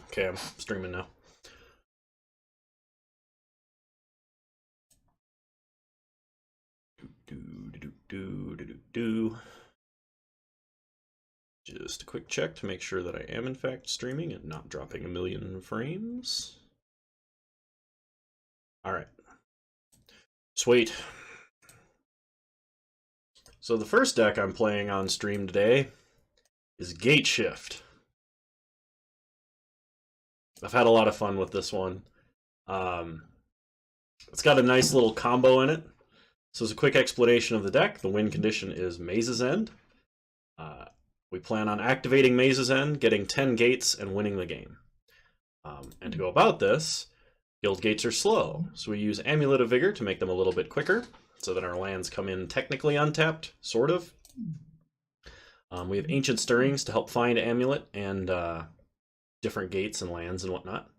Okay, I'm streaming now. Just a quick check to make sure that I am in fact streaming and not dropping a million frames. All right. Sweet. So the first deck I'm playing on stream today is Gateshift. I've had a lot of fun with this one. It's got a nice little combo in it. So as a quick explanation of the deck, the win condition is Maze's End. We plan on activating Maze's End, getting 10 gates, and winning the game. And to go about this, guild gates are slow, so we use Amulet of Vigor to make them a little bit quicker, so that our lands come in technically untapped, sort of. We have Ancient Stirrings to help find Amulet and different gates and lands and whatnot.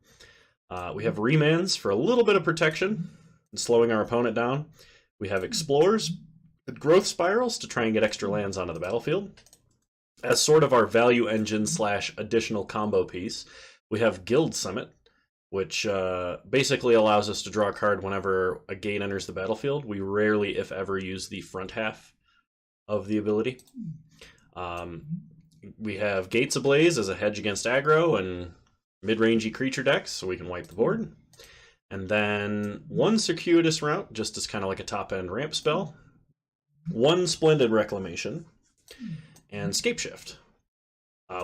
We have Remands for a little bit of protection and slowing our opponent down. We have Explorers and Growth Spirals to try and get extra lands onto the battlefield. As sort of our value engine slash additional combo piece, we have Guild Summit, which basically allows us to draw a card whenever a gate enters the battlefield. We rarely, if ever, use the front half of the ability. We have Gates Ablaze as a hedge against aggro and mid-rangey creature decks, so we can wipe the board. And then one Circuitous Route, just as kind of like a top-end ramp spell. One Splendid Reclamation, and Scapeshift.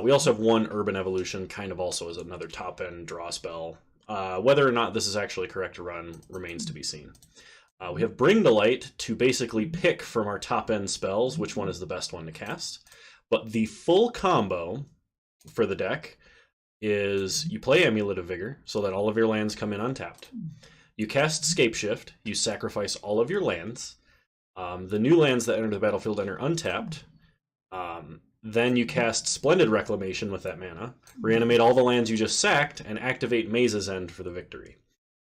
We also have one Urban Evolution, kind of also as another top-end draw spell. Whether or not this is actually correct to run remains to be seen. We have Bring to Light to basically pick from our top-end spells which one is the best one to cast. But the full combo for the deck is you play Amulet of Vigor so that all of your lands come in untapped. You cast Scapeshift, you sacrifice all of your lands. The new lands that enter the battlefield enter untapped. Then you cast Splendid Reclamation with that mana, reanimate all the lands you just sacked, and activate Maze's End for the victory.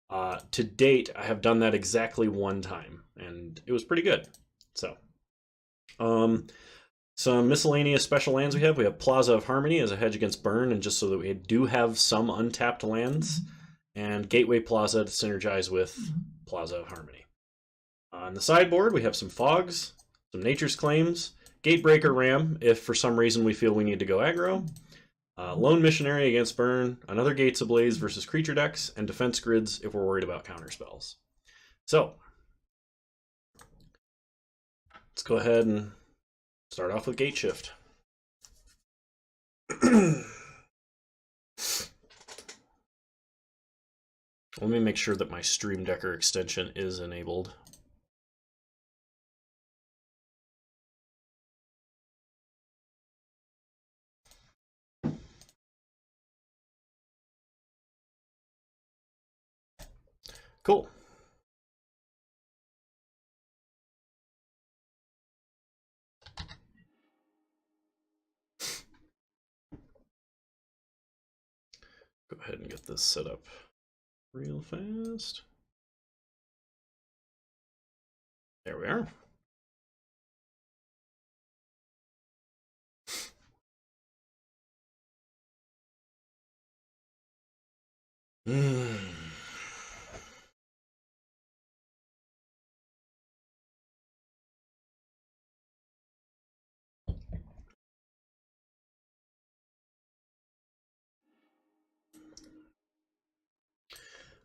To date, I have done that exactly one time, and it was pretty good. So, some miscellaneous special lands we have. We have Plaza of Harmony as a hedge against burn, and just so that we do have some untapped lands, and Gateway Plaza to synergize with Plaza of Harmony. On the sideboard, we have some Fogs, some Nature's Claims, Gatebreaker Ram, if for some reason we feel we need to go aggro. Lone Missionary against Burn, another Gates Ablaze versus creature decks, and Defense Grids if we're worried about counterspells. So, let's go ahead and start off with Gateshift. Let me make sure that my Stream Decker extension is enabled. Cool. Go ahead and get this set up real fast. There we are.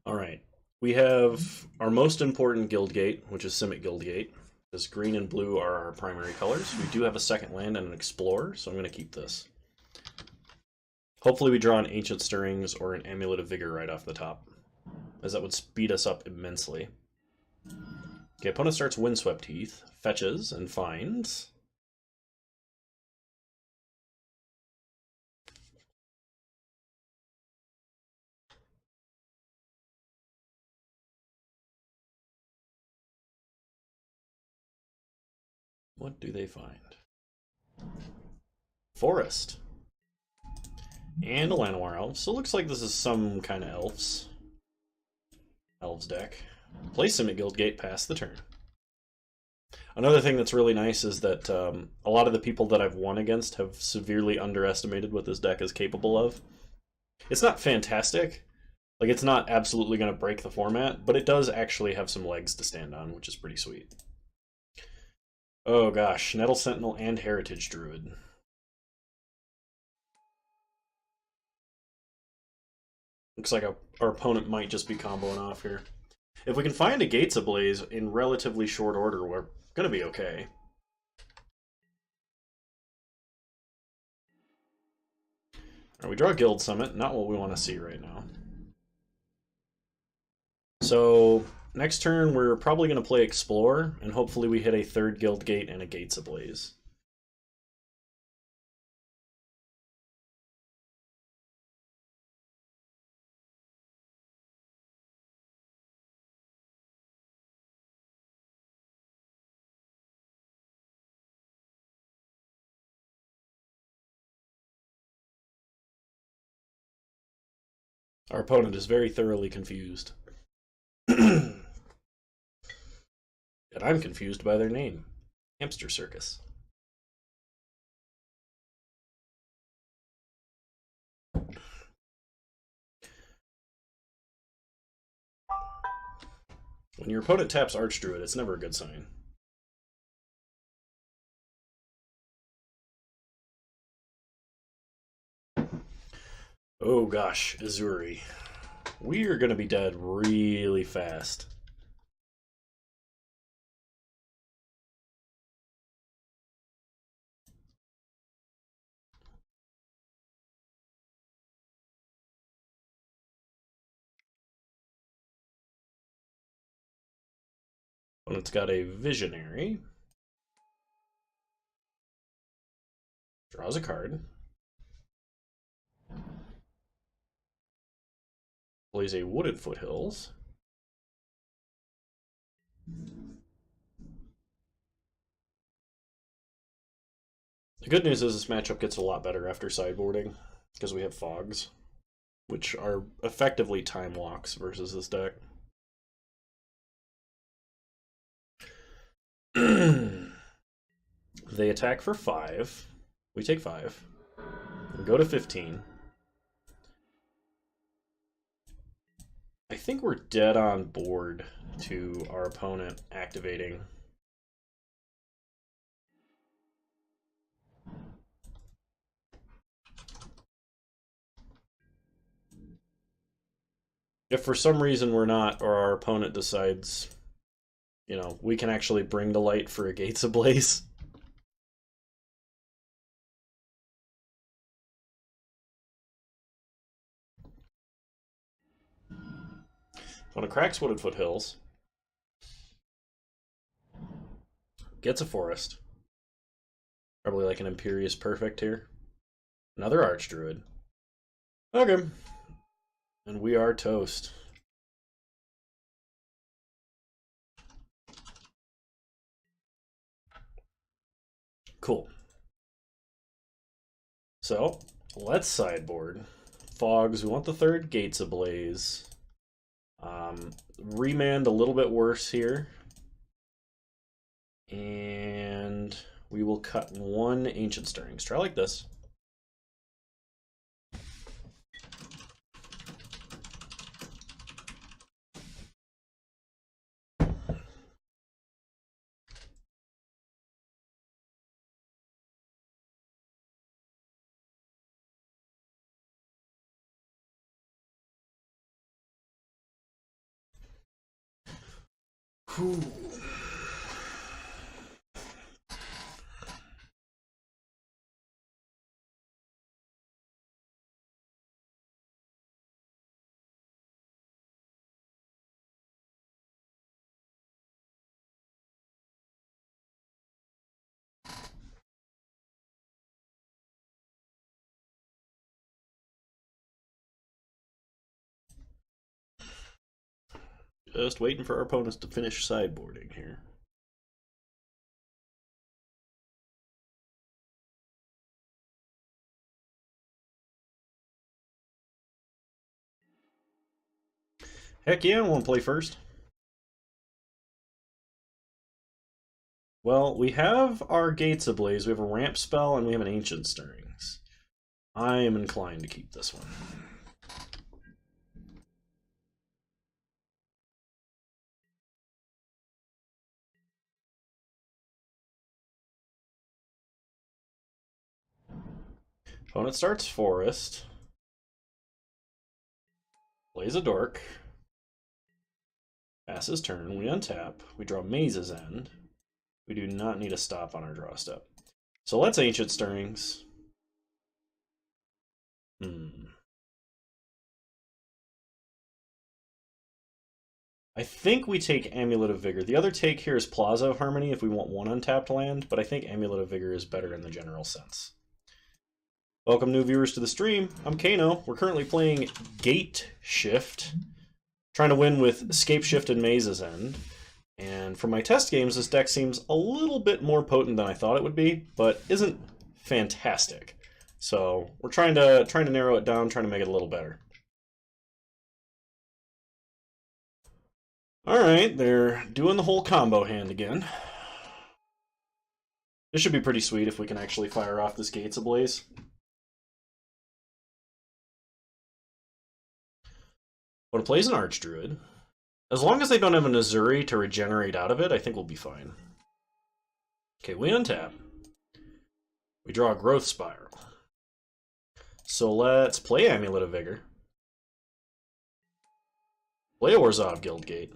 All right, we have our most important guild gate, which is Simic Guild Gate. Because green and blue are our primary colors. We do have a second land and an Explorer, so I'm going to keep this. Hopefully we draw an Ancient Stirrings or an Amulet of Vigor right off the top, as that would speed us up immensely. Okay, opponent starts Windswept Heath, fetches, and finds. What do they find? Forest. And a Llanowar Elf. So it looks like this is some kind of elves deck. Play Simic Guild Gate, pass the turn. Another thing that's really nice is that a lot of the people that I've won against have severely underestimated what this deck is capable of. It's not fantastic. Like, it's not absolutely going to break the format, but it does actually have some legs to stand on, which is pretty sweet. Oh gosh, Nettle Sentinel and Heritage Druid. Looks like our opponent might just be comboing off here. If we can find a Gates Ablaze in relatively short order, we're going to be okay. Right, we draw Guild Summit, not what we want to see right now. So next turn we're probably going to play Explore, and hopefully we hit a third Guild Gate and a Gates Ablaze. Our opponent is very thoroughly confused. And I'm confused by their name. Hamster Circus. When your opponent taps Archdruid, it's never a good sign. Oh gosh, Azuri. We are going to be dead really fast. Opponent's got a Visionary. Draws a card. Plays a Wooded Foothills. The good news is this matchup gets a lot better after sideboarding, because we have Fogs, which are effectively time locks versus this deck. They attack for 5. We take 5. We go to 15. I think we're dead on board to our opponent activating. If for some reason we're not, or our opponent decides, you know, we can actually bring to light for a Gates Ablaze. Opponent cracks Wooded Foothills. Gets a Forest. Probably like an Imperious Perfect here. Another Archdruid. Okay. And we are toast. Cool. So, let's sideboard. Fogs, we want the third Gates Ablaze. Remand a little bit worse here. And we will cut 1 Ancient Stirrings. Try like this. Whew. Just waiting for our opponents to finish sideboarding here. Heck yeah, I want to play first. Well, we have our Gates Ablaze, we have a Ramp Spell, and we have an Ancient Stirrings. I am inclined to keep this one. Opponent starts Forest. Plays a Dork. Passes turn. We untap. We draw Maze's End. We do not need a stop on our draw step. So let's Ancient Stirrings. I think we take Amulet of Vigor. The other take here is Plaza of Harmony if we want one untapped land, but I think Amulet of Vigor is better in the general sense. Welcome new viewers to the stream. I'm Kano. We're currently playing Gateshift, trying to win with Escape Shift and Maze's End. And from my test games, this deck seems a little bit more potent than I thought it would be, but isn't fantastic. So we're trying to narrow it down, trying to make it a little better. Alright, they're doing the whole combo hand again. This should be pretty sweet if we can actually fire off this Gates Ablaze. When it plays an Archdruid, as long as they don't have an Azuri to regenerate out of it, I think we'll be fine. Okay, we untap. We draw a Growth Spiral. So let's play Amulet of Vigor. Play Orzhov Guildgate.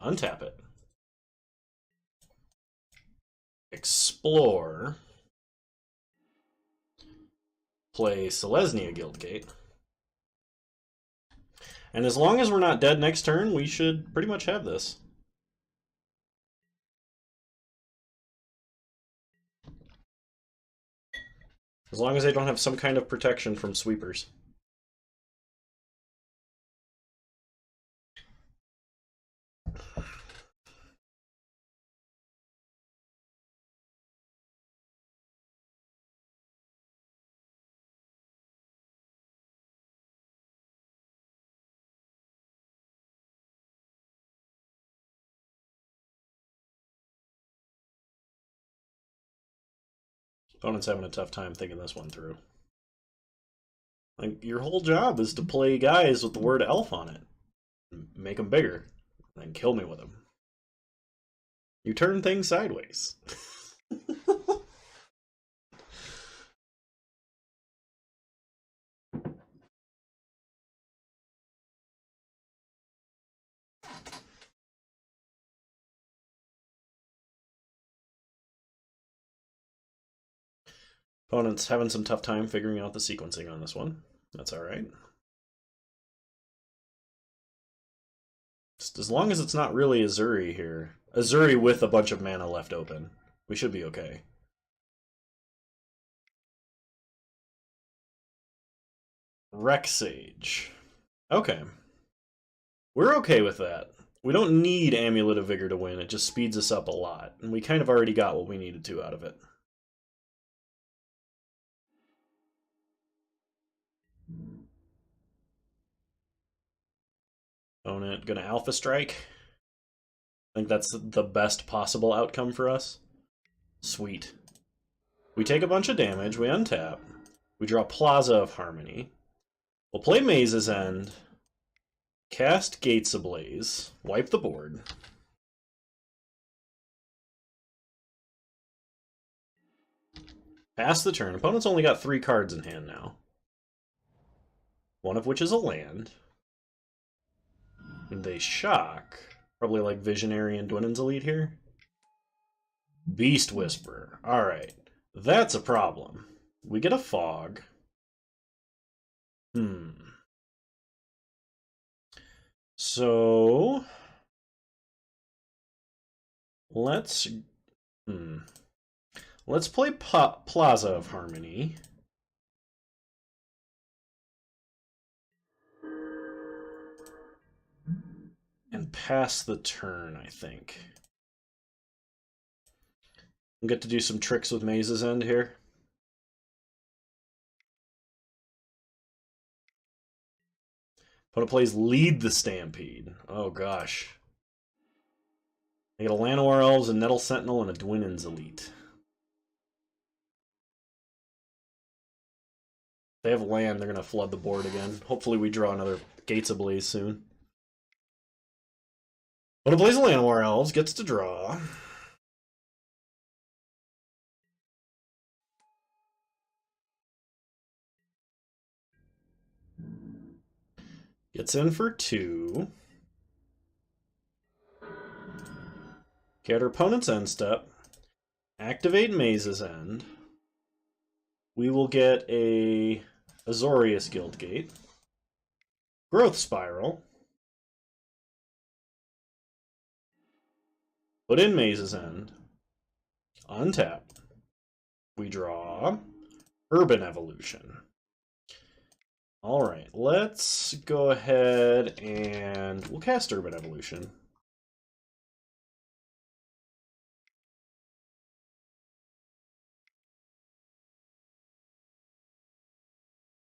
Untap it. Explore. Play Selesnya Guildgate. And as long as we're not dead next turn, we should pretty much have this. As long as they don't have some kind of protection from sweepers. Opponent's having a tough time thinking this one through. Like, your whole job is to play guys with the word elf on it. Make them bigger. And kill me with them. You turn things sideways. Opponent's having some tough time figuring out the sequencing on this one. That's alright. Just as long as it's not really Azuri here. Azuri with a bunch of mana left open. We should be okay. Rexage. Okay. We're okay with that. We don't need Amulet of Vigor to win. It just speeds us up a lot. And we kind of already got what we needed to out of it. Opponent gonna Alpha Strike. I think that's the best possible outcome for us. Sweet. We take a bunch of damage, we untap. We draw Plaza of Harmony. We'll play Maze's End. Cast Gates Ablaze. Wipe the board. Pass the turn. Opponent's only got 3 cards in hand now. One of which is a land. And they shock. Probably like Visionary and Dwynen's Elite here. Beast Whisperer. Alright. That's a problem. We get a fog. So let's play Plaza of Harmony. And pass the turn, I think. We'll get to do some tricks with Maze's End here. Opponent plays Lead the Stampede. Oh gosh. I get a Llanowar Elves, a Nettle Sentinel, and a Dwinnen's Elite. If they have land, they're going to flood the board again. Hopefully we draw another Gates Ablaze soon. But Ablaze of Llanowar Elves gets to draw. Gets in for 2. Get our opponent's end step. Activate Maze's End. We will get a Azorius Guildgate. Growth Spiral. Put in Maze's End. Untap. We draw Urban Evolution. Alright, let's go ahead and we'll cast Urban Evolution.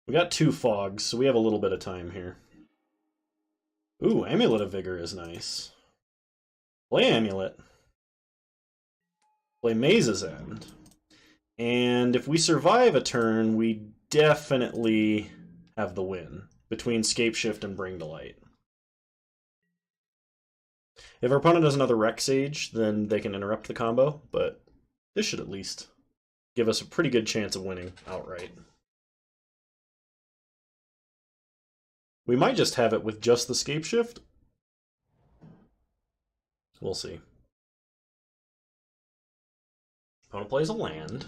We got 2 fogs, so we have a little bit of time here. Ooh, Amulet of Vigor is nice. Play Amulet. Play Maze's End. And if we survive a turn, we definitely have the win between Scapeshift and Bring to Light. If our opponent has another Rec Sage, then they can interrupt the combo, but this should at least give us a pretty good chance of winning outright. We might just have it with just the Scapeshift. We'll see. Opponent plays a land.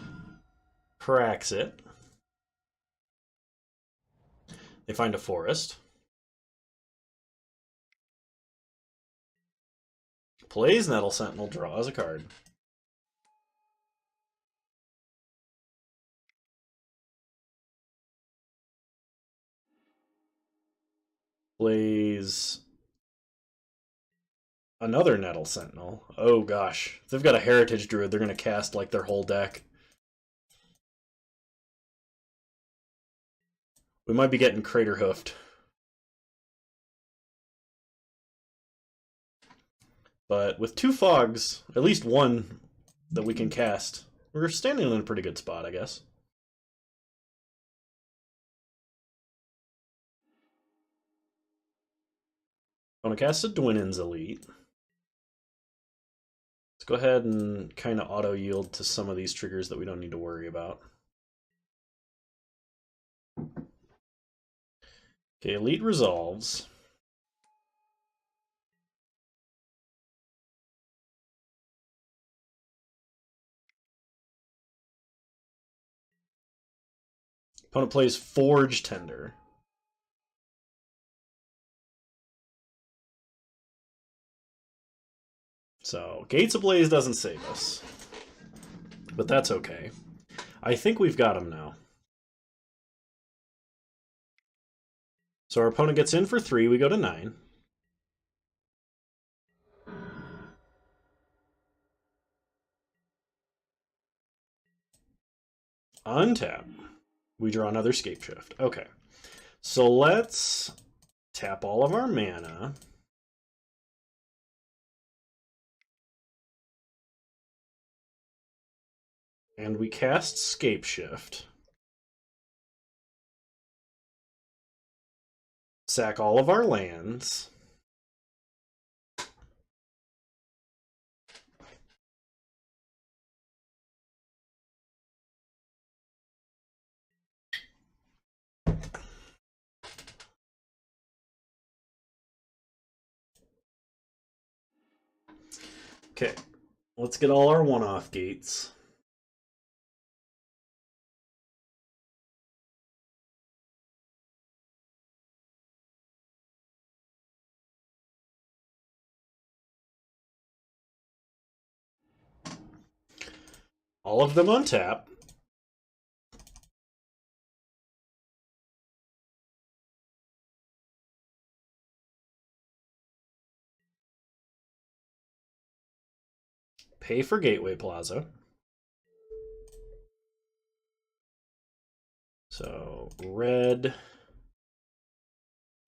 Cracks it. They find a forest. Plays Nettle Sentinel, draws a card. Plays another Nettle Sentinel. Oh gosh. If they've got a Heritage Druid, they're going to cast like their whole deck. We might be getting Crater Hoofed. But with 2 fogs, at least one that we can cast, we're standing in a pretty good spot, I guess. I'm going to cast a Dwinnen's Elite. Let's go ahead and kind of auto-yield to some of these triggers that we don't need to worry about. Okay, Elite resolves. Opponent plays Forge Tender. So, Gates Ablaze doesn't save us. But that's okay. I think we've got him now. So our opponent gets in for 3, we go to 9. Untap. We draw another Scapeshift. Okay. So let's tap all of our mana. And we cast Scapeshift. Sack all of our lands. Okay, let's get all our one-off gates. All of them on tap. Pay for Gateway Plaza. So red,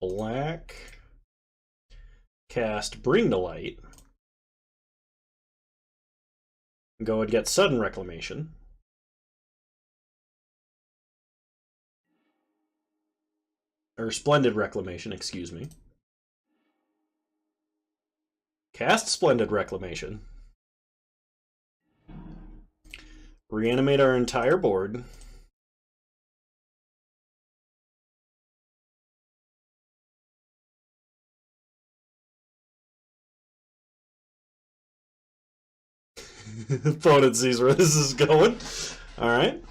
black, cast Bring to Light. Go and get Sudden Reclamation. Or Splendid Reclamation, excuse me. Cast Splendid Reclamation. Reanimate our entire board. Opponent sees where this is going. All right.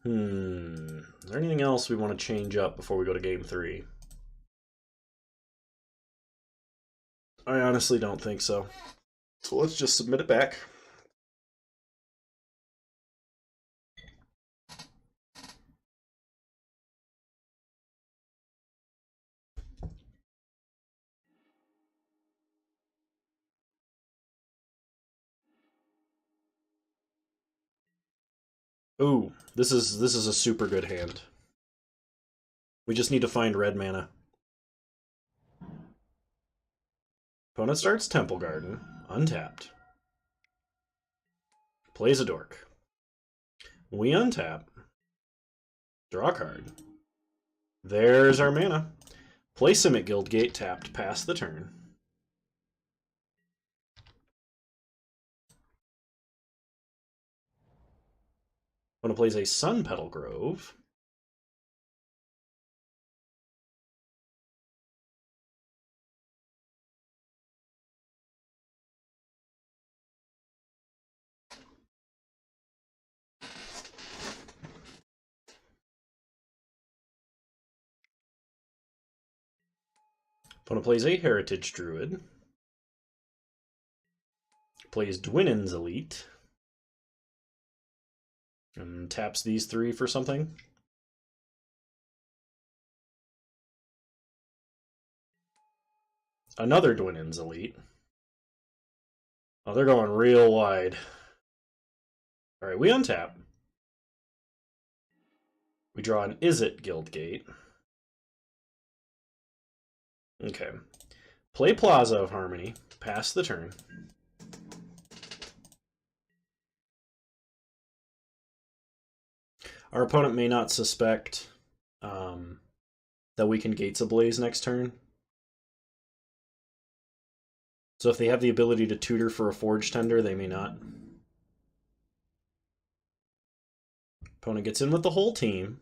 Is there anything else we want to change up before we go to game 3? I honestly don't think so. So let's just submit it back. Ooh, this is a super good hand. We just need to find red mana. Opponent starts Temple Garden, untapped. Plays a dork. We untap. Draw a card. There's our mana. Play Simic Guildgate tapped, pass the turn. Opponent plays a Sun Petal Grove. Opponent plays a Heritage Druid. Plays Dwinnen's Elite. And taps these 3 for something. Another Dwinnen's Elite. Oh, they're going real wide. Alright, we untap. We draw an Izzet Guildgate. Okay. Play Plaza of Harmony. Pass the turn. Our opponent may not suspect that we can Gates Ablaze next turn. So if they have the ability to tutor for a Forge Tender, they may not. Opponent gets in with the whole team.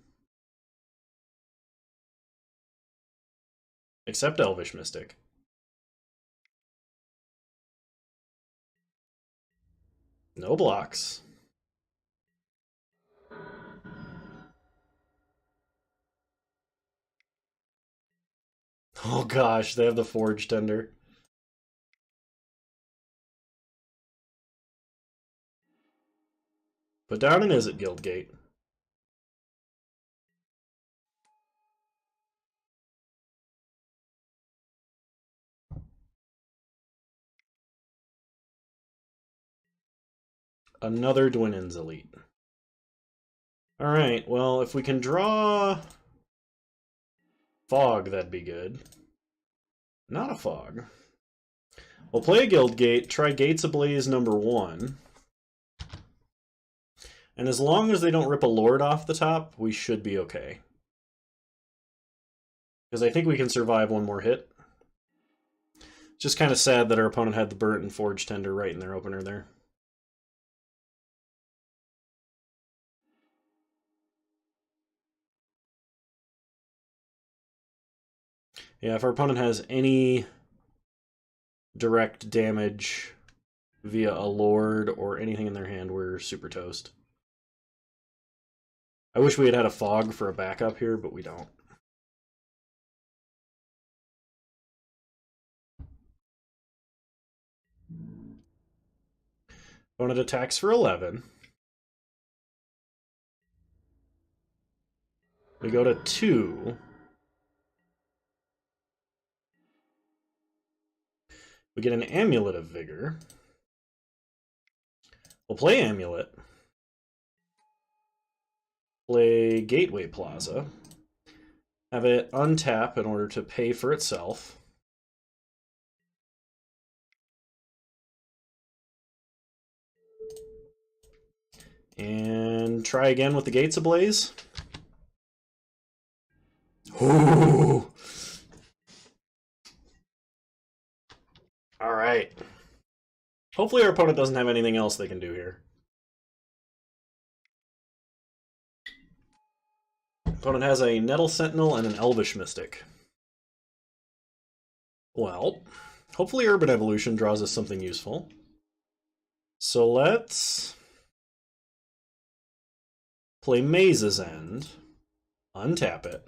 Except Elvish Mystic. No blocks. Oh gosh, they have the Forge Tender. Put down an Izzet Guildgate. Another Dwinnen's Elite. Alright, well, if we can draw Fog, that'd be good. Not a Fog. We'll play a Guildgate, try Gates Ablaze number 1. And as long as they don't rip a Lord off the top, we should be okay. Because I think we can survive one more hit. Just kind of sad that our opponent had the Burnt and Forge Tender right in their opener there. Yeah, if our opponent has any direct damage via a Lord or anything in their hand, we're super toast. I wish we had had a Fog for a backup here, but we don't. Opponent attacks for 11. We go to 2. We get an Amulet of Vigor. We'll play Amulet. Play Gateway Plaza. Have it untap in order to pay for itself. And try again with the gates ablaze. Ooh. All right. Hopefully our opponent doesn't have anything else they can do here. Opponent has a Nettle Sentinel and an Elvish Mystic. Well, hopefully Urban Evolution draws us something useful. So let's play Maze's End, untap it.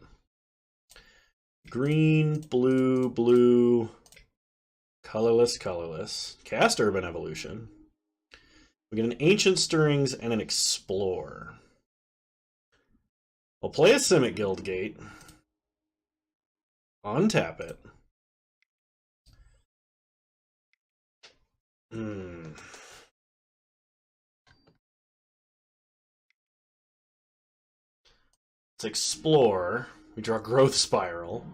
Green, blue, blue, colorless, colorless. Cast Urban Evolution. We get an Ancient Stirrings and an Explore. We'll play a Simic Guildgate. Untap it. Let's explore. We draw Growth Spiral.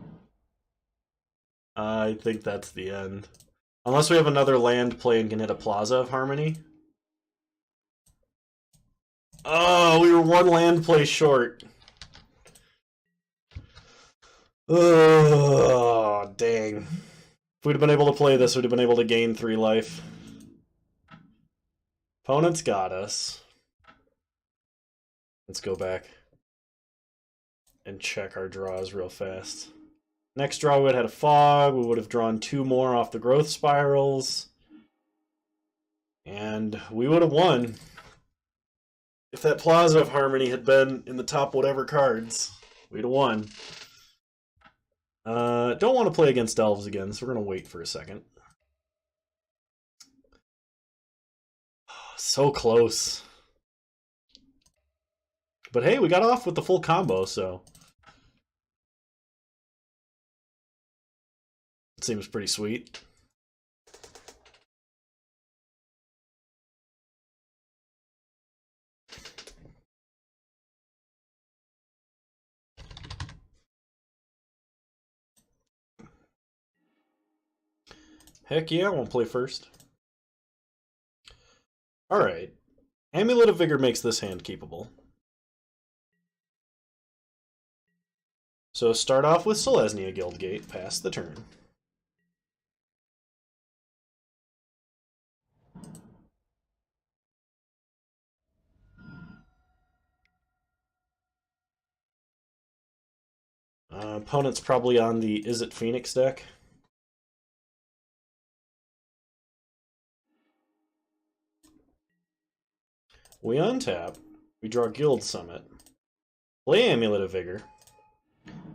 I think that's the end. Unless we have another land play and can hit a Plaza of Harmony. Oh, we were one land play short. Oh, dang. If we'd have been able to play this, we'd have been able to gain 3 life. Opponent's got us. Let's go back and check our draws real fast. Next draw we would have had a Fog. We would have drawn 2 more off the Growth Spirals. And we would have won. If that Plaza of Harmony had been in the top whatever cards, we'd have won. Don't want to play against Elves again, so we're going to wait for a second. So close. But hey, we got off with the full combo, so it seems pretty sweet. Heck yeah, I want to play first. Alright. Amulet of Vigor makes this hand keepable. So start off with Selesnya Guildgate, pass the turn. Opponent's probably on the Is It Phoenix deck. We untap, we draw Guild Summit, play Amulet of Vigor,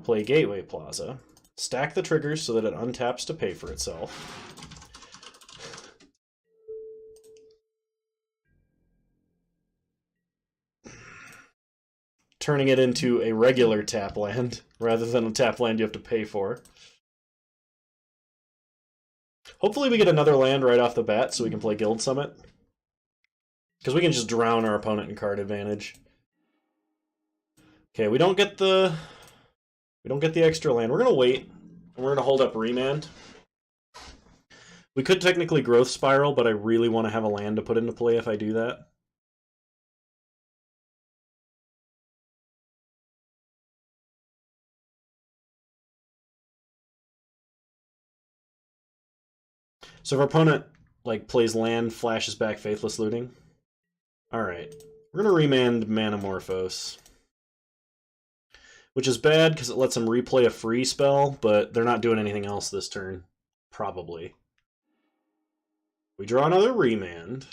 play Gateway Plaza, stack the triggers so that it untaps to pay for itself. Turning it into a regular tap land rather than a tap land you have to pay for. Hopefully we get another land right off the bat so we can play Guild Summit. Because we can just drown our opponent in card advantage. Okay, we don't get the extra land. We're gonna wait, and we're gonna hold up Remand. We could technically Growth Spiral, but I really want to have a land to put into play if I do that. So if our opponent plays land, flashes back Faithless Looting. Alright. We're gonna Remand Manamorphose. Which is bad because it lets them replay a free spell, but they're not doing anything else this turn. Probably. We draw another Remand.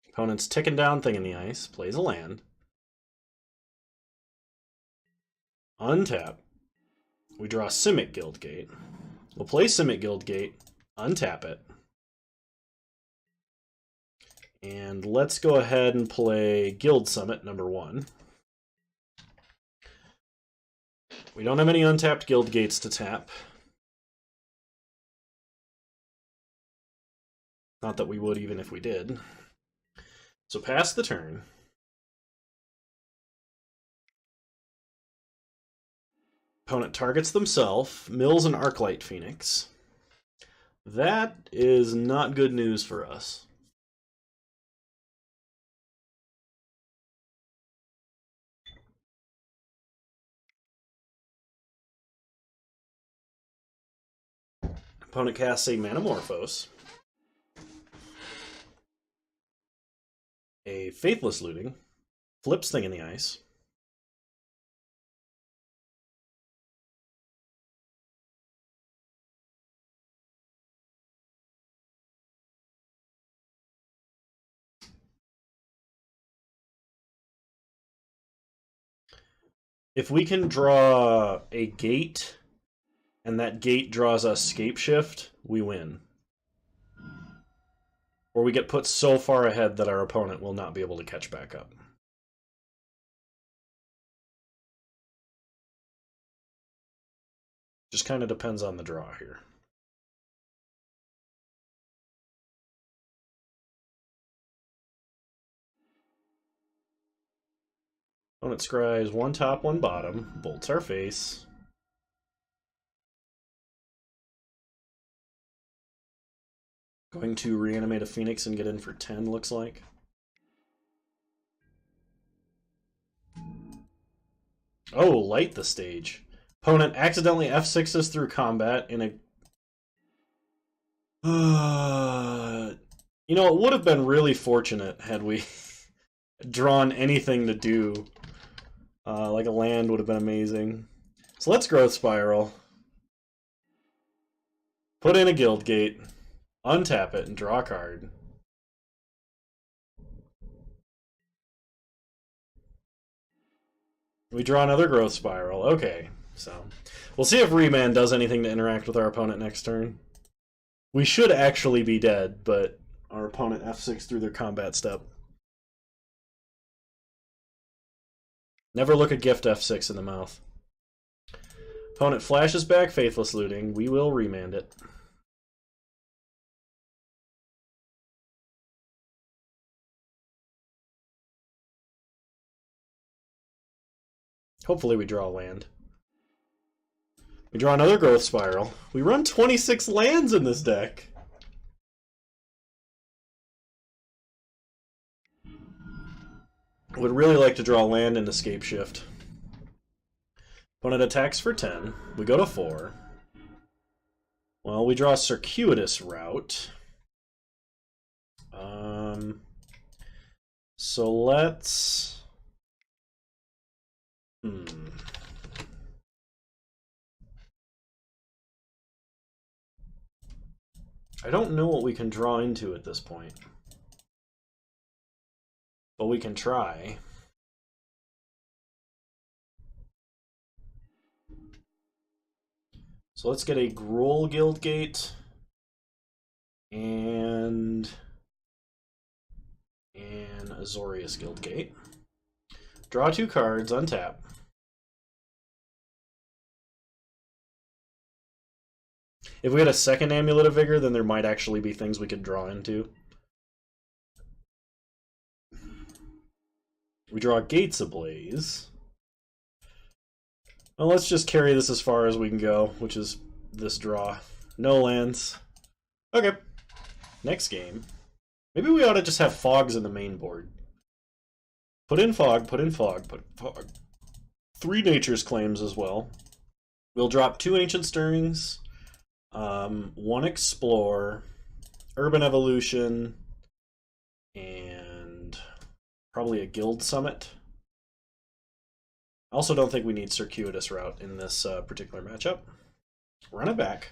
Opponent's ticking down Thing in the Ice. Plays a land. Untap. We draw Simic Guildgate. We'll play Simic Guildgate. Untap it. And let's go ahead and play Guild Summit #1. We don't have any untapped Guild Gates to tap. Not that we would even if we did. So pass the turn. Opponent targets themselves, mills an Arclight Phoenix. That is not good news for us. Opponent casts a Manamorphose, a Faithless Looting, flips Thing in the Ice, if we can draw a gate, and that gate draws us Gateshift, we win. Or we get put so far ahead that our opponent will not be able to catch back up. Just kind of depends on the draw here. Opponent scries 1 top, 1 bottom, bolts our face. Going to reanimate a Phoenix and get in for 10, looks like. Oh, light the stage. Opponent accidentally F6s through combat in a... you know, it would have been really fortunate had we drawn anything to do. Like a land would have been amazing. So let's Growth Spiral. Put in a Guild Gate. Untap it and draw a card. We draw another Growth Spiral. Okay, so we'll see if Remand does anything to interact with our opponent next turn. We should actually be dead, but our opponent F6 through their combat step. Never look a gift F6 in the mouth. Opponent flashes back Faithless Looting. We will remand it. Hopefully we draw a land. We draw another Growth Spiral. We run 26 lands in this deck. Would really like to draw land and Escape Shift. Opponent attacks for 10. We go to 4. Well, we draw a Circuitous Route. So let's... I don't know what we can draw into at this point. But we can try. So let's get a Gruul Guild Gate and an Azorius Guild Gate. Draw 2 cards, untap. If we had a second Amulet of Vigor, then there might actually be things we could draw into. We draw Gates Ablaze. Well, let's just carry this as far as we can go, which is this draw. No lands. Okay. Next game. Maybe we ought to just have Fogs in the main board. Put in Fog, put in Fog, put in Fog. 3 Nature's Claims as well. We'll drop 2 Ancient Stirrings, 1 Explore, Urban Evolution, and probably a Guild Summit. I also don't think we need Circuitous Route in this particular matchup. Run it back.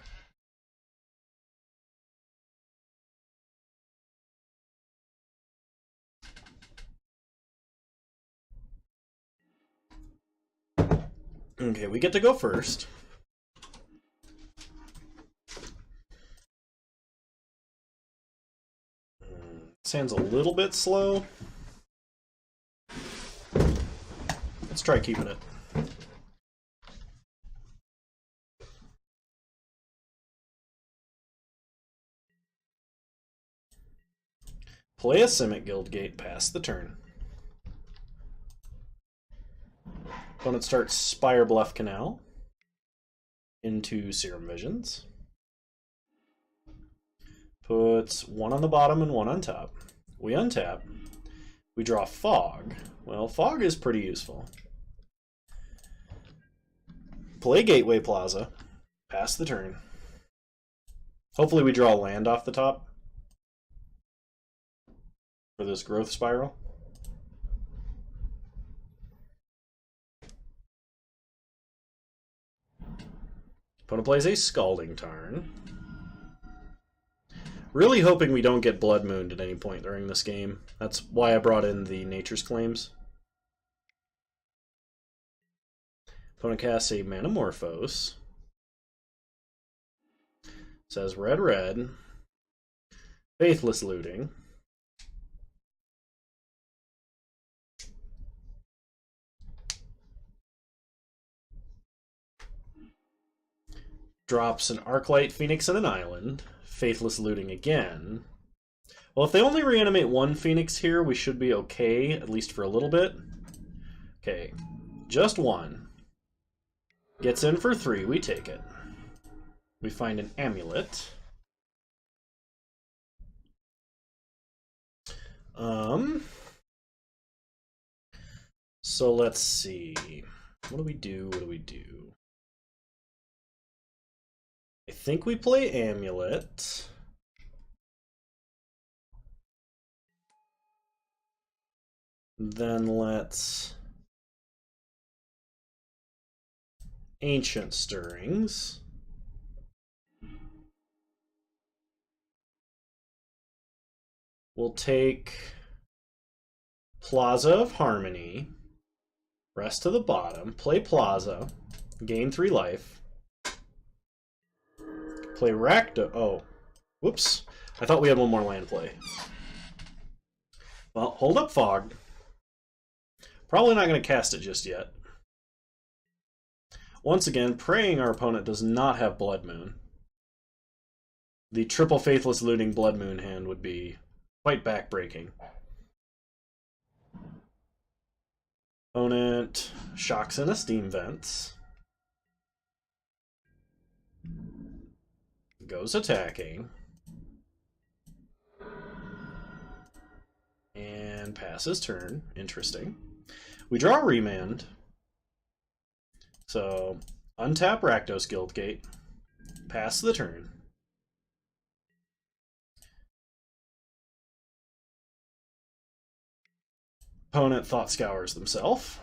Okay, we get to go first. This hand's a little bit slow. Let's try keeping it. Play a Simic Guild Gate, pass the turn. Opponent starts Spire Bluff Canal into Serum Visions. Puts 1 on the bottom and 1 on top. We untap. We draw Fog. Well, Fog is pretty useful. Play Gateway Plaza. Pass the turn. Hopefully we draw land off the top for this growth spiral. Opponent plays a Scalding Tarn. Really hoping we don't get Blood Mooned at any point during this game. That's why I brought in the Nature's Claims. Opponent casts a Manamorphose. Says red, red. Faithless Looting. Drops an Arclight Phoenix and an Island. Faithless Looting again. Well, if they only reanimate one Phoenix here, we should be okay, at least for a little bit. Okay, just one. Gets in for 3, we take it. We find an Amulet. So let's see. What do we do? What do we do? I think we play Amulet. Then let's Ancient Stirrings. We'll take Plaza of Harmony. Rest to the bottom. Play Plaza. Gain 3 life. Play Rakdos. Oh. Whoops. I thought we had one more land play. Well, hold up Fog. Probably not going to cast it just yet. Once again, praying our opponent does not have Blood Moon. The triple Faithless Looting Blood Moon hand would be quite backbreaking. Opponent shocks in a Steam Vents. Goes attacking. And passes turn. Interesting. We draw a Remand. So, untap Rakdos Guildgate. Pass the turn. Opponent Thought Scours themselves.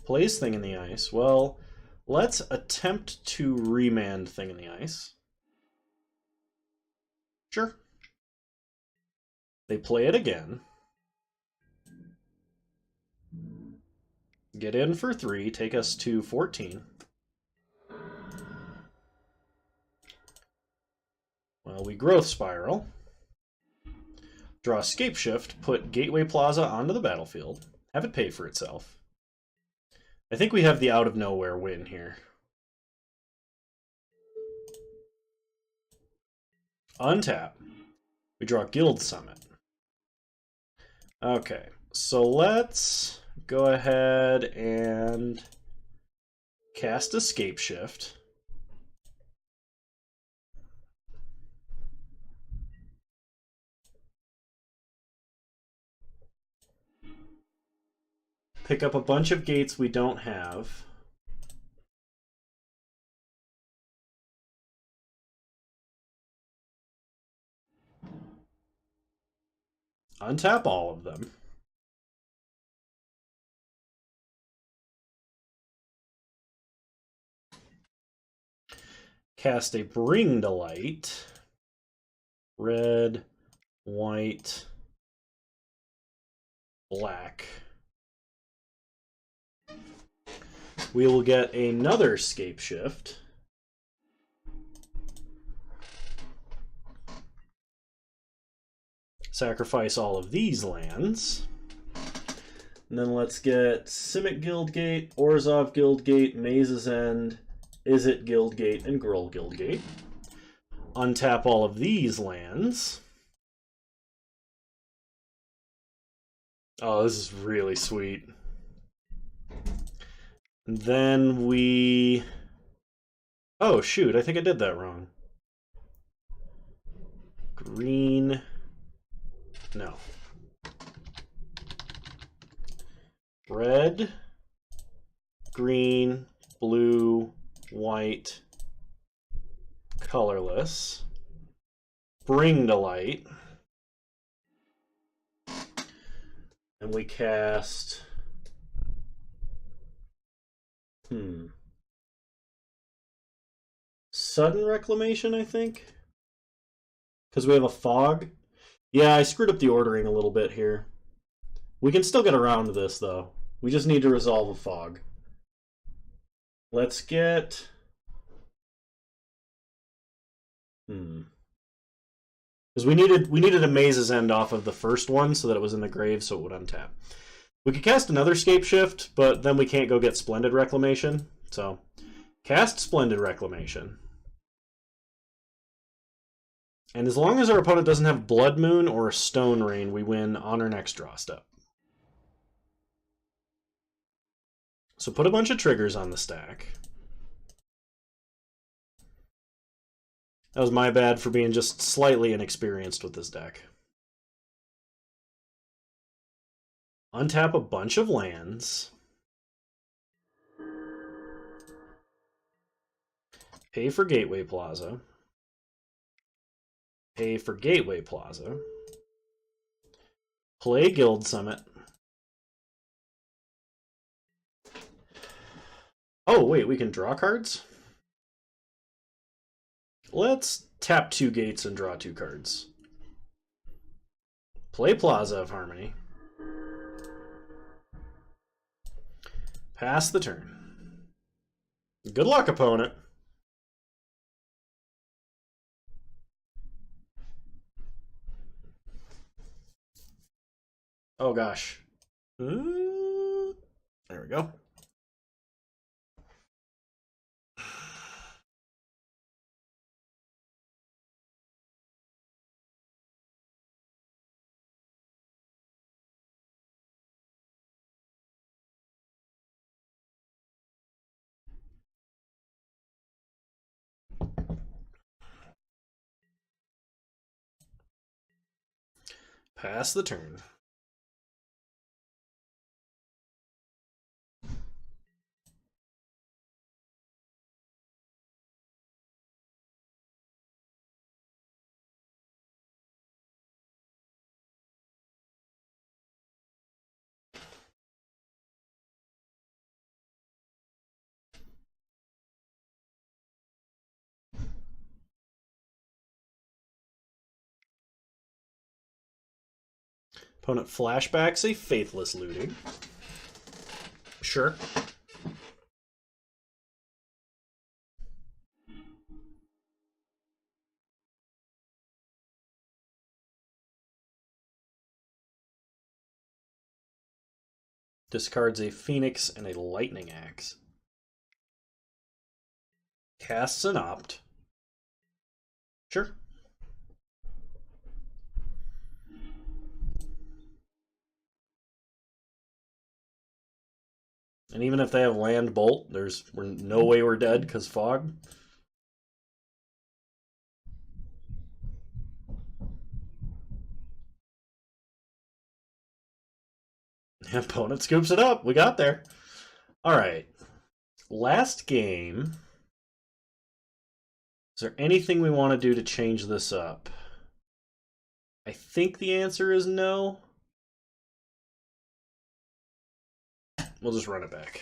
Plays Thing in the Ice. Well, let's attempt to remand Thing in the Ice. Sure. They play it again. Get in for 3, take us to 14. Well, we Growth Spiral. Draw Scapeshift, put Gateway Plaza onto the battlefield. Have it pay for itself. I think we have the out of nowhere win here. Untap. We draw Guild Summit. Okay, so let's go ahead and cast Scapeshift. Pick up a bunch of gates we don't have. Untap all of them. Cast a Bring to Light. Red, white, black. We will get another Scapeshift. Sacrifice all of these lands. And then let's get Simic Guildgate, Orzhov Guildgate, Maze's End, Izzet Guildgate, and Gruul Guildgate. Untap all of these lands. Oh, this is really sweet. And then we... Oh, shoot, I think I did that wrong. Green... No. red, green, blue, white, colorless, bring to light, and we cast sudden reclamation, I think, because we have a fog. Yeah, I screwed up the ordering a little bit here. We can still get around to this though. We just need to resolve a fog. Let's get because we needed a Maze's End off of the first one so that it was in the grave, so it would untap. We could cast another Scapeshift, but then we can't go get Splendid Reclamation. So, cast Splendid Reclamation. And as long as our opponent doesn't have Blood Moon or Stone Rain, we win on our next draw step. So put a bunch of triggers on the stack. That was my bad for being just slightly inexperienced with this deck. Untap a bunch of lands. Pay for Gateway Plaza. Pay for Gateway Plaza. Play Guild Summit. Oh, wait, we can draw cards? Let's tap 2 gates and draw 2 cards. Play Plaza of Harmony. Pass the turn. Good luck, opponent. Oh gosh. There we go. Pass the turn. Opponent flashbacks a Faithless Looting. Sure. Discards a Phoenix and a Lightning Axe. Casts an Opt. Sure. And even if they have Land Bolt, there's no way we're dead because Fog. Opponent scoops it up. We got there. All right. Last game. Is there anything we want to do to change this up? I think the answer is no. We'll just run it back.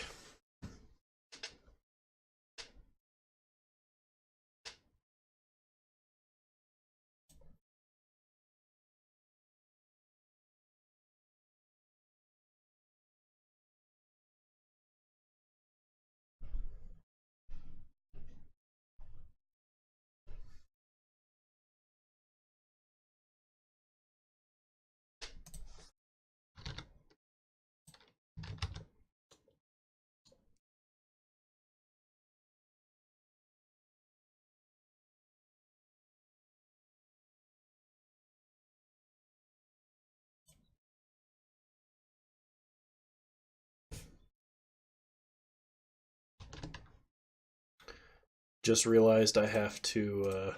Just realized I have to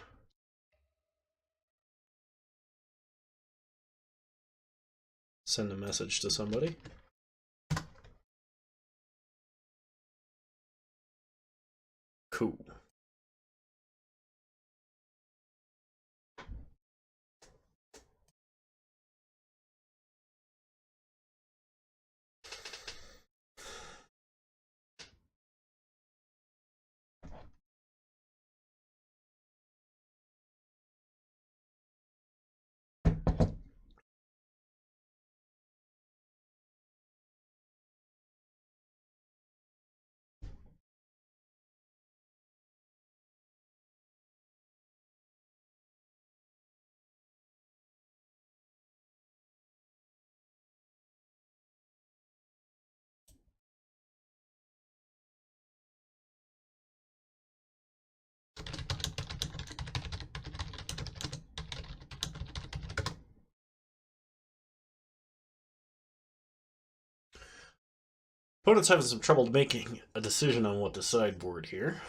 send a message to somebody. Cool. Opponent's having some trouble making a decision on what to sideboard here.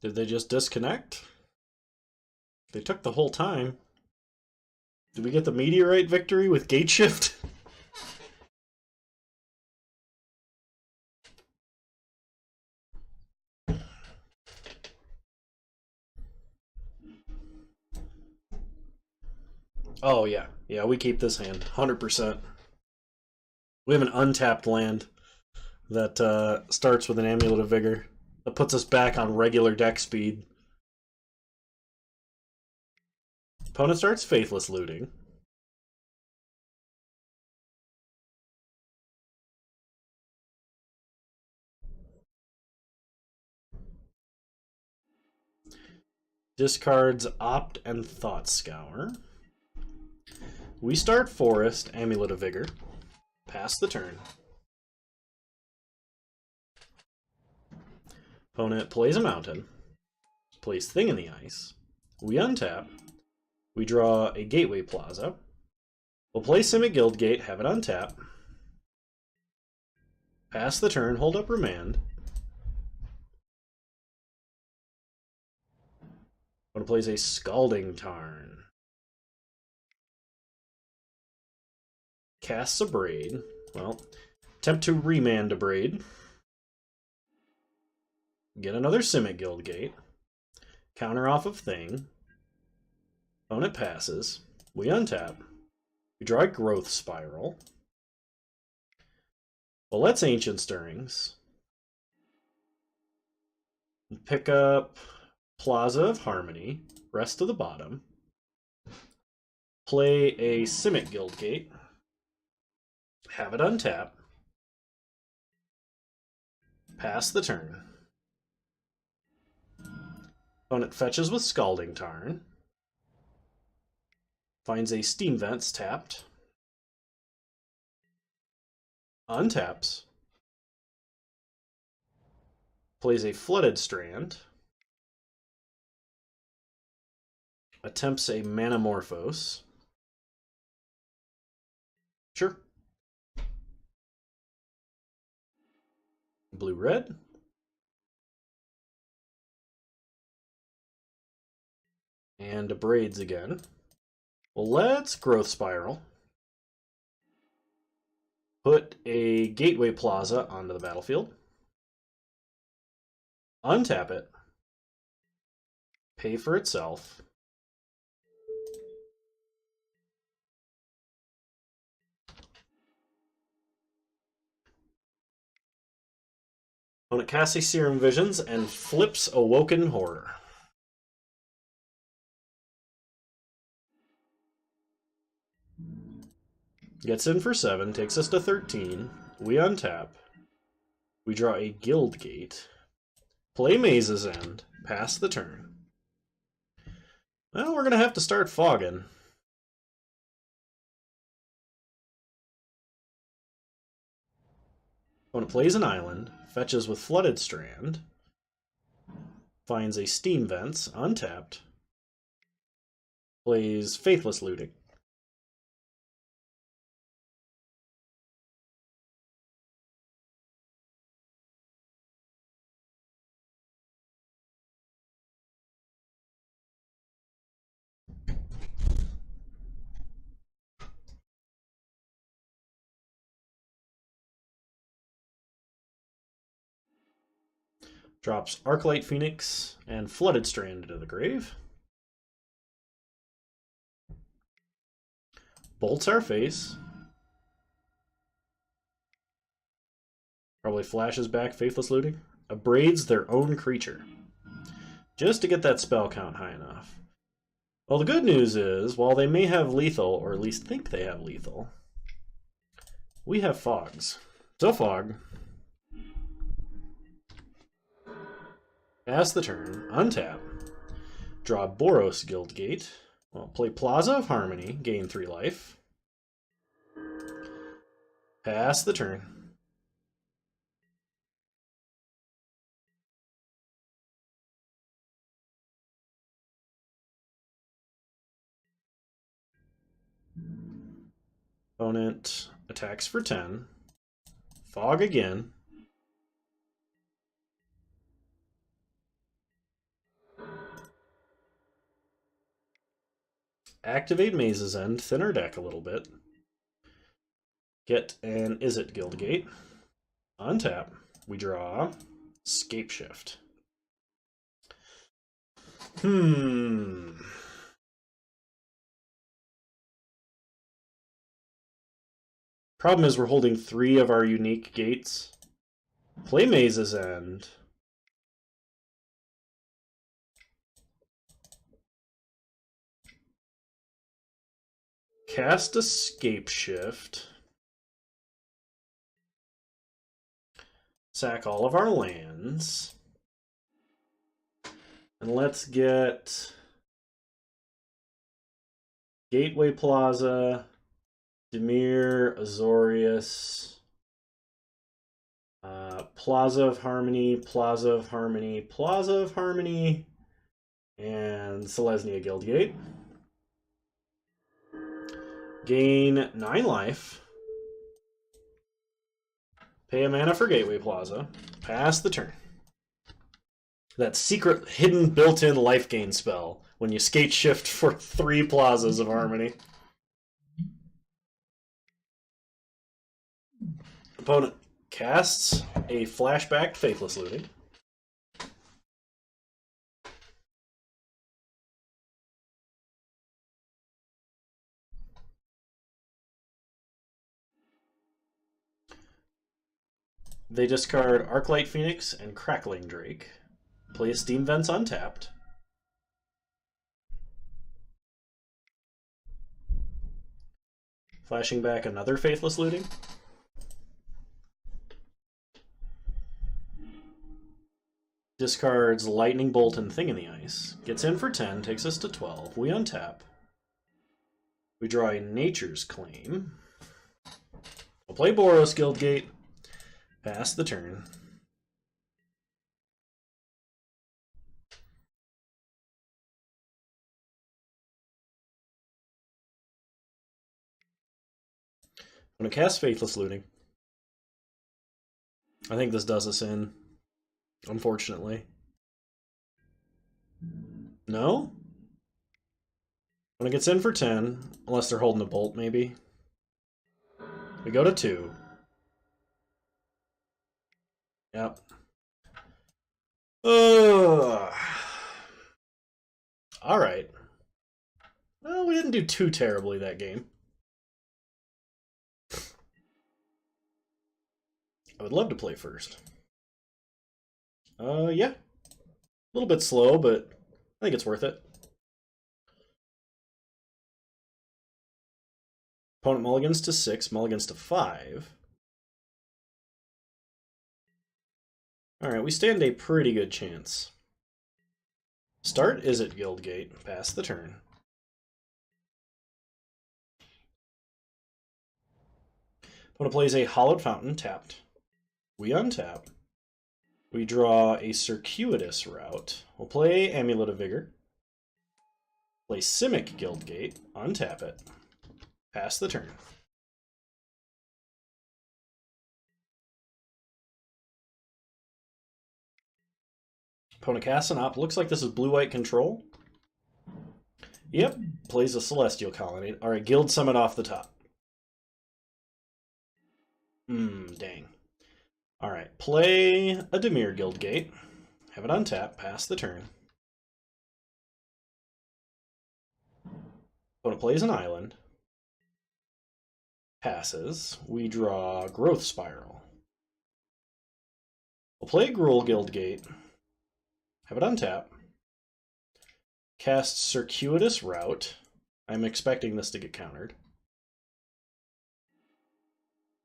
Did they just disconnect? They took the whole time. Did we get the meteorite victory with Gateshift? Oh, yeah. Yeah, we keep this hand. 100%. We have an untapped land that starts with an Amulet of Vigor. That puts us back on regular deck speed. Opponent starts Faithless Looting. Discards Opt and Thought Scour. We start Forest, Amulet of Vigor. Pass the turn. Opponent plays a mountain. Plays Thing in the Ice. We untap. We draw a Gateway Plaza. We'll play Simic Guildgate, have it untap. Pass the turn, hold up Remand. Opponent plays a Scalding Tarn. Casts a Braid. Well, attempt to remand a Braid. Get another Simic Guildgate. Counter off of Thing. Opponent passes. We untap. We draw a Growth Spiral. Well, let's Ancient Stirrings. Pick up Plaza of Harmony. Rest to the bottom. Play a Simic Guildgate. Have it untap. Pass the turn. Opponent fetches with Scalding Tarn. Finds a Steam Vents tapped. Untaps. Plays a Flooded Strand. Attempts a Manamorphose. Sure. Blue-red. And Braids again. Well, let's Growth Spiral. Put a Gateway Plaza onto the battlefield. Untap it. Pay for itself. Opponent casts a Serum Visions and flips Awoken Horror. Gets in for 7, takes us to 13. We untap. We draw a Guildgate. Play Maze's End. Pass the turn. Well, we're going to have to start fogging. Opponent plays an island, fetches with Flooded Strand, finds a Steam Vents, untapped, plays Faithless Looting. Drops Arclight Phoenix and Flooded Strand into the grave. Bolts our face. Probably flashes back Faithless Looting. Abrades their own creature. Just to get that spell count high enough. Well, the good news is, while they may have lethal, or at least think they have lethal, we have fogs. So fog. Pass the turn, untap. Draw Boros Guildgate. Well, play Plaza of Harmony, gain 3 life. Pass the turn. Opponent attacks for 10. Fog again. Activate Maze's End, thin our deck a little bit. Get an Izzet Guildgate. Untap. We draw Gateshift. Problem is we're holding 3 of our unique gates. Play Maze's End. Cast Escape Shift. Sack all of our lands. And let's get Gateway Plaza, Dimir, Azorius, Plaza of Harmony, Plaza of Harmony, Plaza of Harmony, and Selesnya Guildgate. Gain 9 life. Pay a mana for Gateway Plaza. Pass the turn. That secret, hidden, built-in life gain spell when you skate shift for 3 Plazas of Harmony. Opponent casts a flashback Faithless Looting. They discard Arclight Phoenix and Crackling Drake. Play Steam Vents untapped. Flashing back another Faithless Looting. Discards Lightning Bolt and Thing in the Ice. Gets in for 10, takes us to 12. We untap. We draw a Nature's Claim. We'll play Boros Guildgate. Pass the turn. I'm going to cast Faithless Looting. I think this does us in, unfortunately. No? When it gets in for 10, unless they're holding a bolt, maybe. We go to 2. Yep. Alright. Well, we didn't do too terribly that game. I would love to play first. Yeah. A little bit slow, but I think it's worth it. Opponent mulligans to 6, mulligans to 5. Alright, we stand a pretty good chance. Start Izzet Guildgate, pass the turn. Opponent plays a Hollowed Fountain, tapped. We untap. We draw a circuitous route. We'll play Amulet of Vigor. Play Simic Guildgate. Untap it. Pass the turn. Opponent casts an op. Looks like this is blue-white control. Yep. Plays a Celestial Colony. Alright, Guild Summit off the top. Dang. Alright, play a Dimir Guildgate. Have it untap. Pass the turn. Opponent plays an island. Passes. We draw Growth Spiral. We'll play Gruul Guildgate. Have it untap. Cast Circuitous Route. I'm expecting this to get countered.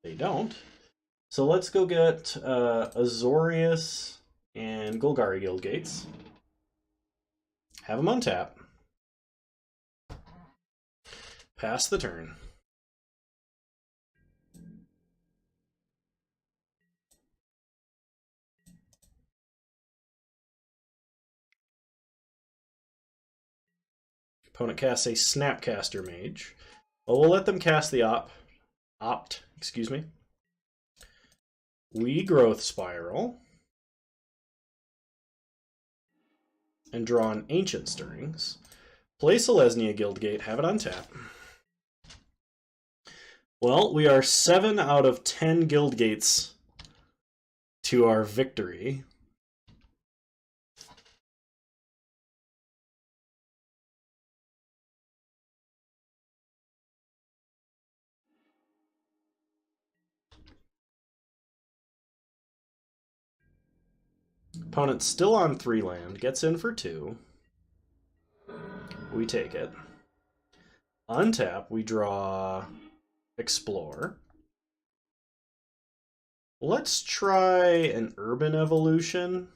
They don't. So let's go get Azorius and Golgari Guildgates. Have them untap. Pass the turn. Opponent casts a Snapcaster Mage. Well, we'll let them cast the opt, excuse me. We Growth Spiral. And draw an Ancient Stirrings. Play Selesnya Guildgate, have it untap. Well, we are 7 out of 10 Guildgates to our victory. Opponent's still on 3 land, gets in for 2. We take it. Untap, we draw Explore. Let's try an Urban Evolution.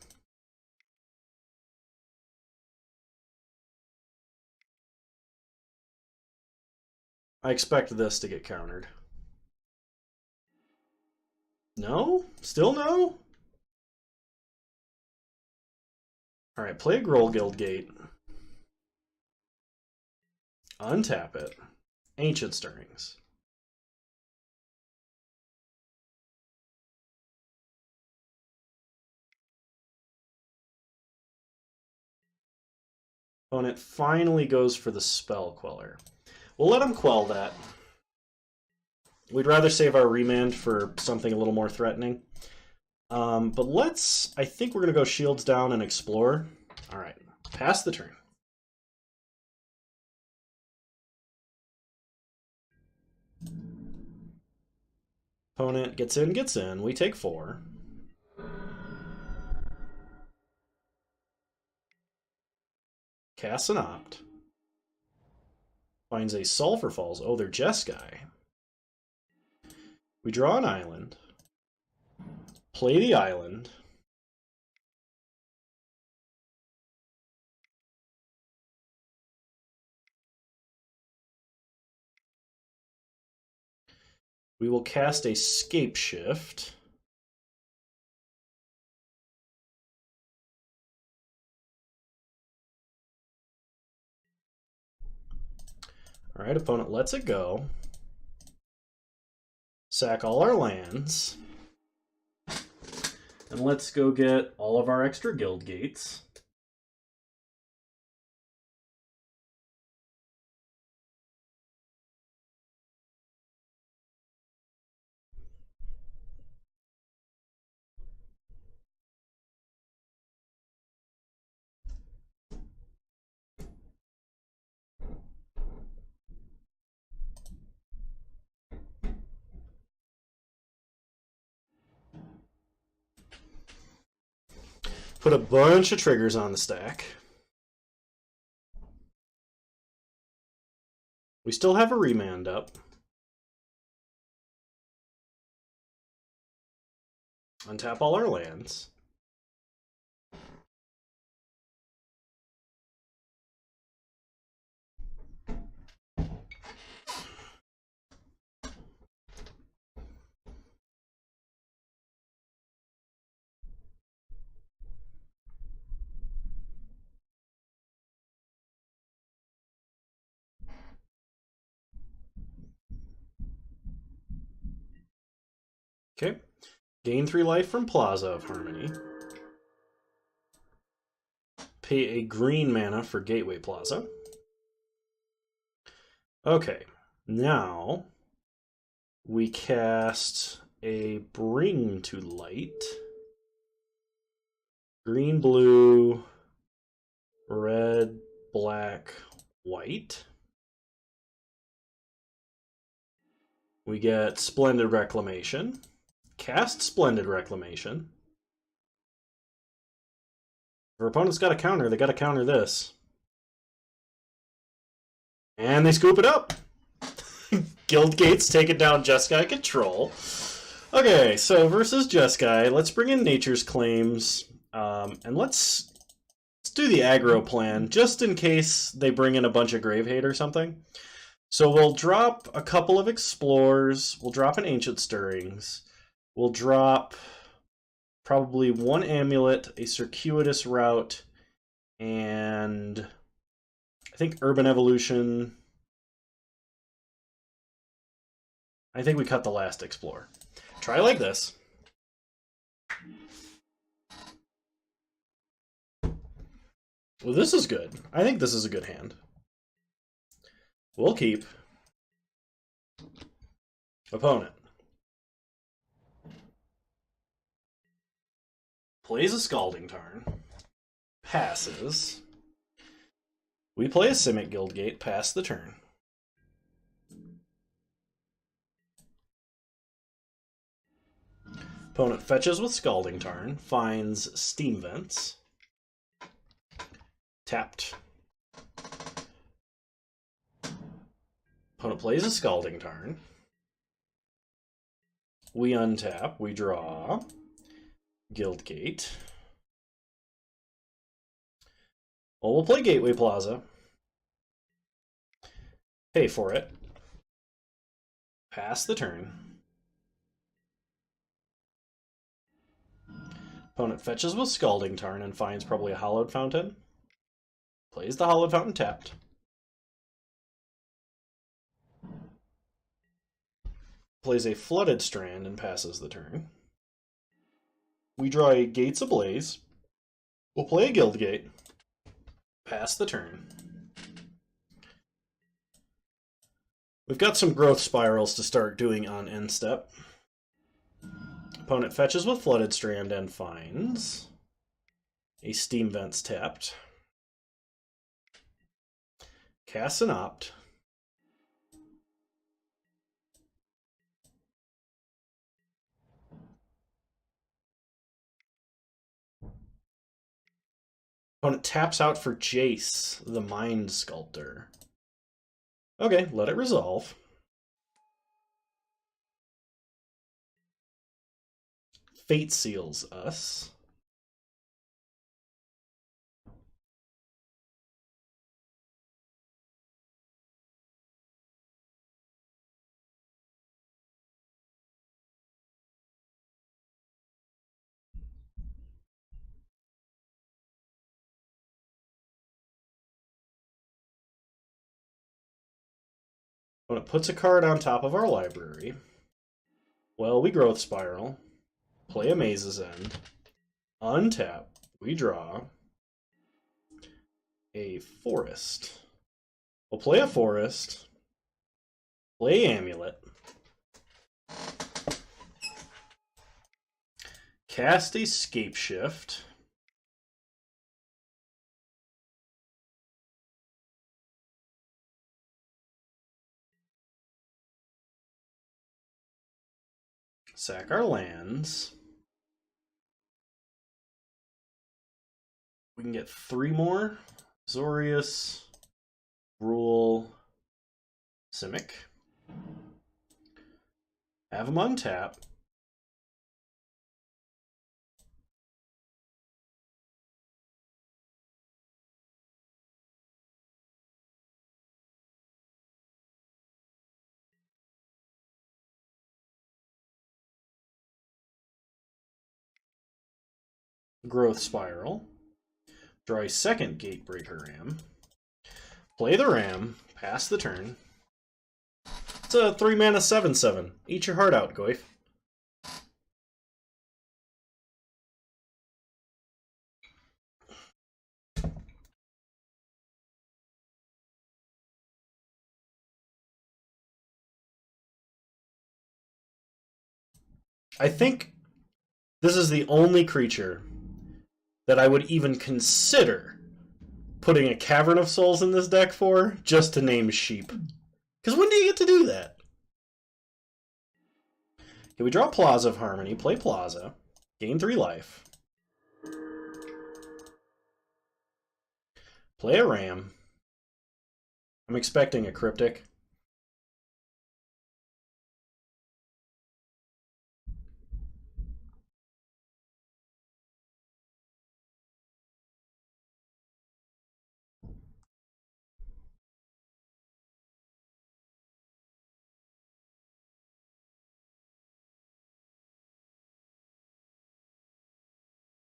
I expect this to get countered. No? Still no? Alright, play a Gruul Guildgate. Untap it. Ancient Stirrings. Opponent finally goes for the Spell Queller. We'll let him quell that. We'd rather save our remand for something a little more threatening. But let's... I think we're going to go Shields down and Explore. Alright, pass the turn. Opponent gets in. We take 4. Casts an opt. Finds a Sulphur Falls. Oh, they're Jeskai. We draw an island. Play the island. We will cast a Scape Shift. Alright, opponent lets it go. Sack all our lands. And let's go get all of our extra guild gates. Put a bunch of triggers on the stack. We still have a remand up. Untap all our lands. Okay. Gain 3 life from Plaza of Harmony. Pay a green mana for Gateway Plaza. Okay. Now we cast a Bring to Light. Green, blue, red, black, white. We get Splendid Reclamation. Cast Splendid Reclamation. If our opponent's got a counter, they got to counter this. And they scoop it up! Guildgate's taking down Jeskai Control. Okay, so versus Jeskai, let's bring in Nature's Claims. And let's do the aggro plan, just in case they bring in a bunch of Grave Hate or something. So we'll drop a couple of Explorers, we'll drop an Ancient Stirrings, we'll drop probably one Amulet, a Circuitous Route, and I think Urban Evolution. I think we cut the last Explorer. Try like this. Well, this is good. I think this is a good hand. We'll keep. Opponent plays a Scalding Tarn. Passes. We play a Simic Guildgate, pass the turn. Opponent fetches with Scalding Tarn, finds Steam Vents. Tapped. Opponent plays a Scalding Tarn. We untap, we draw. Guildgate. Well, we'll play Gateway Plaza. Pay for it. Pass the turn. Opponent fetches with Scalding Tarn and finds probably a Hallowed Fountain. Plays the Hallowed Fountain tapped. Plays a Flooded Strand and passes the turn. We draw a Gates Ablaze. We'll play a Guildgate. Pass the turn. We've got some Growth Spirals to start doing on end step. Opponent fetches with Flooded Strand and finds a Steam Vents tapped. Casts an Opt. Opponent taps out for Jace, the Mind Sculptor. Okay, let it resolve. Fate Seals us. When it puts a card on top of our library, well, we Growth Spiral, play a Maze's End, untap, we draw a Forest. We'll play a Forest, play Amulet, cast a Scape Shift, sack our lands. We can get 3 more. Zorius, Rule, Simic. Have them untap. Growth Spiral. Draw a second Gatebreaker Ram. Play the Ram. Pass the turn. It's a 3 mana 7/7. Eat your heart out, Goyf. I think this is the only creature that I would even consider putting a Cavern of Souls in this deck for, just to name sheep. Because when do you get to do that? Okay, we draw Plaza of Harmony, play Plaza, gain 3 life. Play a Ram. I'm expecting a Cryptic.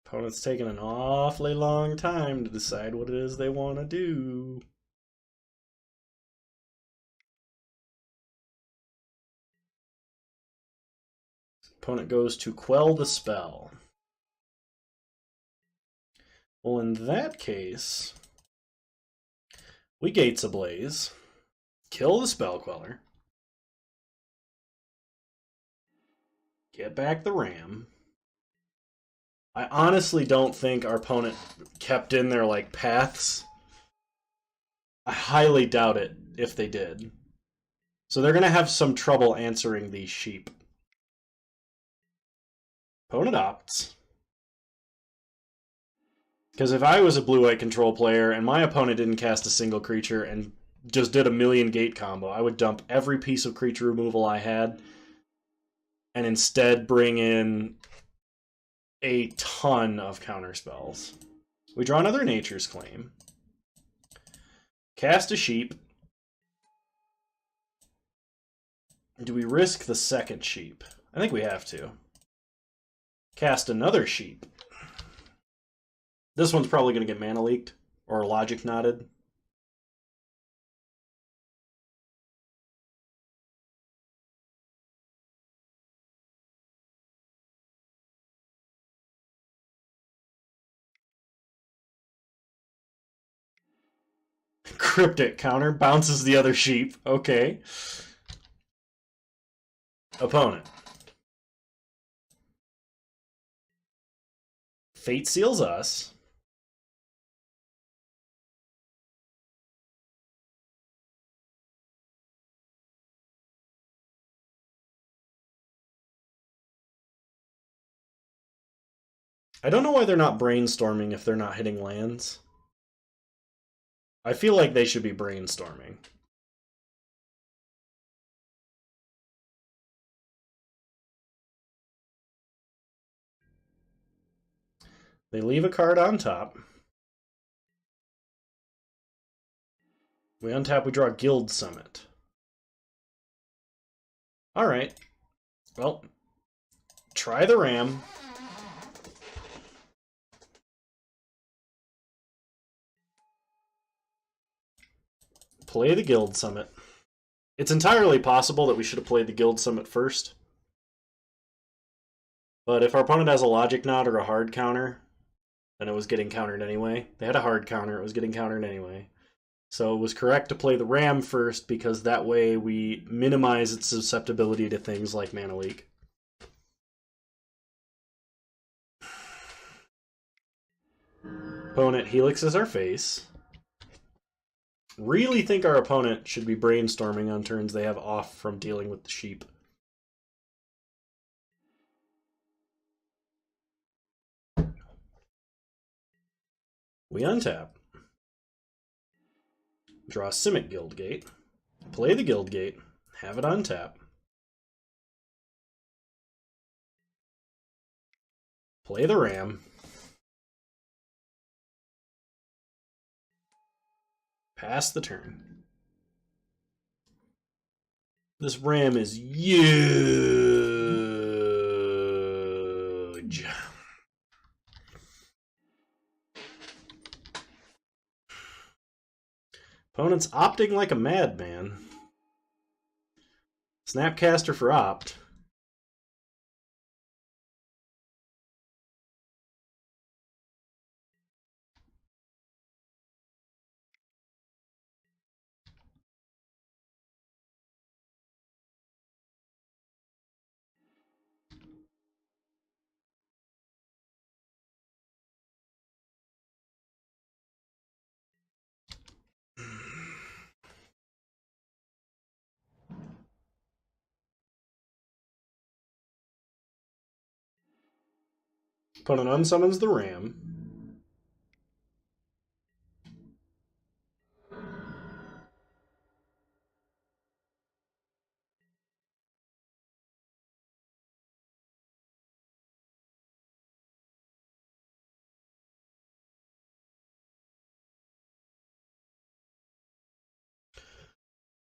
Opponent's taking an awfully long time to decide what it is they want to do. Opponent goes to quell the spell. Well, in that case, we Gates Ablaze, kill the Spell Queller, get back the Ram. I honestly don't think our opponent kept in their like paths. I highly doubt it if they did. So they're going to have some trouble answering these sheep. Opponent opts. Because if I was a blue-white control player and my opponent didn't cast a single creature and just did a million gate combo, I would dump every piece of creature removal I had and instead bring in a ton of counter spells. We draw another Nature's Claim. Cast a sheep. Do we risk the second sheep? I think we have to. Cast another sheep. This one's probably going to get mana leaked or logic knotted. Cryptic counter bounces the other sheep. Okay. Opponent. Fate seals us. I don't know why they're not brainstorming if they're not hitting lands. I feel like they should be brainstorming. They leave a card on top. We untap, we draw Guild Summit. Alright. Well, try the Ram. Play the Guild Summit. It's entirely possible that we should have played the Guild Summit first. But if our opponent has a logic knot or a hard counter, then it was getting countered anyway. They had a hard counter, it was getting countered anyway. So it was correct to play the Ram first because that way we minimize its susceptibility to things like mana leak. Opponent helixes our face. Really think our opponent should be brainstorming on turns they have off from dealing with the sheep. We untap. Draw Simic Guildgate. Play the Guildgate. Have it untap. Play the Ram. Pass the turn. This Ram is huge. Opponent's opting like a madman. Snapcaster for opt. Opponent unsummons the ram.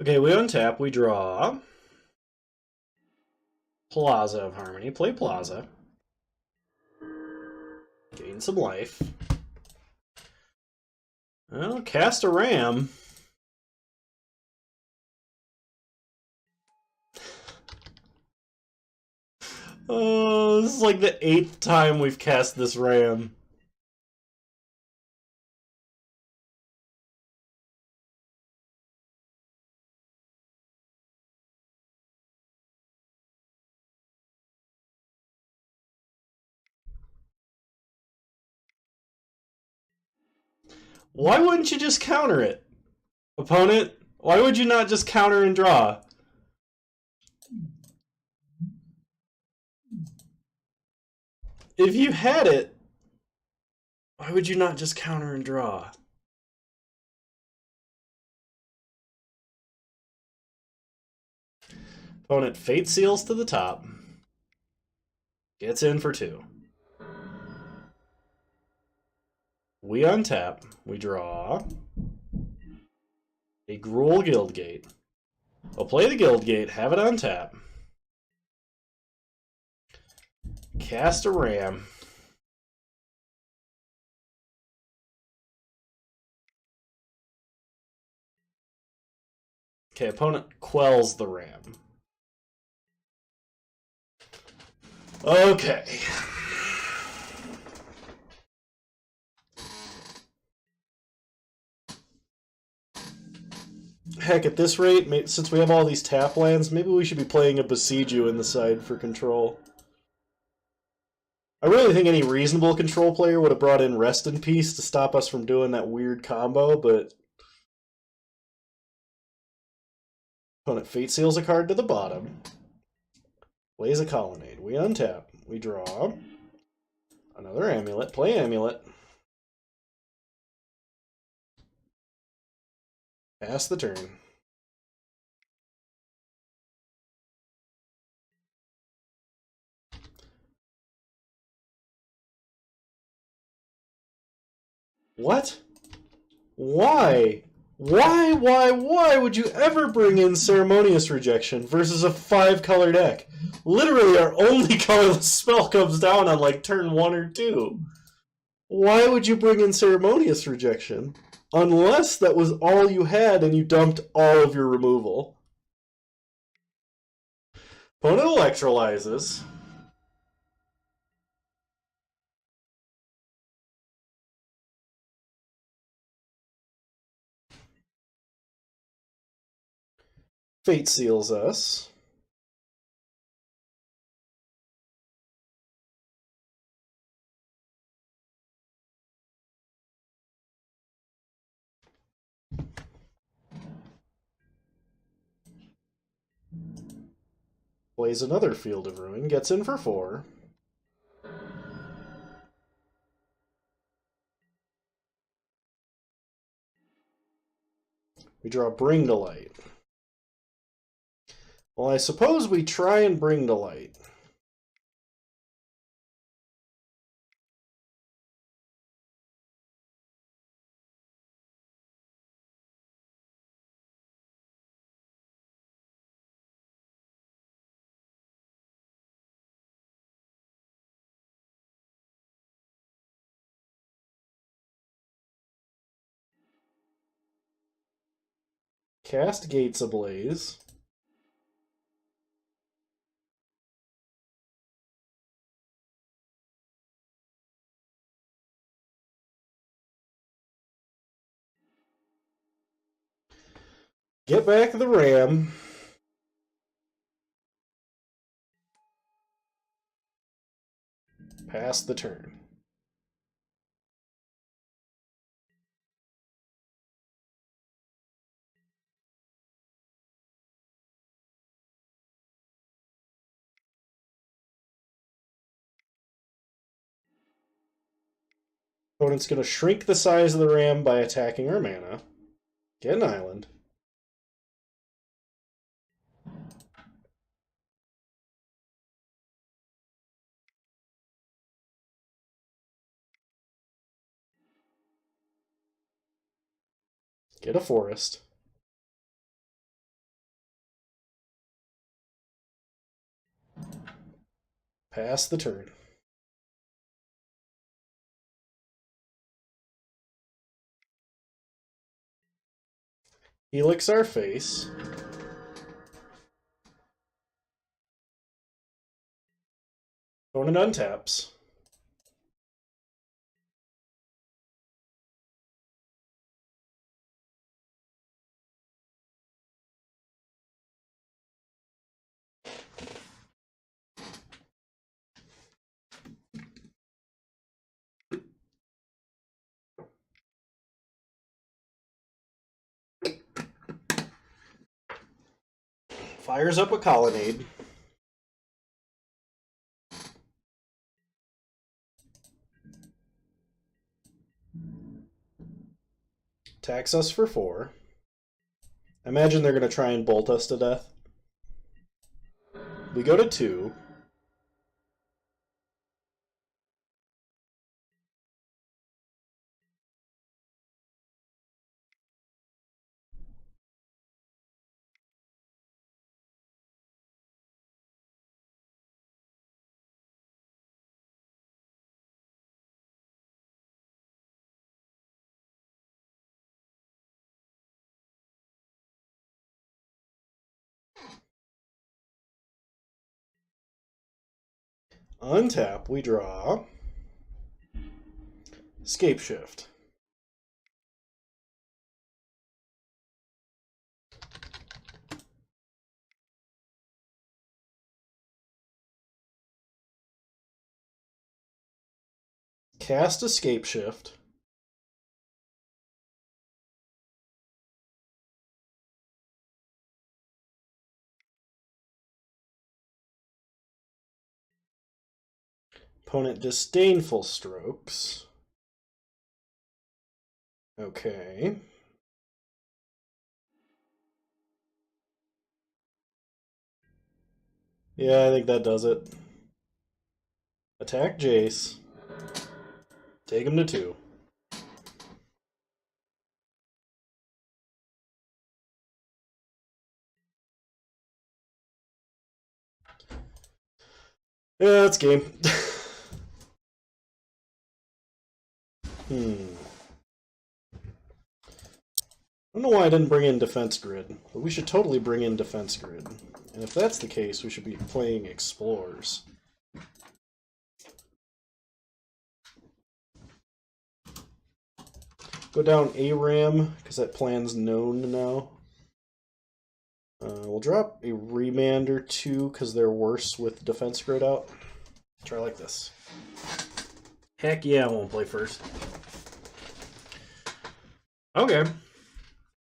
Okay, we untap, we draw. Plaza of Harmony. Play Plaza. Gain some life. Well, cast a ram. Oh, this is like the 8th time we've cast this ram. Why wouldn't you just counter it? Opponent, why would you not just counter and draw? If you had it, why would you not just counter and draw? Opponent Fate Seals to the top. Gets in for 2. We untap. We draw a Gruul Guildgate. We'll play the Guildgate, have it untap. Cast a ram. Okay, opponent quells the ram. Okay. Heck, at this rate, since we have all these tap lands, maybe we should be playing a Besiege You in the side for control. I really think any reasonable control player would have brought in Rest in Peace to stop us from doing that weird combo, but opponent Fate Seals a card to the bottom. Plays a Colonnade. We untap. We draw another Amulet. Play Amulet. Pass the turn. What? Why? Why would you ever bring in Ceremonious Rejection versus a 5-color deck? Literally, our only colorless spell comes down on like turn 1 or 2. Why would you bring in Ceremonious Rejection? Unless that was all you had and you dumped all of your removal. Opponent electrolyzes. Fate Seals us. Plays another Field of Ruin. Gets in for 4. We draw Bring to Light. Well, I suppose we try and Bring to Light. Cast Gates Ablaze. Get back the ram. Pass the turn. Opponent's going to shrink the size of the ram by attacking our mana. Get an island. Get a forest. Pass the turn. Helix our face. Opponent untaps. Fires up a colonnade. Attacks us for 4. I imagine they're going to try and bolt us to death. We go to 2. Untap, we draw. Gateshift. Cast a Gateshift. Opponent disdainful strokes. Okay. Yeah, I think that does it. Attack Jace. Take him to 2. Yeah, that's game. I don't know why I didn't bring in Defense Grid, but we should totally bring in Defense Grid. And if that's the case, we should be playing Explorers. Go down ARAM, because that plan's known now. We'll drop a Remand or 2, because they're worse with Defense Grid out. Try like this. Heck yeah, I won't play first. Okay.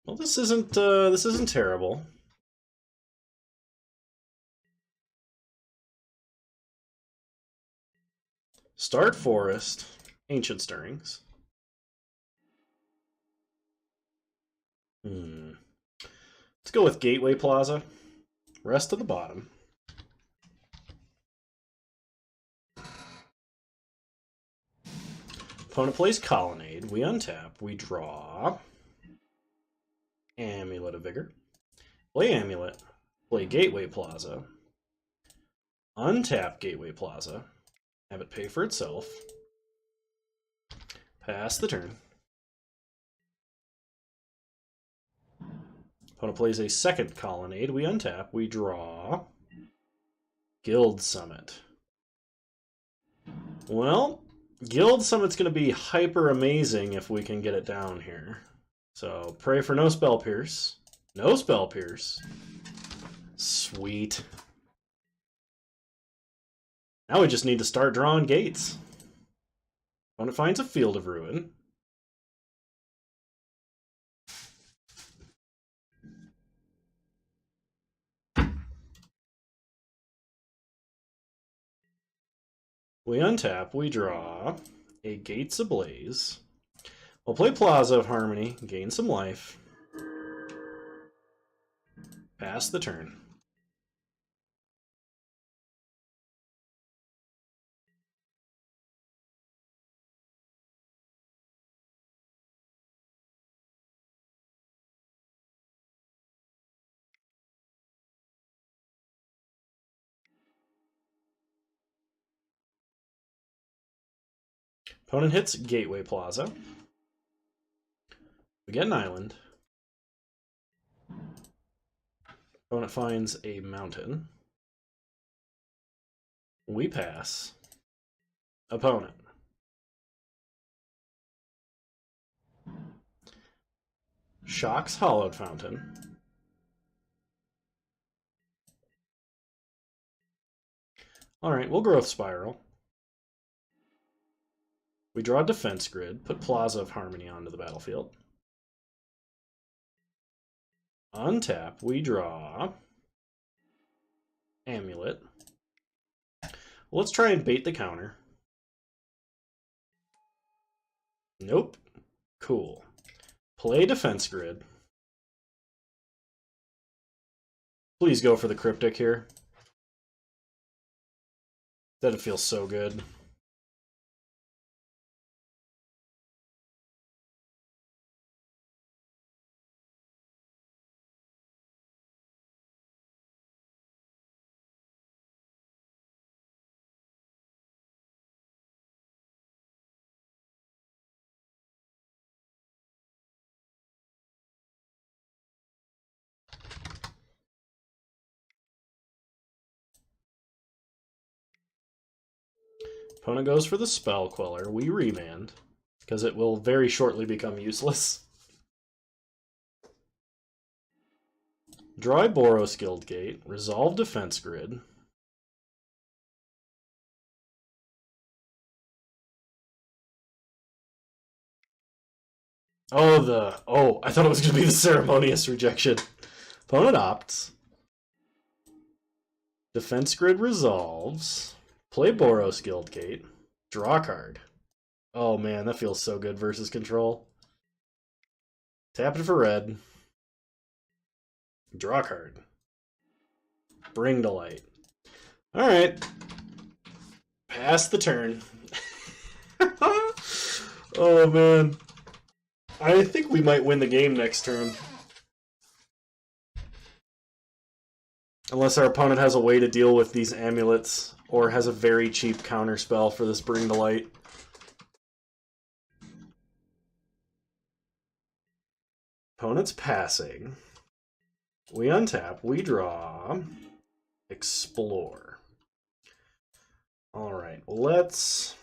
Well, this isn't terrible. Start Forest, Ancient Stirrings. Let's go with Gateway Plaza. Rest of the bottom. Opponent plays Colonnade. We untap. We draw. Amulet of Vigor. Play Amulet. Play Gateway Plaza. Untap Gateway Plaza. Have it pay for itself. Pass the turn. Opponent plays a second Colonnade. We untap. We draw. Guild Summit. Well, Guild Summit's going to be hyper amazing if we can get it down here. So, pray for no Spell Pierce. No Spell Pierce. Sweet. Now we just need to start drawing gates. Opponent finds a Field of Ruin. We untap, we draw a Gates Ablaze. We'll play Plaza of Harmony, gain some life. Pass the turn. Opponent hits Gateway Plaza. We get an island. Opponent finds a mountain. We pass. Opponent. Shocks Hollowed Fountain. Alright, we'll Growth Spiral. We draw a Defense Grid, put Plaza of Harmony onto the battlefield. Untap, we draw Amulet. Let's try and bait the counter. Nope. Cool. Play Defense Grid. Please go for the Cryptic here. That feels so good. Opponent goes for the Spell Queller. We remand, because it will very shortly become useless. Draw a Boros Guildgate. Resolve Defense Grid. Oh, I thought it was going to be the Ceremonious Rejection. Opponent opts. Defense Grid resolves. Play Boros Guildgate. Draw a card. Oh man, that feels so good versus control. Tap it for red. Draw a card. Bring to light. Alright. Pass the turn. Oh man. I think we might win the game next turn. Unless our opponent has a way to deal with these amulets, or has a very cheap counter spell for this Bring to Light. Opponent's passing. We untap, we draw, explore. Alright, let's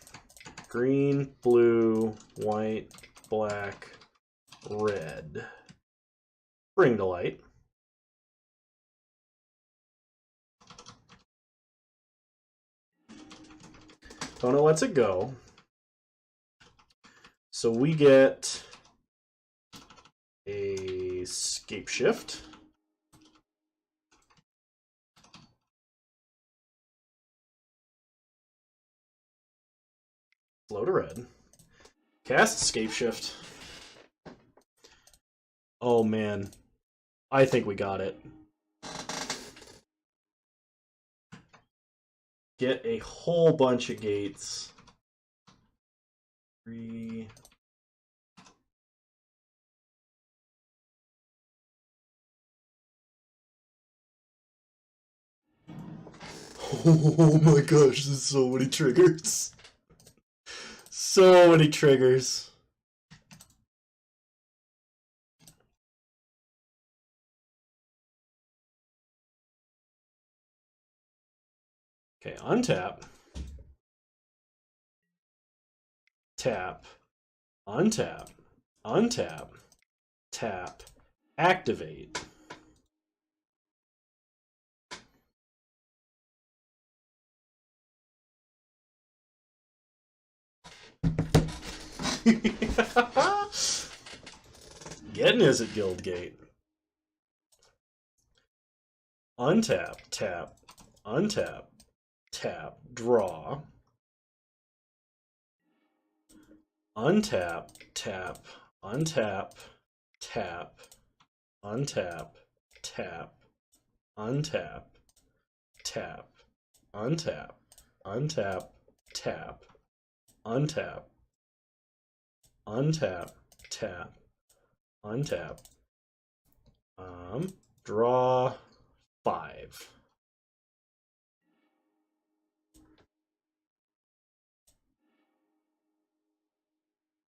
green, blue, white, black, red. Bring to light. Opponent lets it go. So we get a Gateshift. Flow to red. Cast Gateshift. Oh man. I think we got it. Get a whole bunch of gates. 3. Oh my gosh, there's so many triggers. So many triggers. Okay, untap. Tap. Untap. Untap. Tap. Activate. Getting is at Guildgate. Untap, tap, untap, tap, draw. untap, tap, untap, tap, untap, tap, untap, tap, untap, untap, tap, untap, untap, tap, untap. Draw 5.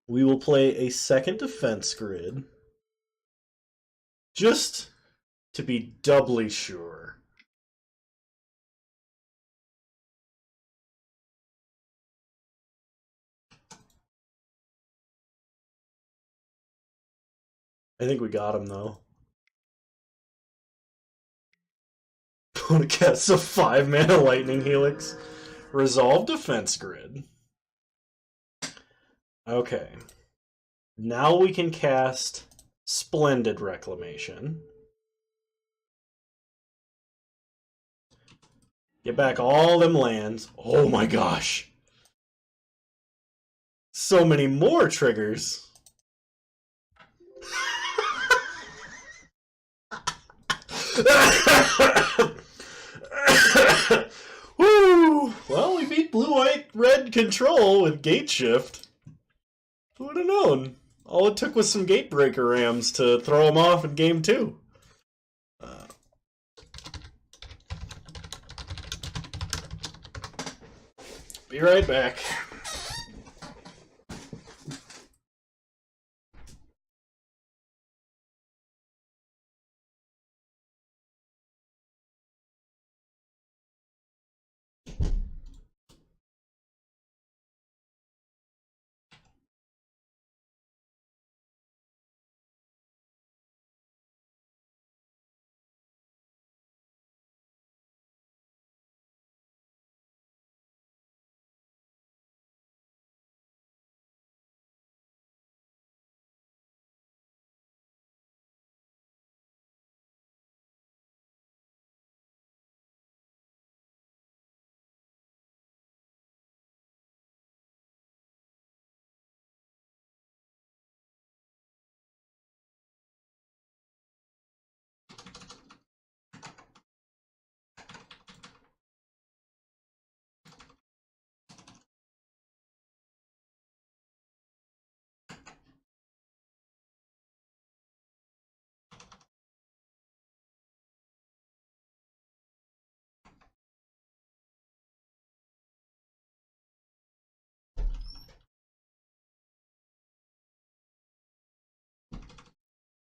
We will play a second defense grid, just to be doubly sure. I think we got him, though. Going to cast a 5-mana Lightning Helix. Resolve defense grid. Okay. Now we can cast Splendid Reclamation. Get back all them lands. Oh my gosh. So many more triggers. Woo! Well, we beat blue-white-red control with Gateshift. Who would have known? All it took was some Gatebreaker Rams to throw them off in game 2. Be right back.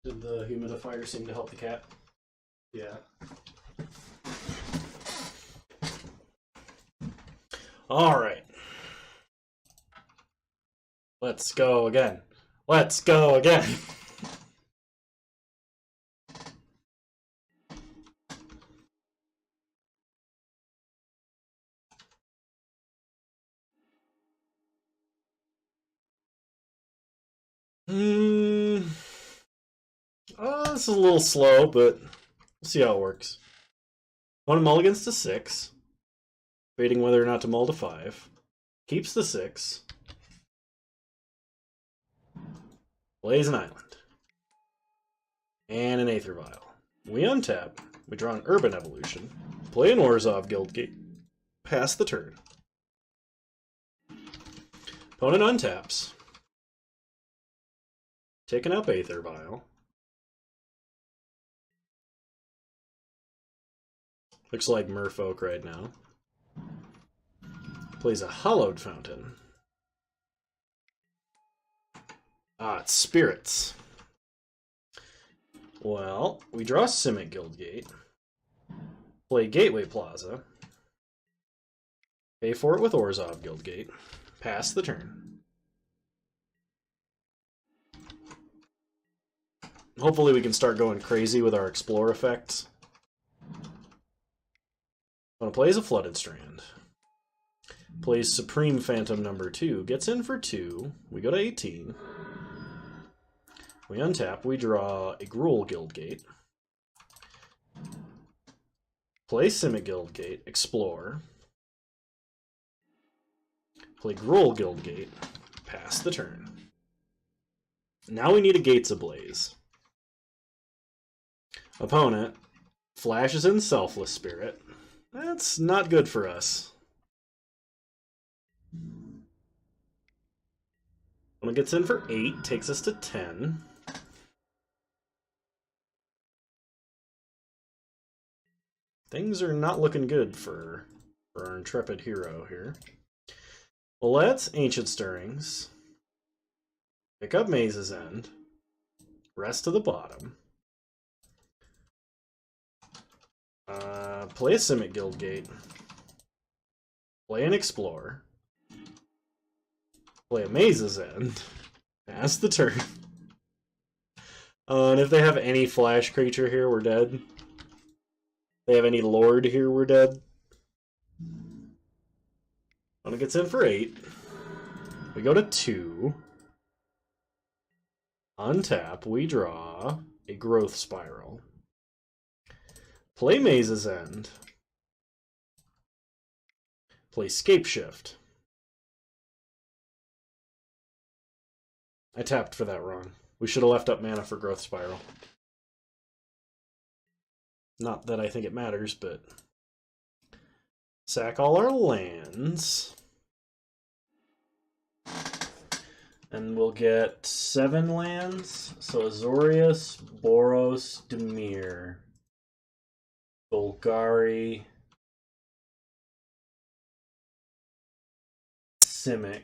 Did the humidifier seem to help the cat? Yeah. Alright. Let's go again. Let's go again. This is a little slow, but we'll see how it works. One mulligans to 6. Debating whether or not to mull to 5. Keeps the 6. Plays an island. And an Aether Vial. We untap. We draw an Urban Evolution. Play an Orzhov Guildgate. Pass the turn. Opponent untaps. Taking up Aether Vial. Looks like Merfolk right now. Plays a Hallowed Fountain. It's Spirits. Well, we draw Simic Guildgate. Play Gateway Plaza. Pay for it with Orzhov Guildgate. Pass the turn. Hopefully we can start going crazy with our Explore effects. When it plays a Flooded Strand. Plays Supreme Phantom number 2. Gets in for 2. We go to 18. We untap. We draw a Gruul Guildgate. Play Simic Guildgate. Explore. Play Gruul Guildgate. Pass the turn. Now we need a Gates Ablaze. Opponent flashes in Selfless Spirit. That's not good for us. Opponent gets in for 8, takes us to 10. Things are not looking good for our intrepid hero here. Well, let's Ancient Stirrings. Pick up Maze's End. Rest to the bottom. Play a Simic Guildgate. Play an Explore. Play a Maze's End. Pass the turn. And if they have any flash creature here, we're dead. If they have any Lord here, we're dead. When it gets in for 8. We go to 2. Untap, we draw a Growth Spiral. Play Maze's End. Play Scapeshift. I tapped for that wrong. We should have left up mana for Growth Spiral. Not that I think it matters, but... Sack all our lands. And we'll get 7 lands. So Azorius, Boros, Dimir, Golgari, Simic.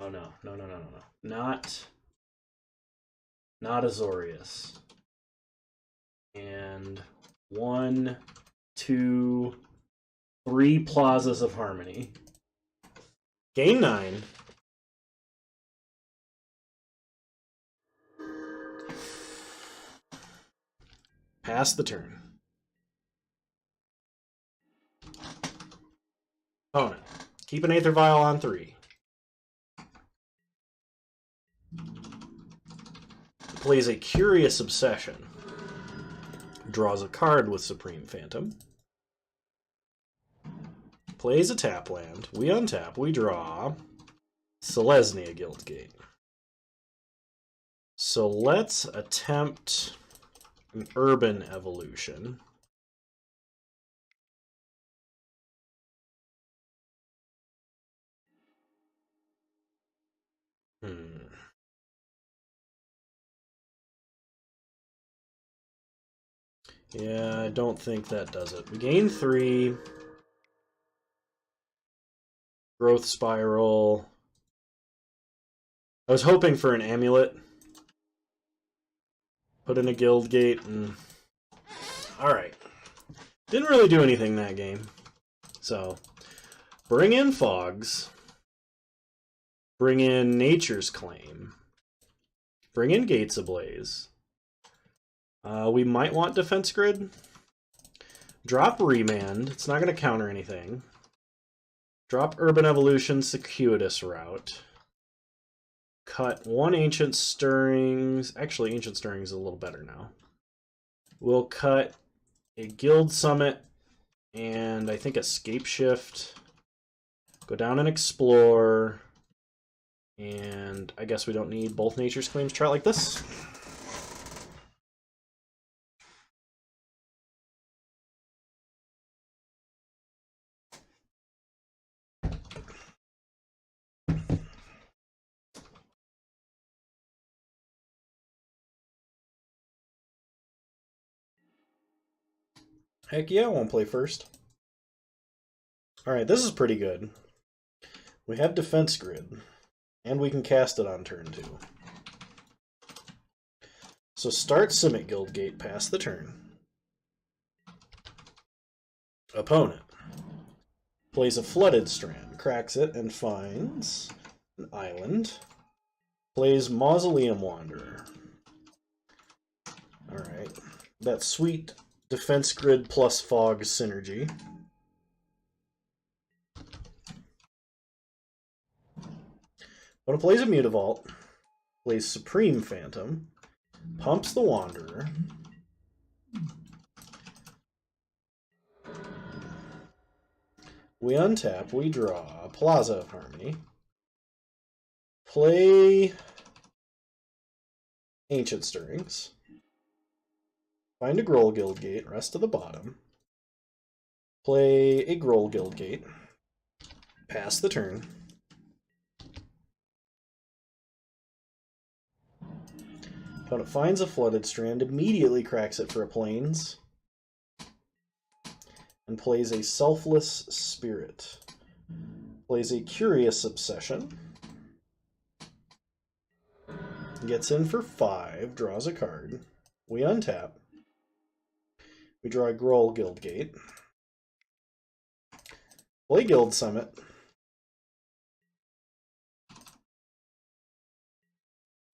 Oh no. Not Azorius. And 1, 2, 3 Plazas of Harmony. Gain 9. Pass the turn. Opponent. Keep an Aether Vial on 3. Plays a Curious Obsession. Draws a card with Supreme Phantom. Plays a tap land. We untap. We draw Selesnya Guildgate. So let's attempt an Urban Evolution. Yeah, I don't think that does it. We gain 3. Growth Spiral. I was hoping for an Amulet. Put in a Guildgate and... Alright. Didn't really do anything that game. So, bring in Fogs. Bring in Nature's Claim. Bring in Gates Ablaze. We might want Defense Grid. Drop Remand. It's not going to counter anything. Drop Urban Evolution, Circuitous Route. Cut 1 Ancient Stirrings. Actually, Ancient Stirrings is a little better now. We'll cut a Guild Summit and I think a Scapeshift. Go down and explore. And I guess we don't need both Nature's Claims. Try it like this. Heck yeah, I won't play first. Alright, this is pretty good. We have Defense Grid, and we can cast it on turn 2. So start Simic Guildgate, pass the turn. Opponent plays a Flooded Strand, cracks it, and finds an island. Plays Mausoleum Wanderer. Alright, that sweet Defense Grid plus Fog synergy. When it plays a Mutavault, plays Supreme Phantom, pumps the Wanderer, we untap, we draw Plaza of Harmony. Play Ancient Stirrings. Find a Groll Guildgate, rest to the bottom. Play a Groll Guildgate. Pass the turn. Opponent finds a Flooded Strand, immediately cracks it for a Plains, and plays a Selfless Spirit. Plays a Curious Obsession. Gets in for 5, draws a card. We untap. We draw a Groll Guildgate. Play Guild Summit.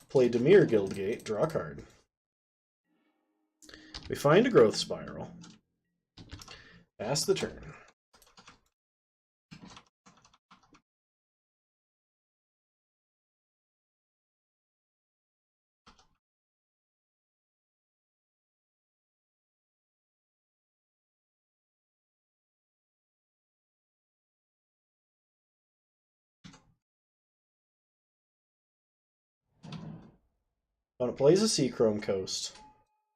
Play Dimir Guildgate, draw a card. We find a Growth Spiral. Pass the turn. Opponent plays a Seachrome Coast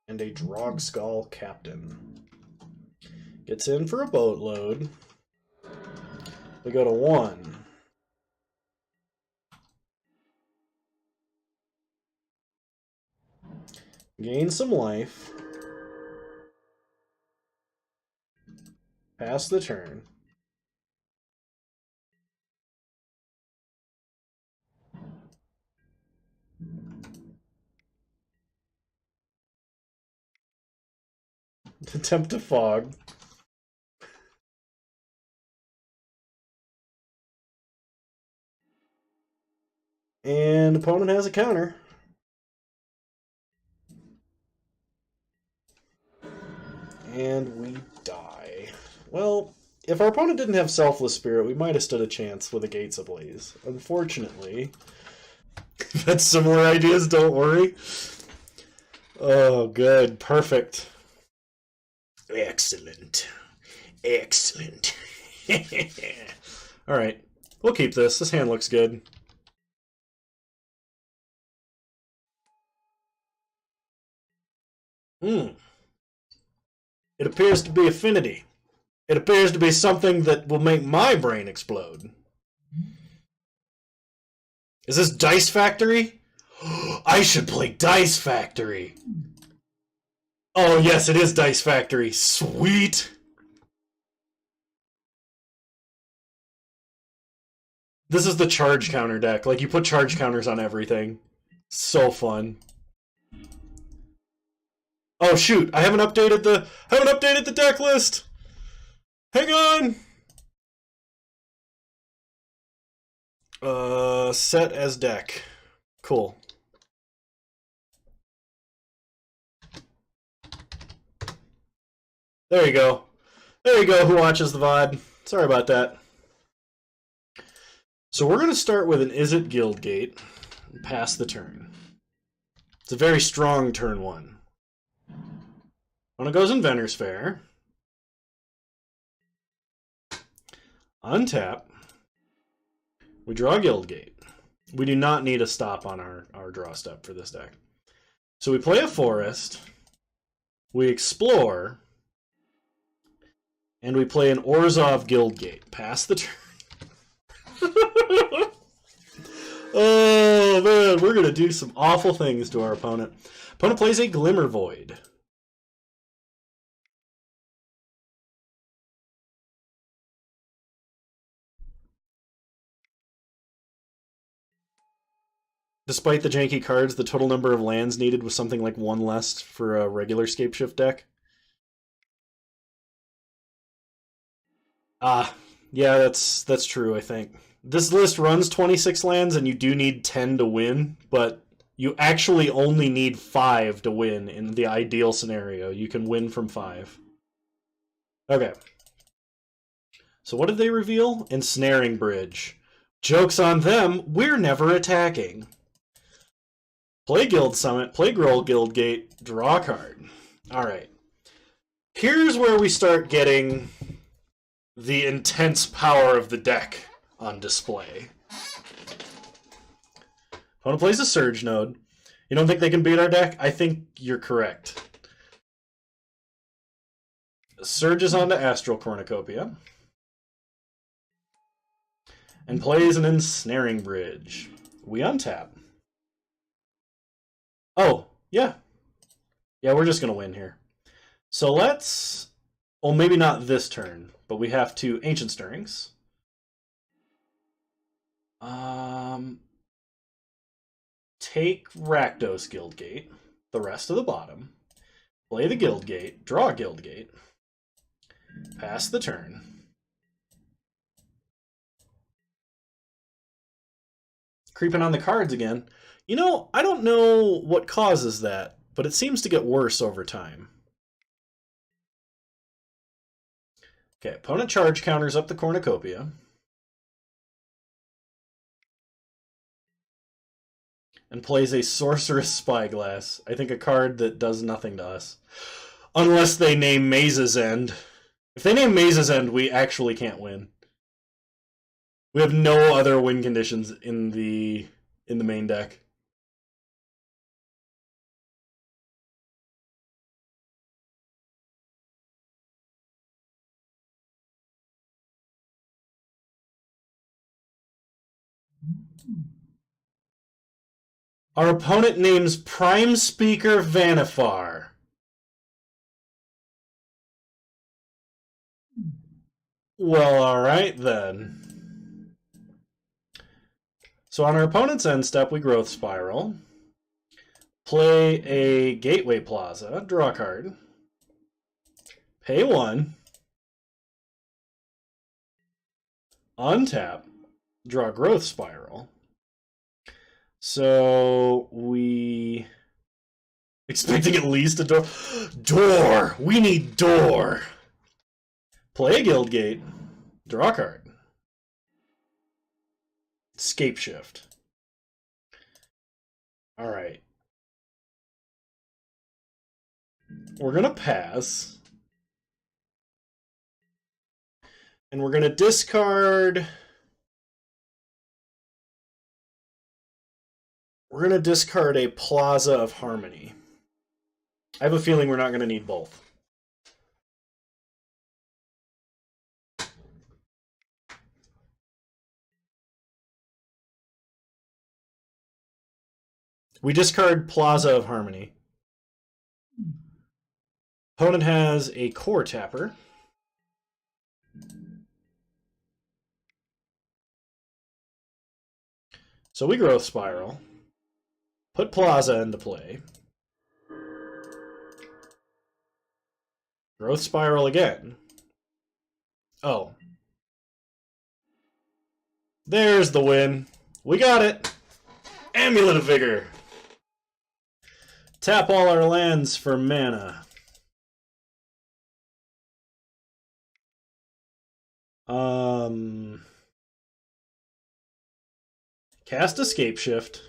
and a Drogskull Captain. Gets in for a boatload. We go to 1. Gain some life. Pass the turn. Attempt to fog. And opponent has a counter. And we die. Well, if our opponent didn't have Selfless Spirit, we might have stood a chance with a Gates Ablaze. Unfortunately, if that's similar ideas, don't worry. Oh, good. Perfect. Excellent. Excellent. Alright. We'll keep this. This hand looks good. It appears to be affinity. It appears to be something that will make my brain explode. Is this Dice Factory? I should play Dice Factory. Oh, yes, it is Dice Factory. Sweet. This is the charge counter deck. Like, you put charge counters on everything. So fun. Oh, shoot. I haven't updated the deck list. Hang on. Set as deck. Cool. There you go. There you go, who watches the VOD. Sorry about that. So we're going to start with an Izzet Guildgate and pass the turn. It's a very strong turn 1. When it goes Inventor's Fair, untap, we draw a Guildgate. We do not need a stop on our draw step for this deck. So we play a forest, we explore, and we play an Orzhov Guildgate. Pass the turn. Oh man, we're gonna do some awful things to our opponent. Opponent plays a Glimmer Void. Despite the janky cards, the total number of lands needed was something like 1 less for a regular Scapeshift deck. Yeah, that's true, I think. This list runs 26 lands, and you do need 10 to win, but you actually only need 5 to win in the ideal scenario. You can win from 5. Okay. So what did they reveal? Ensnaring Bridge. Joke's on them, we're never attacking. Play Guild Summit, play Groll Guildgate, draw a card. Alright. Here's where we start getting the intense power of the deck on display. Opponent plays a Surge node. You don't think they can beat our deck? I think you're correct. Surges onto Astral Cornucopia. And plays an Ensnaring Bridge. We untap. Oh, yeah. Yeah, we're just going to win here. So let's... Well, maybe not this turn, but we have to Ancient Stirrings. Take Rakdos Guildgate, the rest of the bottom, play the Guildgate, draw a Guildgate, pass the turn. Creeping on the cards again. You know, I don't know what causes that, but it seems to get worse over time. Okay, opponent charge counters up the Cornucopia. And plays a Sorcerous Spyglass. I think a card that does nothing to us. Unless they name Maze's End. If they name Maze's End, we actually can't win. We have no other win conditions in the main deck. Our opponent names Prime Speaker Vanifar. Well, alright then. So on our opponent's end step, we Growth Spiral. Play a Gateway Plaza, draw a card. Pay 1. Untap, draw Growth Spiral. So we... Expecting at least a door. Door! We need door! Play a Guildgate. Draw a card. Gateshift. Alright. We're going to pass. And we're going to discard... We're going to discard a Plaza of Harmony. I have a feeling we're not going to need both. We discard Plaza of Harmony. Opponent has a Core Tapper. So we Growth Spiral. Put Plaza into play. Growth Spiral again. Oh. There's the win. We got it. Amulet of Vigor. Tap all our lands for mana. Cast a Gateshift.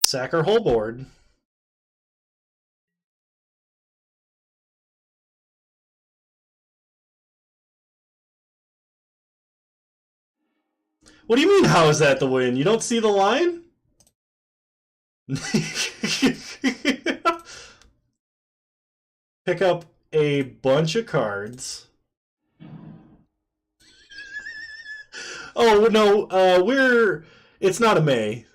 Sack our whole board. What do you mean, how is that the win? You don't see the line? Pick up a bunch of cards. Oh, no, it's not a May.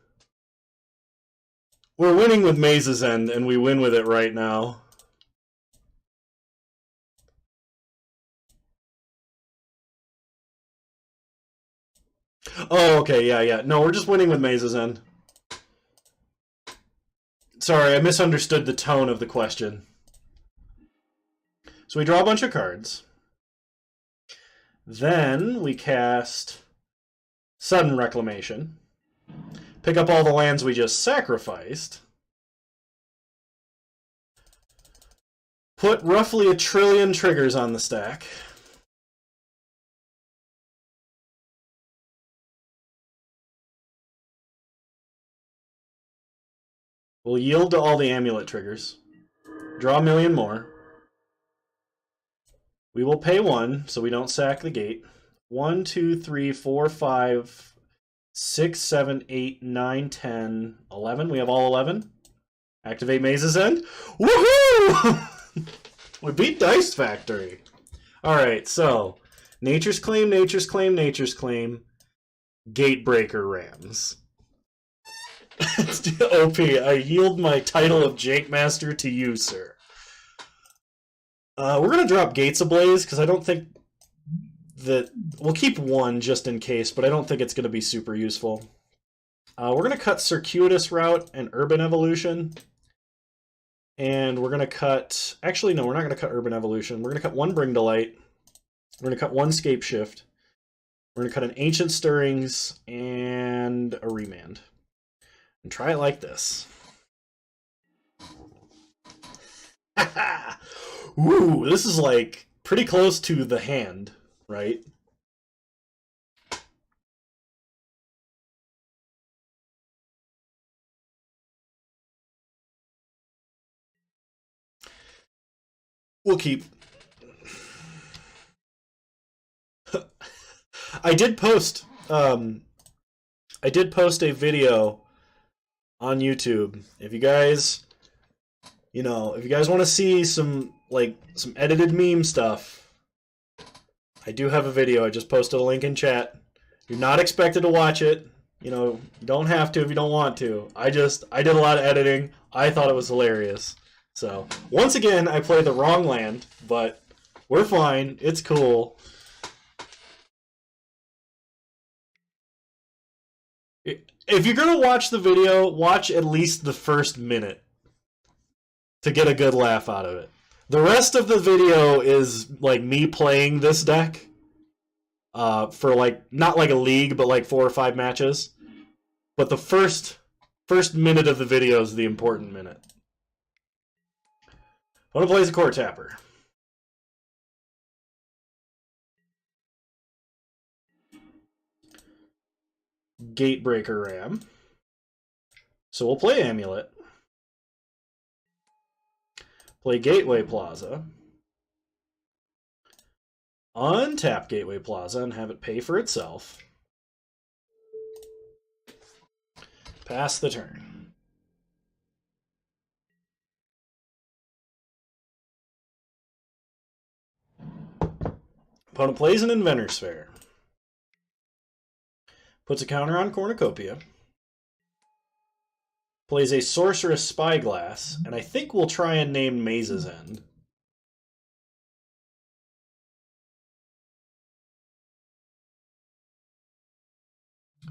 We're winning with Maze's End, and we win with it right now. Oh, okay, yeah. No, we're just winning with Maze's End. Sorry, I misunderstood the tone of the question. So we draw a bunch of cards. Then we cast Sudden Reclamation. Pick up all the lands we just sacrificed. Put roughly 1 trillion triggers on the stack. We'll yield to all the amulet triggers. Draw 1 million more. We will pay 1 so we don't sack the gate. 1, 2, 3, 4, 5, 6, 7, 8, 9, 10, 11. We have all 11. Activate Maze's End. Woohoo! We beat Dice Factory. Alright, so Nature's Claim, Nature's Claim, Nature's Claim, Gatebreaker Rams. OP, I yield my title of Jake Master to you, sir. We're going to drop Gates Ablaze, because I don't think that... We'll keep one just in case, but I don't think it's going to be super useful. We're going to cut Circuitous Route and Urban Evolution. And we're going to cut... Actually, no, we're not going to cut Urban Evolution. We're going to cut one Bring to Light. We're going to cut one Scapeshift. We're going to cut an Ancient Stirrings and a Remand. And try it like this. Ooh, this is like pretty close to the hand, right? We'll keep. I did post a video on YouTube. If you guys, if you guys want to see some edited meme stuff, I do have a video. I just posted a link in chat. You're not expected to watch it. You don't have to if you don't want to. I did a lot of editing. I thought it was hilarious. So, once again, I played the wrong land, but we're fine. It's cool. If you're going to watch the video, watch at least the first minute to get a good laugh out of it. The rest of the video is like me playing this deck for not like a league, but like 4 or 5 matches. But the first minute of the video is the important minute. Opponent plays a Core Tapper. Gatebreaker Ram. So we'll play Amulet. Play Gateway Plaza. Untap Gateway Plaza and have it pay for itself. Pass the turn. Opponent plays an Inventor Sphere. Puts a counter on Cornucopia. Plays a Sorceress Spyglass, and I think we'll try and name Maze's End.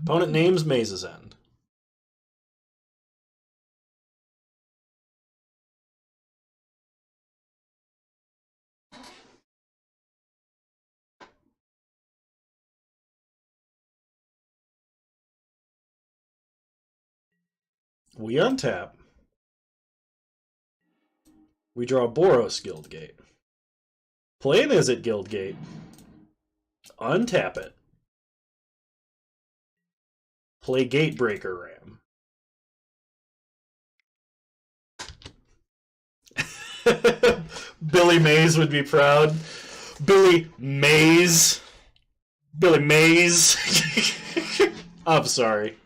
Opponent names Maze's End. We untap. We draw Boros Guildgate. Play an Izzet Guildgate. Untap it. Play Gatebreaker Ram. Billy Mays would be proud. Billy Mays. Billy Mays. I'm sorry.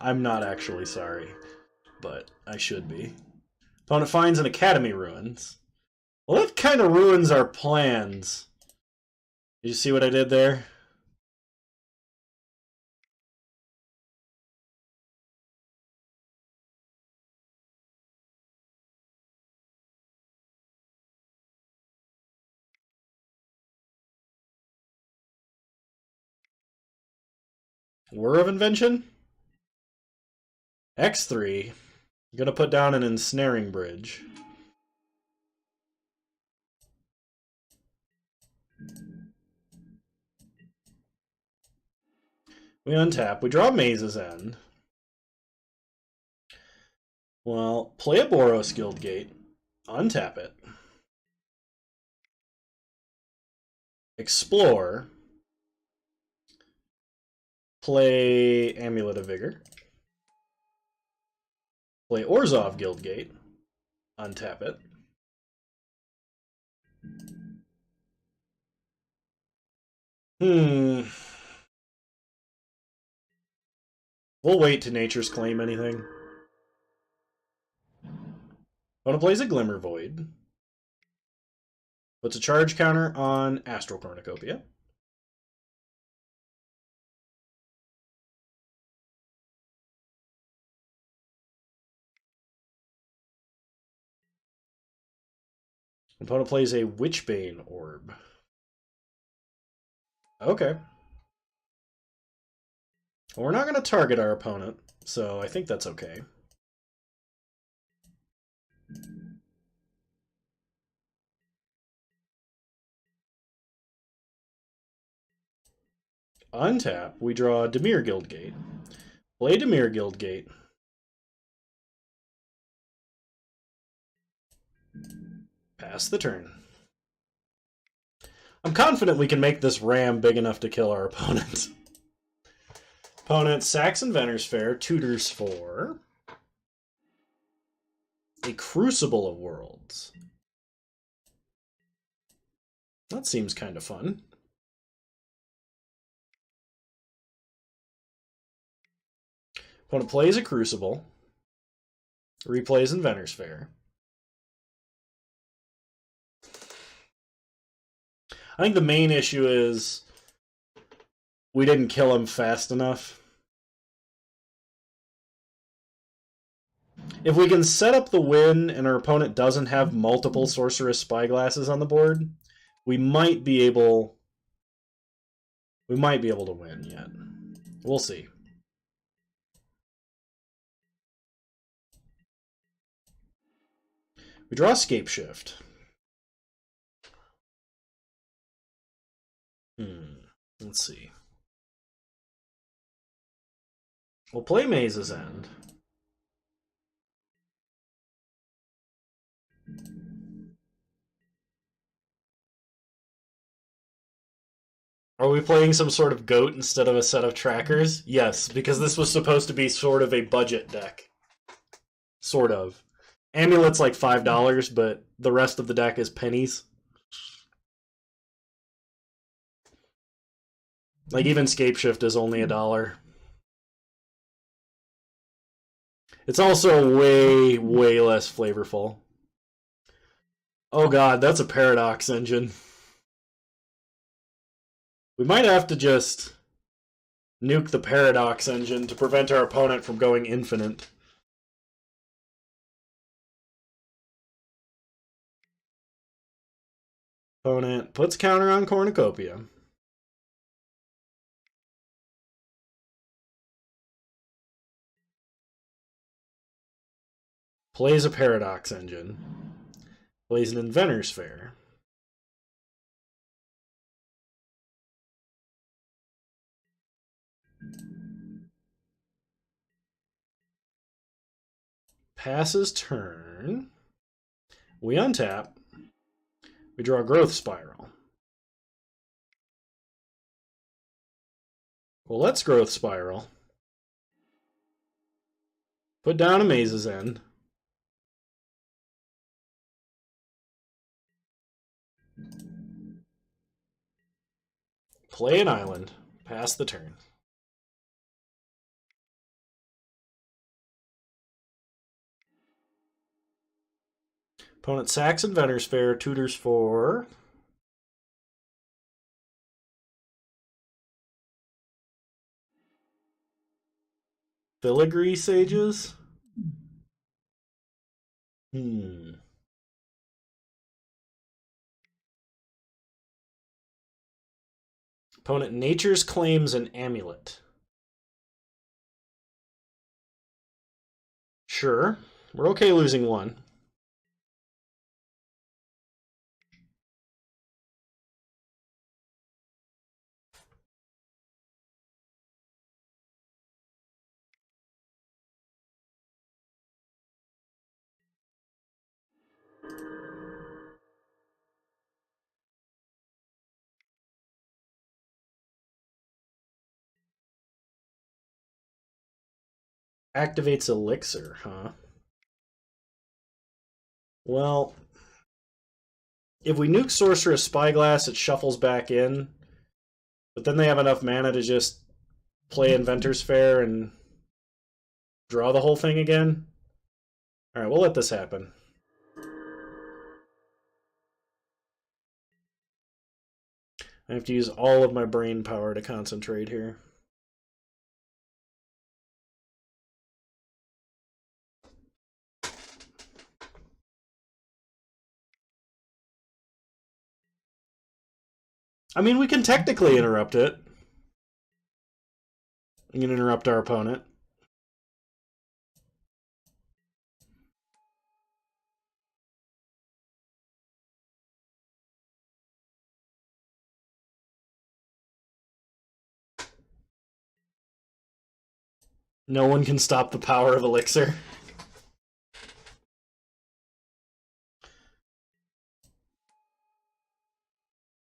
I'm not actually sorry, but I should be. Opponent finds an Academy Ruins. Well, that kind of ruins our plans. Did you see what I did there? Whir of Invention? X3. I'm gonna put down an Ensnaring Bridge. We untap. We draw Maze's End. Well, play a Boros Guildgate. Untap it. Explore. Play Amulet of Vigor. Play Orzhov Guildgate. Untap it. Hmm. We'll wait to Nature's Claim anything. Opponent plays a Glimmer Void. Puts a charge counter on Astral Cornucopia. Opponent plays a Witchbane Orb. Okay. Well, we're not going to target our opponent, so I think that's okay. Untap, we draw Dimir Guildgate. Play Dimir Guildgate. Pass the turn. I'm confident we can make this ram big enough to kill our opponent. Opponent, Saxon Venner's Fair, tutors for a Crucible of Worlds. That seems kind of fun. Opponent plays a Crucible, replays Inventor's Fair. I think the main issue is we didn't kill him fast enough. If we can set up the win and our opponent doesn't have multiple Sorcerous Spyglasses on the board, we might be able to win yet. We'll see. We draw Gateshift. Let's see. We'll play Maze's End. Are we playing some sort of goat instead of a set of trackers? Yes, because this was supposed to be sort of a budget deck. Sort of. Amulet's like $5, but the rest of the deck is pennies. Like even Scapeshift is only $1. It's also way, way less flavorful. Oh god, that's a Paradox Engine. We might have to just nuke the Paradox Engine to prevent our opponent from going infinite. Opponent puts counter on Cornucopia. Plays a Paradox Engine. Plays an Inventor's Fair. Passes turn. We untap. We draw a Growth Spiral. Well, let's Growth Spiral. Put down a Maze's End. Play an island. Pass the turn. Opponent sacks Inventor's Fair, tutors for Filigree Sages. Opponent Nature's Claims an Amulet. Sure. We're okay losing one. Activates Elixir, huh? Well, if we nuke Sorcerous Spyglass, it shuffles back in. But then they have enough mana to just play Inventor's Fair and draw the whole thing again. Alright, we'll let this happen. I have to use all of my brain power to concentrate here. I mean, we can technically interrupt it. We can interrupt our opponent. No one can stop the power of Elixir.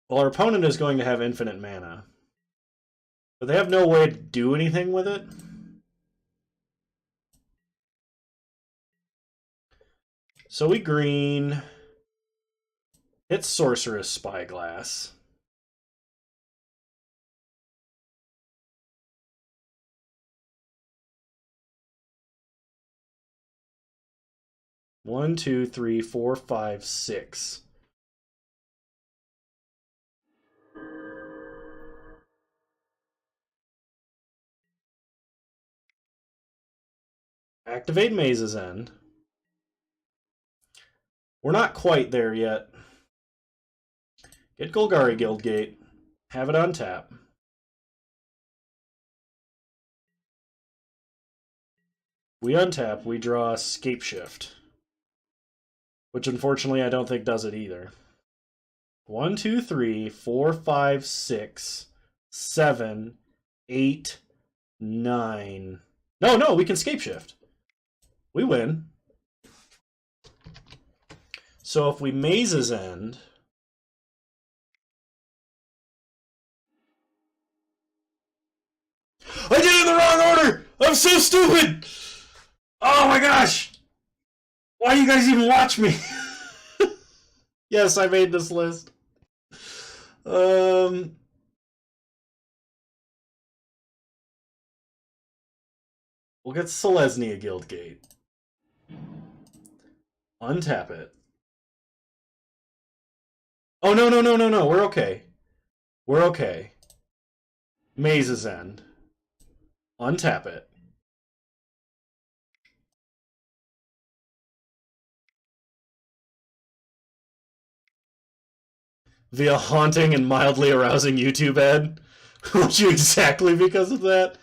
Well, our opponent is going to have infinite mana. But they have no way to do anything with it. So we green. Hit Sorceress Spyglass. One, two, three, four, five, six. Activate Maze's End. We're not quite there yet. Get Golgari Guildgate. Have it on tap. We untap, we draw Scapeshift. Which unfortunately I don't think does it either. 1, 2, 3, 4, 5, 6, 7, 8, 9. No, we can Scapeshift. We win. So if we Maze's End... I did it in the wrong order! I'm so stupid! Oh my gosh! Why do you guys even watch me? Yes, I made this list. We'll get Selesnya Guildgate. Untap it. Oh, no. We're okay. We're okay. Maze's End. Untap it. Via haunting and mildly arousing YouTube ad. Would you exactly because of that?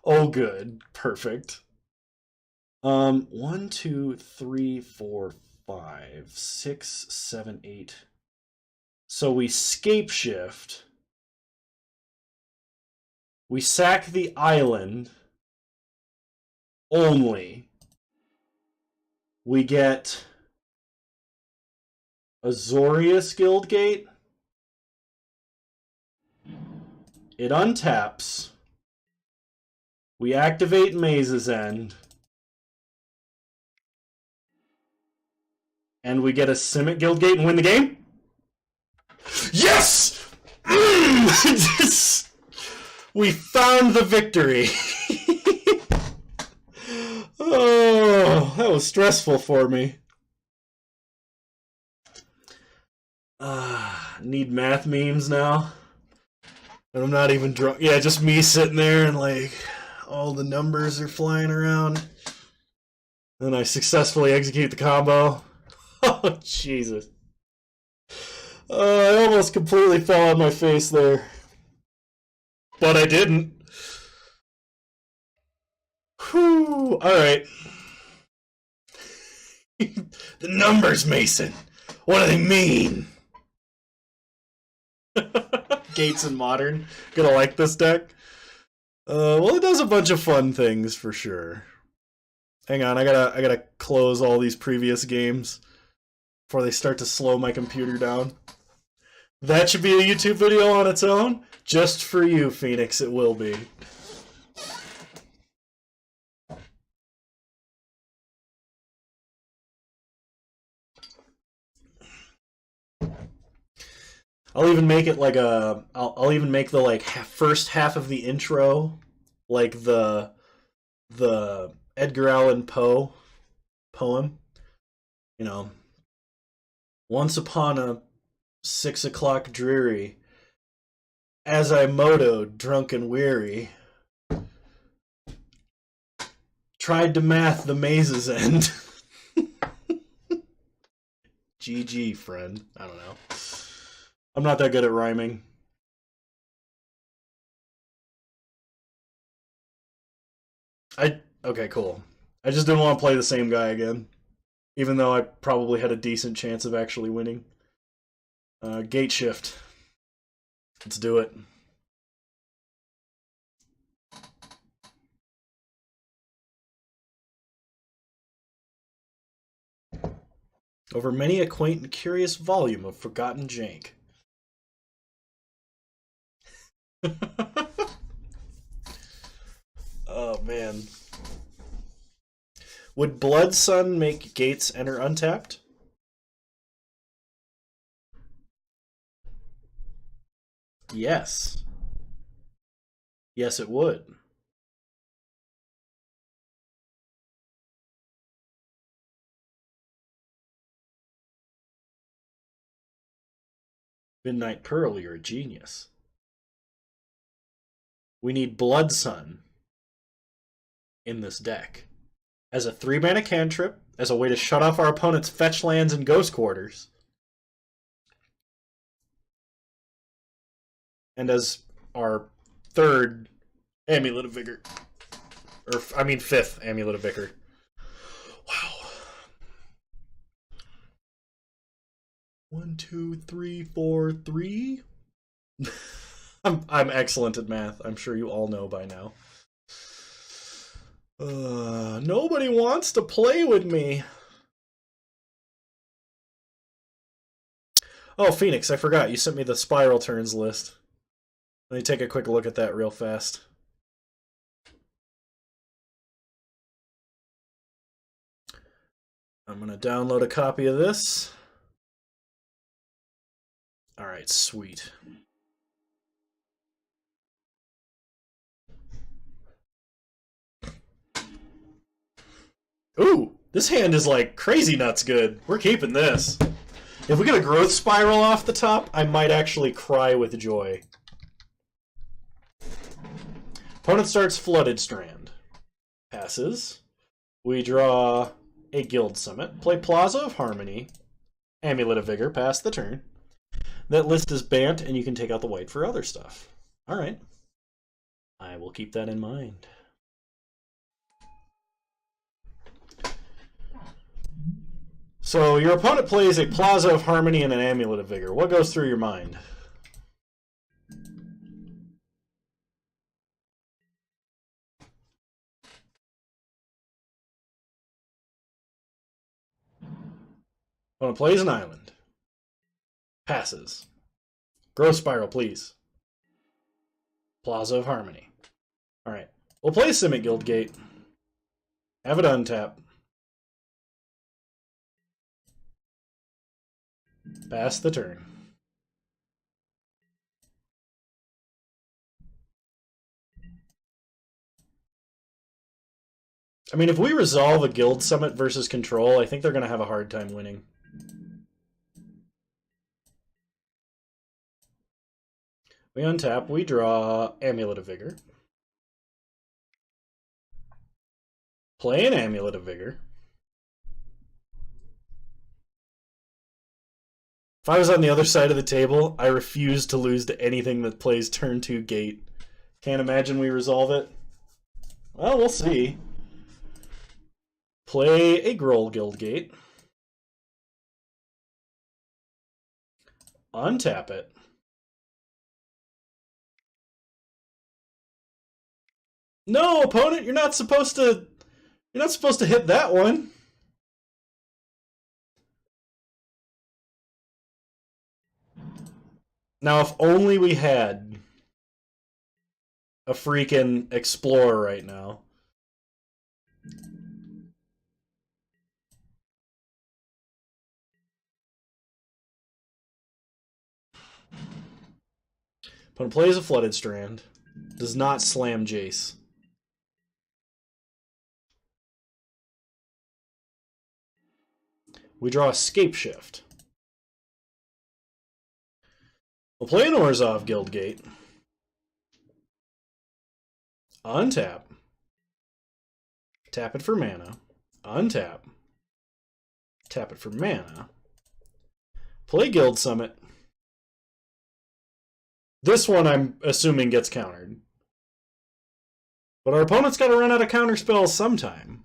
Oh, good. Perfect. 1, 2, 3, 4, 5, 6, 7, 8. So we Scapeshift. We sack the island. Only. We get Azorius Guildgate. It untaps. We activate Maze's End. And we get a Simic Guildgate and win the game? Yes! We found the victory. Oh, that was stressful for me. Need math memes now. And I'm not even drunk. Yeah, just me sitting there and like all the numbers are flying around. Then I successfully execute the combo. Oh, Jesus. I almost completely fell on my face there. But I didn't. Whew. Alright. The numbers, Mason. What do they mean? Gates and Modern. Gonna like this deck. Well, it does a bunch of fun things for sure. Hang on, I gotta close all these previous games before they start to slow my computer down. That should be a YouTube video on its own. Just for you, Phoenix, it will be. I'll even make it like a. I'll even make the like first half of the intro, like the Edgar Allan Poe poem. You know, once upon a 6 o'clock dreary, as I motoed, drunk and weary, tried to math the maze's end. GG, friend. I don't know. I'm not that good at rhyming. Okay, cool. I just didn't want to play the same guy again, even though I probably had a decent chance of actually winning. Gateshift. Let's do it. Over many a quaint and curious volume of forgotten jank. Oh, man. Would Blood Sun make Gates enter untapped? Yes. Yes, it would. Midnight Pearl, you're a genius. We need Blood Sun in this deck. As a 3-mana cantrip, as a way to shut off our opponent's fetch lands and ghost quarters. And as our third Amulet of Vigor. Or, I mean, fifth Amulet of Vigor. Wow. 1, 2, 3, 4, 3. I'm excellent at math. I'm sure you all know by now. Nobody wants to play with me. Oh, Phoenix, I forgot. You sent me the Spiral Turns list. Let me take a quick look at that real fast. I'm going to download a copy of this. Alright, sweet. Ooh, this hand is like crazy nuts good. We're keeping this. If we get a growth spiral off the top, I might actually cry with joy. Opponent starts Flooded Strand. Passes. We draw a Guild Summit. Play Plaza of Harmony. Amulet of Vigor. Pass the turn. That list is banned, and you can take out the white for other stuff. Alright. I will keep that in mind. So, your opponent plays a Plaza of Harmony and an Amulet of Vigor. What goes through your mind? Opponent plays an island. Passes. Growth Spiral, please. Plaza of Harmony. Alright. We'll play Simic Guildgate. Have it untap. Pass the turn. I mean, if we resolve a Guild Summit versus Control, I think they're going to have a hard time winning. We untap, we draw Amulet of Vigor. Play an Amulet of Vigor. If I was on the other side of the table, I refuse to lose to anything that plays turn 2 Gate. Can't imagine we resolve it. Well, we'll see. Play a Groll Guildgate. Untap it. No, opponent, you're not supposed to hit that one. Now, if only we had a freaking Explorer right now. Opponent plays a Flooded Strand. Does not slam Jace. We draw Escape Shift. We'll play an Orzhov Guildgate. Untap. Tap it for mana. Untap. Tap it for mana. Play Guild Summit. This one I'm assuming gets countered. But our opponent's got to run out of counter spells sometime.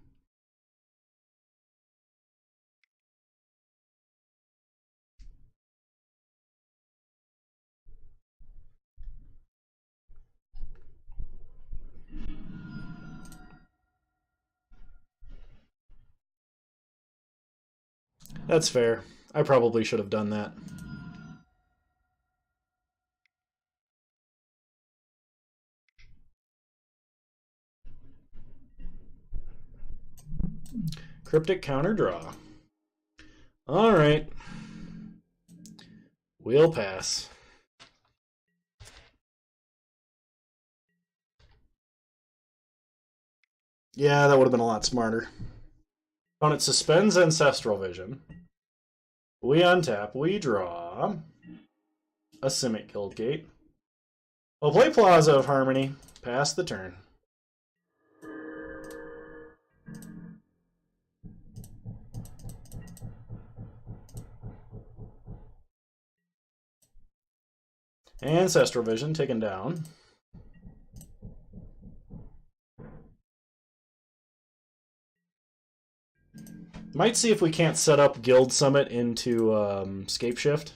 That's fair. I probably should have done that. Cryptic counter draw. All right. We'll pass. Yeah, that would have been a lot smarter. Opponent suspends Ancestral Vision. We untap. We draw a Simic Guildgate. We'll play Plaza of Harmony. Pass the turn. Ancestral Vision taken down. Might see if we can't set up Guild Summit into Escape Shift.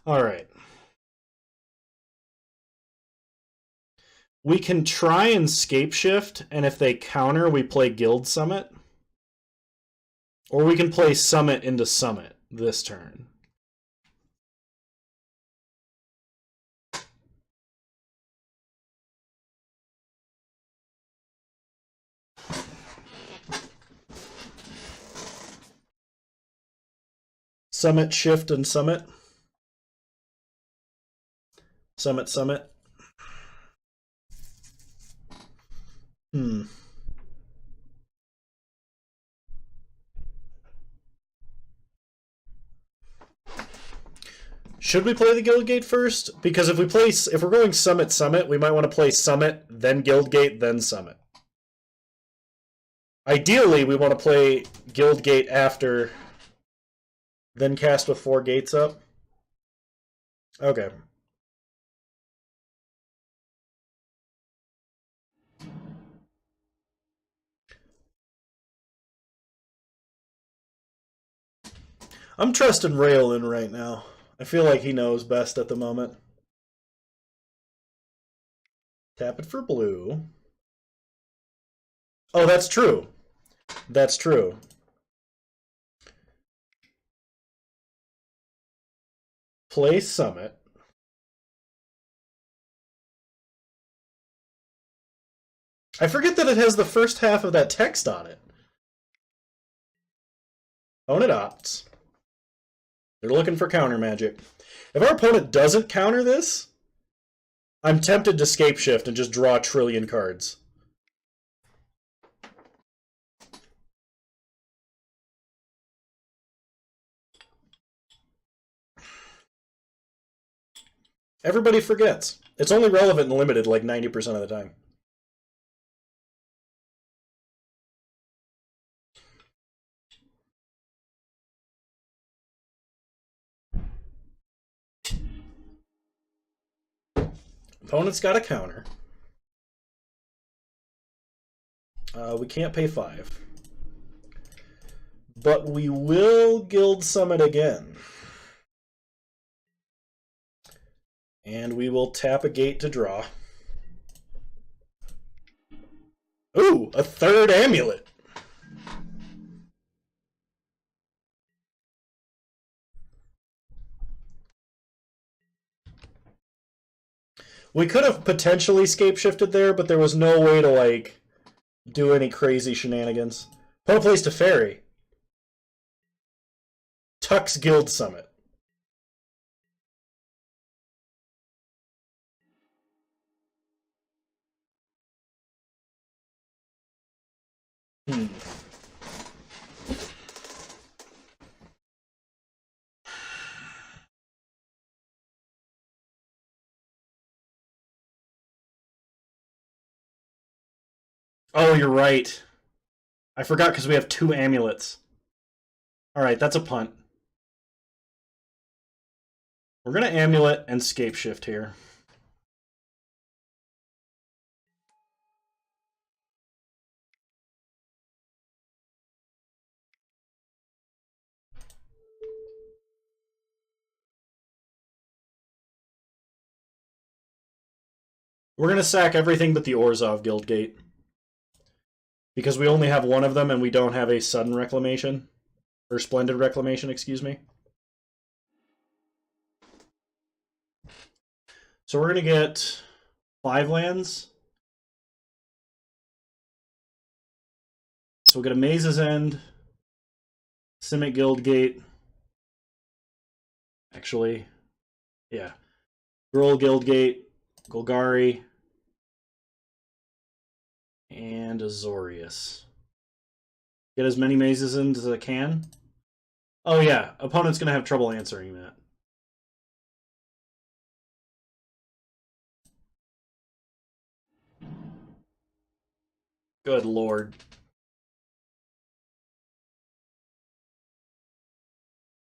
All right. We can try and Escape Shift, and if they counter, we play Guild Summit. Or we can play Summit into Summit this turn. Summit, Shift, and Summit. Summit, Summit. Should we play the Guildgate first? Because if we're going Summit, Summit, we might want to play Summit, then Guildgate, then Summit. Ideally, we want to play Guildgate after, then cast with 4 gates up. Okay. I'm trusting Raelin right now. I feel like he knows best at the moment. Tap it for blue. Oh, that's true. That's true. Play Summit. I forget that it has the first half of that text on it. Opponent opts. They're looking for counter magic. If our opponent doesn't counter this, I'm tempted to Escape Shift and just draw a trillion cards. Everybody forgets. It's only relevant and limited like 90% of the time. Opponent's got a counter. We can't pay 5. But we will Guild Summit again. And we will tap a gate to draw. Ooh, a 3rd amulet. We could have potentially Escape Shifted there, but there was no way to, like, do any crazy shenanigans. Put a place to ferry. Tux Guild Summit. Oh, you're right. I forgot because we have 2 amulets. Alright, that's a punt. We're going to amulet and scape shift here. We're going to sack everything but the Orzhov Guildgate. Because we only have one of them and we don't have a sudden reclamation. Or splendid reclamation, excuse me. So we're going to get 5 lands. So we'll get a Maze's End, Simic Guildgate. Actually, yeah. Gruul Guildgate, Golgari, and Azorius. Get as many Mazes in as I can. Oh yeah, opponent's going to have trouble answering that. Good lord.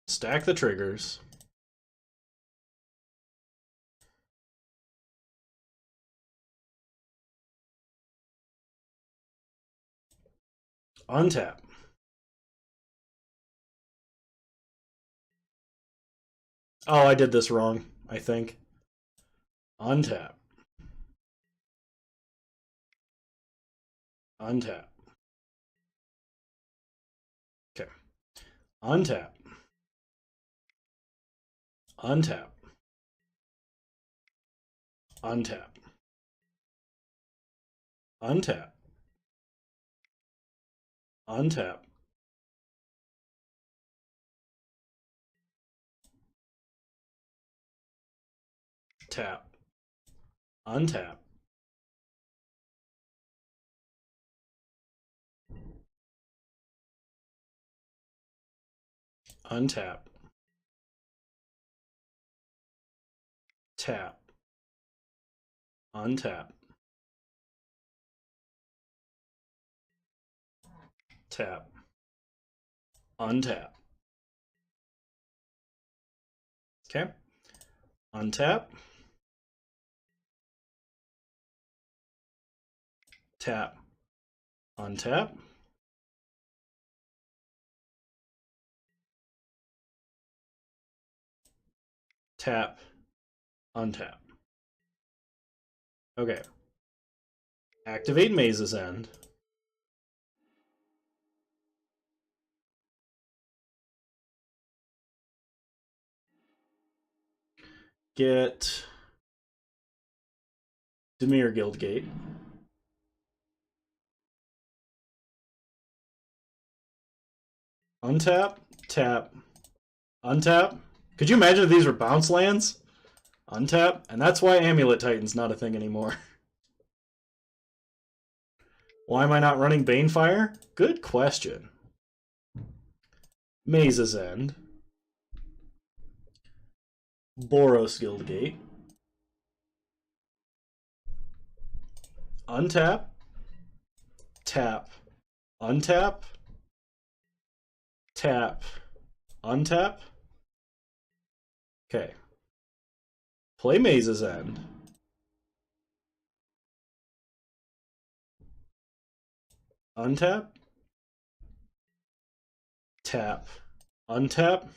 Stack the triggers. Untap. Oh, I did this wrong, I think. Untap. Untap. Okay. Untap. Untap. Untap. Untap. Untap. Tap. Untap. Untap. Tap. Untap. Tap. Untap. Okay. Untap. Tap. Untap. Tap. Untap. Okay. Activate Maze's End. Get Dimir Guildgate. Untap. Tap. Untap. Could you imagine if these were bounce lands? Untap. And that's why Amulet Titan's not a thing anymore. Why am I not running Banefire? Good question. Maze's End. Boros Guildgate. Untap. Tap. Untap. Tap. Untap. Okay. Play Maze's End. Untap. Tap. Untap.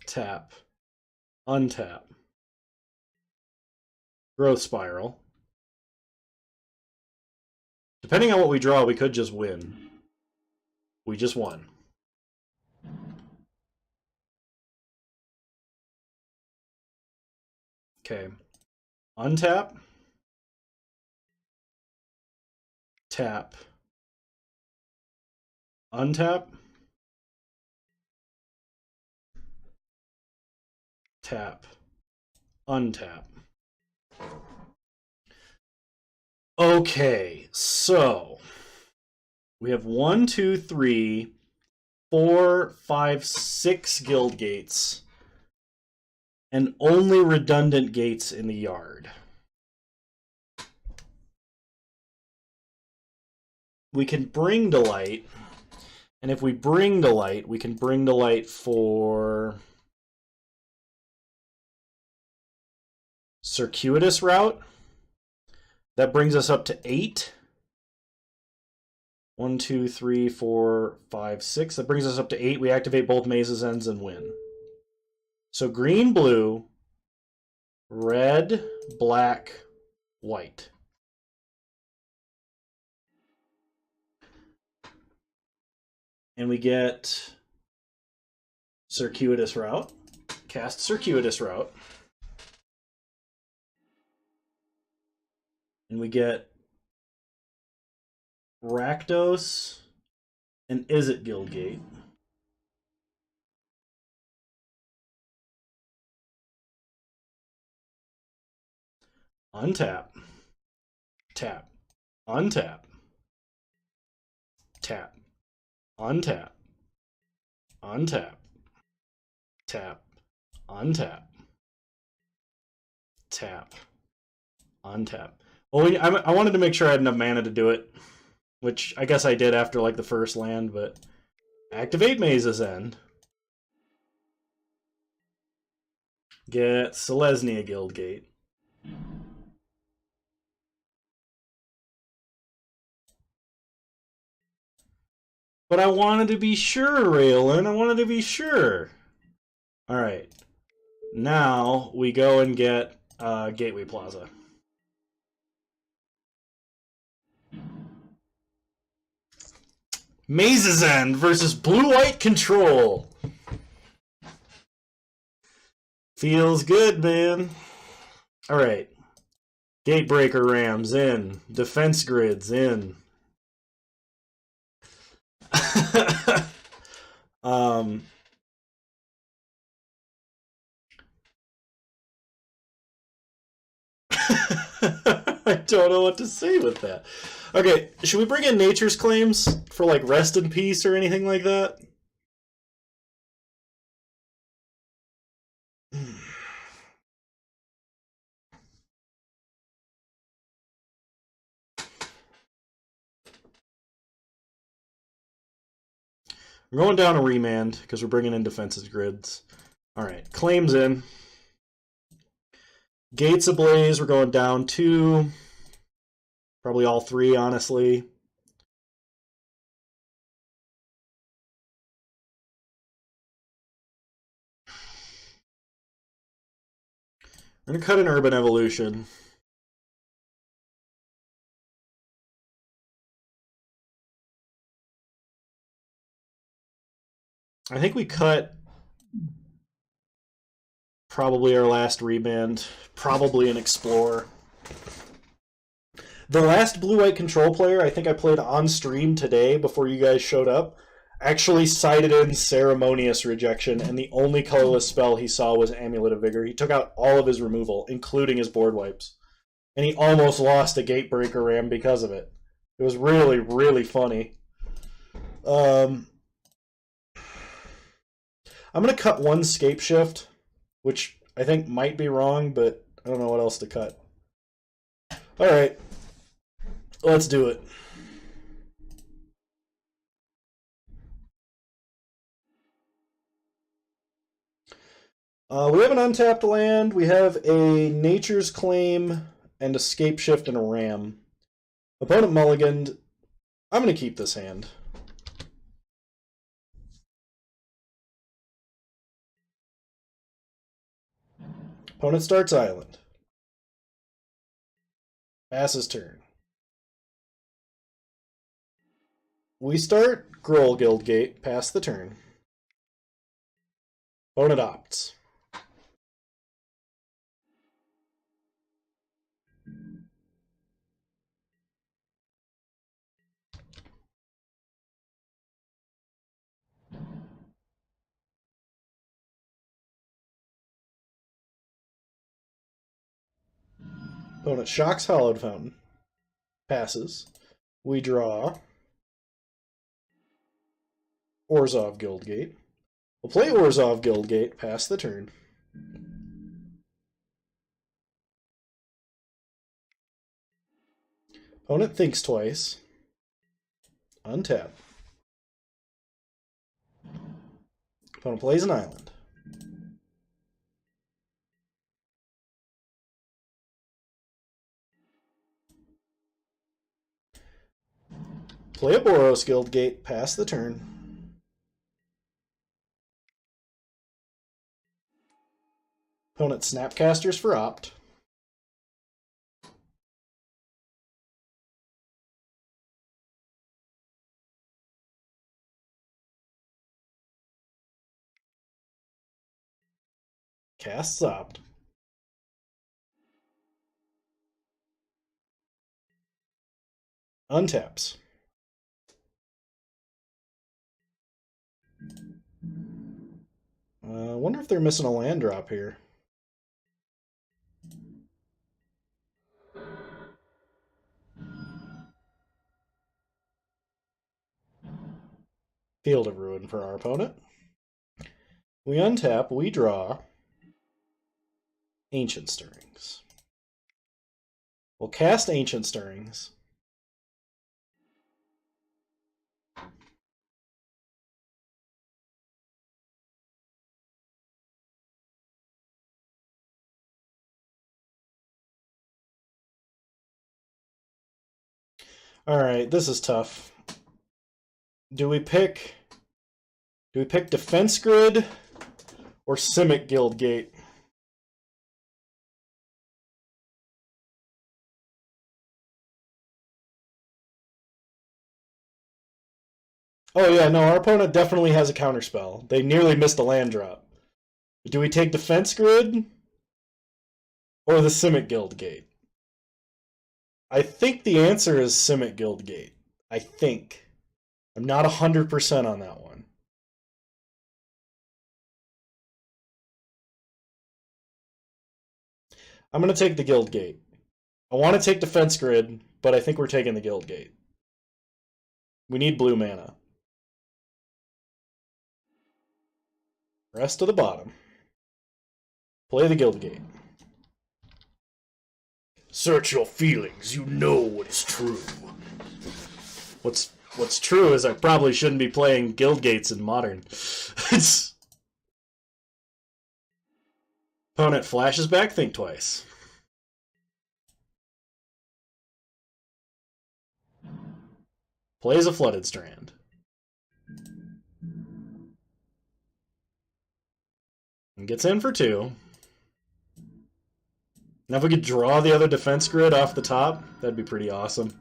Tap. Untap. Growth Spiral. Depending on what we draw, we could just win. We just won. Okay. Untap. tap, untap, tap, untap. Okay, so we have 1, 2, 3, 4, 5, 6 guild gates, and only redundant gates in the yard. We can bring to light, and if we bring to light, we can bring to light for circuitous route. That brings us up to 8. 1, 2, 3, 4, 5, 6. That brings us up to 8. We activate both mazes ends and win. So green, blue, red, black, white. And we get circuitous route. Cast circuitous route. And we get Rakdos and Izzet Guildgate. Untap. Tap. Untap. Tap. Untap. Untap. Tap. Untap. Tap. Untap. Well, I wanted to make sure I had enough mana to do it, which I guess I did after like the first land, but activate Maze's End. Get Selesnya Guildgate. But I wanted to be sure, Raylan. I wanted to be sure. Alright. Now we go and get Gateway Plaza. Maze's End versus Blue-White Control. Feels good, man. Alright. Gatebreaker Rams in. Defense Grids in. I don't know what to say with that. Okay, should we bring in Nature's Claims for like rest in peace or anything like that? We're going down a remand because we're bringing in defensive grids. All right, claims in. Gates ablaze, we're going down 2. Probably all 3, honestly. We're going to cut an Urban Evolution. I think we cut probably our last remand, probably an Explorer. The last blue-white control player I think I played on stream today before you guys showed up actually cited in Ceremonious Rejection, and the only colorless spell he saw was Amulet of Vigor. He took out all of his removal, including his board wipes. And he almost lost a Gatebreaker Ram because of it. It was really, really funny. I'm going to cut one Scape Shift, which I think might be wrong, but I don't know what else to cut. Alright. Let's do it. We have an untapped land. We have a Nature's Claim and a Scape Shift and a Ram. Opponent mulliganed. I'm going to keep this hand. Opponent starts island. Passes turn. We start Gruul Guildgate, pass the turn. Opponent opts. Opponent shocks Hallowed Fountain. Passes. We draw Orzhov Guildgate. We'll play Orzhov Guildgate, pass the turn. Opponent thinks twice. Untap. Opponent plays an island. Play a Boros Guildgate, pass the turn. Opponent Snapcasters for opt. Casts opt. Untaps. I wonder if they're missing a land drop here. Field of Ruin for our opponent. We untap, we draw Ancient Stirrings. We'll cast Ancient Stirrings. Alright, this is tough. Do we pick Defense Grid or Simic Guildgate? Oh yeah, no, our opponent definitely has a counterspell. They nearly missed a land drop. Do we take Defense Grid or the Simic Guildgate? I think the answer is Simic Guildgate. I think. I'm not 100% on that one. I'm going to take the Guildgate. I want to take Defense Grid, but I think we're taking the Guildgate. We need blue mana. Rest to the bottom. Play the Guildgate. Search your feelings. You know what is true. What's true is I probably shouldn't be playing Guildgates in Modern. Opponent flashes back, think twice. Plays a Flooded Strand. And gets in for 2. Now if we could draw the other Defense Grid off the top, that'd be pretty awesome.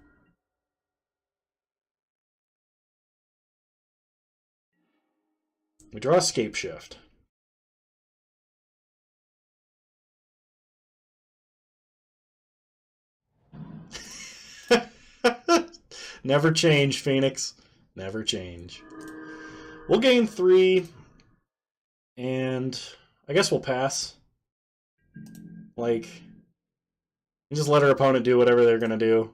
We draw Escape Shift. Never change, Phoenix. Never change. We'll gain 3, and I guess we'll pass. Like, just let our opponent do whatever they're going to do.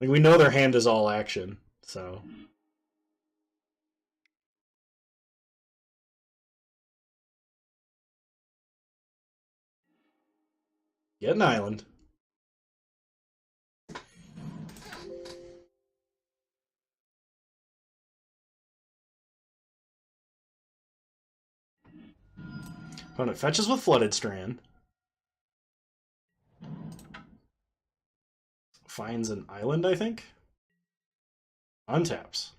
Like, we know their hand is all action, so... Get an island. Opponent fetches with Flooded Strand. Finds an island, I think. Untaps.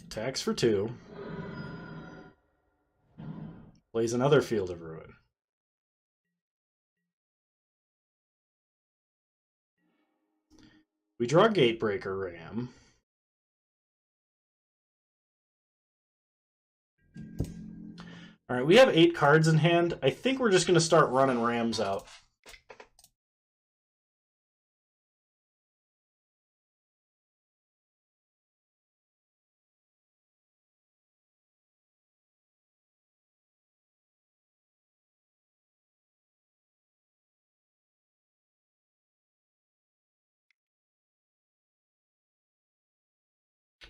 Attacks for 2. Plays another Field of Ruin. We draw Gatebreaker Ram. Alright, we have 8 cards in hand. I think we're just going to start running Rams out.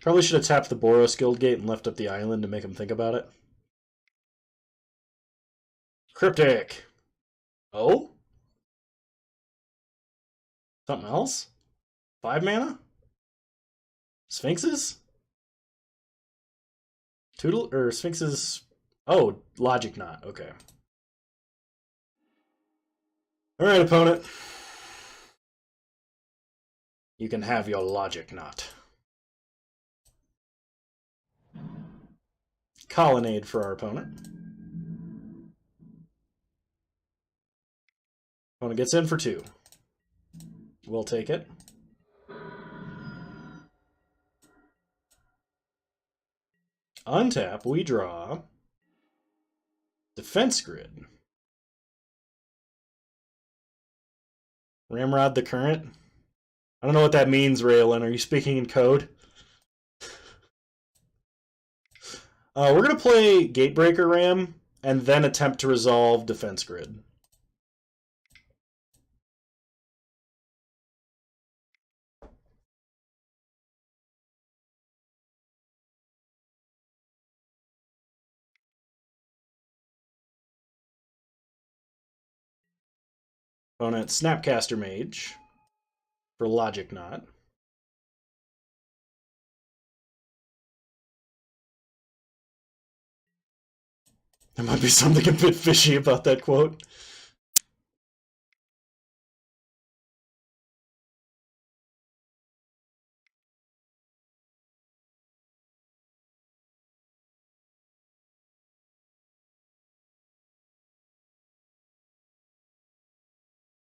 Probably should have tapped the Boros Guild Gate and left up the island to make him think about it. Cryptic. Oh? Something else? 5 mana? Sphinxes? Sphinxes. Oh, Logic Knot. Okay. Alright, opponent. You can have your Logic Knot. Colonnade for our opponent. Opponent gets in for 2. We'll take it. Untap, we draw Defense Grid. Ramrod the Current. I don't know what that means, Raylan. Are you speaking in code? We're going to play Gatebreaker Ram and then attempt to resolve Defense Grid. Opponent Snapcaster Mage for Logic Knot. There might be something a bit fishy about that quote.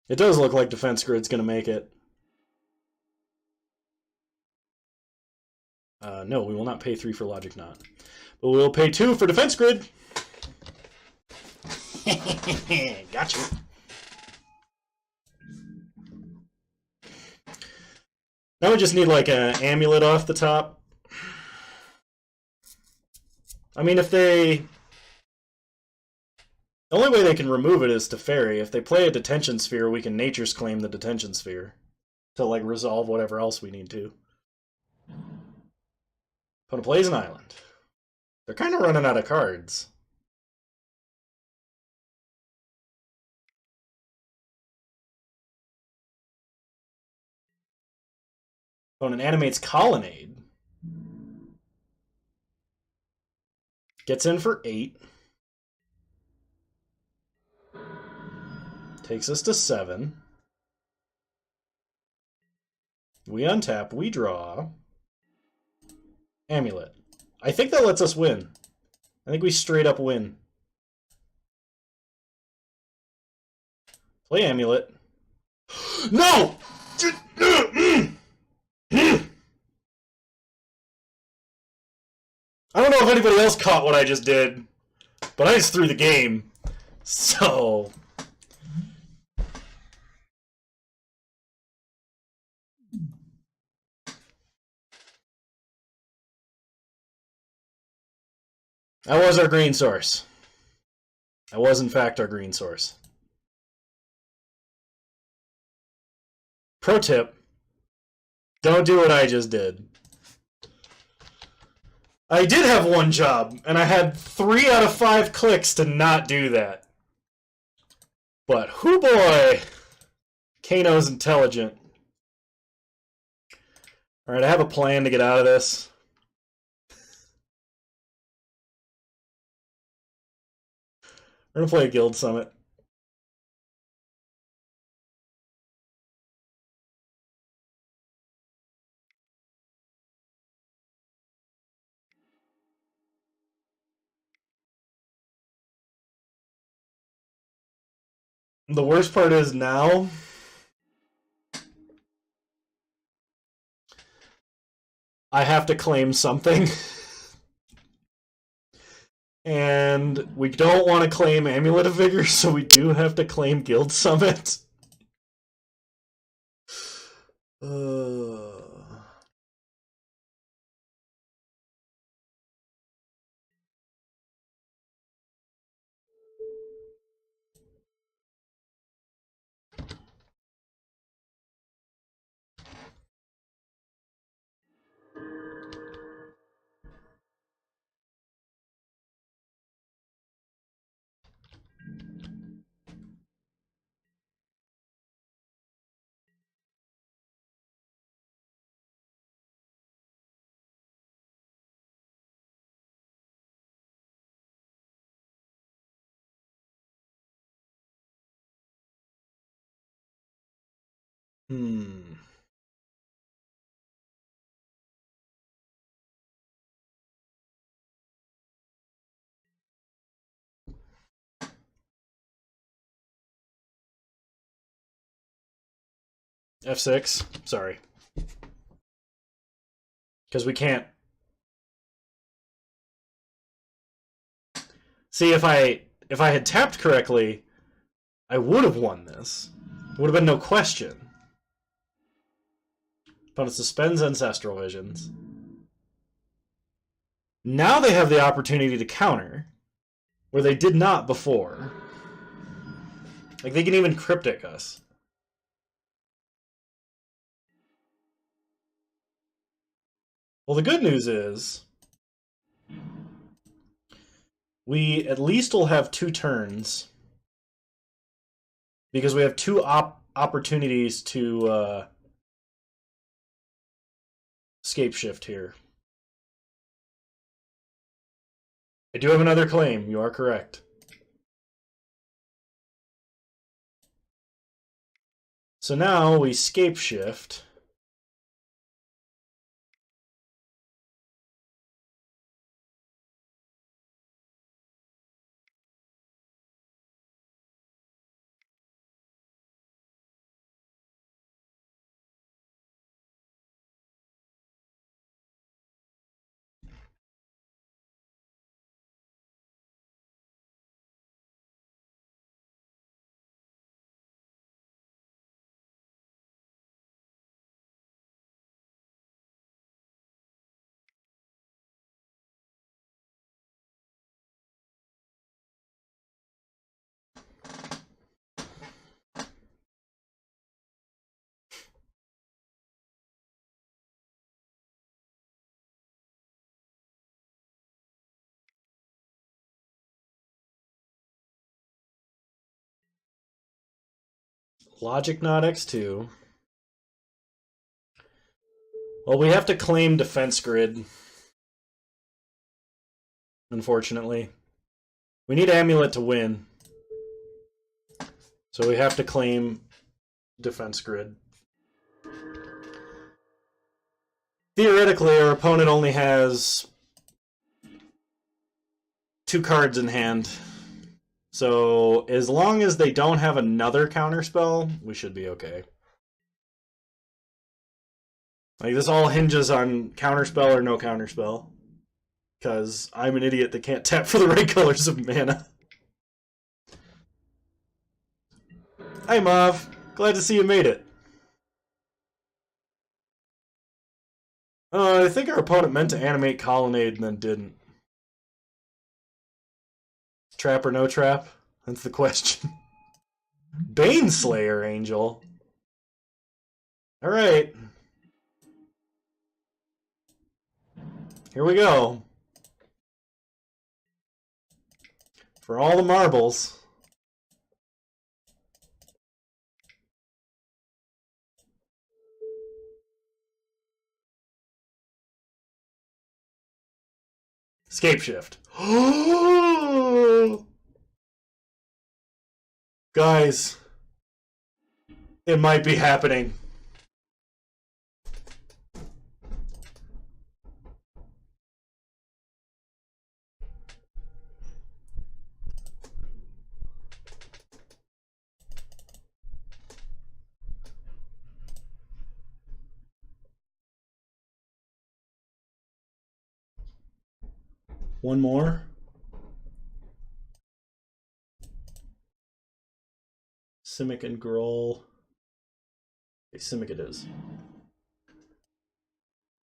It does look like Defense Grid's going to make it. No, we will not pay 3 for Logic Knot. But we will pay 2 for Defense Grid. Gotcha. Now we just need like an amulet off the top. I mean, if they... The only way they can remove it is to Fairy. If they play a Detention Sphere, we can Nature's Claim the Detention Sphere to like resolve whatever else we need to. Opponent plays an island. They're kind of running out of cards. Opponent animates Colonnade. Gets in for 8. Takes us to 7. We untap, we draw. Amulet. I think that lets us win. I think we straight up win. Play Amulet. No! I don't know if anybody else caught what I just did, but I just threw the game. So... That was our green source. That was, in fact, our green source. Pro tip, don't do what I just did. I did have one job, and I had 3 out of 5 clicks to not do that. But, hoo boy! Kano's intelligent. Alright, I have a plan to get out of this. We're gonna play a Guild Summit. The worst part is now... I have to claim something. And we don't want to claim Amulet of Vigor, so we do have to claim Guild Summit. Hmm. F6. Sorry. Because we can't. See, if I had tapped correctly, I would have won this. Would have been no question. Opponent suspends Ancestral Visions. Now they have the opportunity to counter, where they did not before. Like, they can even Cryptic us. Well, the good news is we at least will have 2 turns because we have 2 opportunities to scape shift here. I do have another claim. You are correct. So now we scape shift. Logic not X2. Well, we have to claim defense grid. Unfortunately. We need Amulet to win. So we have to claim defense grid. Theoretically, our opponent only has 2 cards in hand. So as long as they don't have another counterspell, we should be okay. Like, this all hinges on counterspell or no counterspell. Because I'm an idiot that can't tap for the right colors of mana. Hi, Mav. Glad to see you made it. I think our opponent meant to animate Colonnade and then didn't. Trap or no trap? That's the question. Baneslayer Angel. Alright. Here we go. For all the marbles. Scape shift. Guys, it might be happening. One more. Simic and Groll. Okay, Simic it is.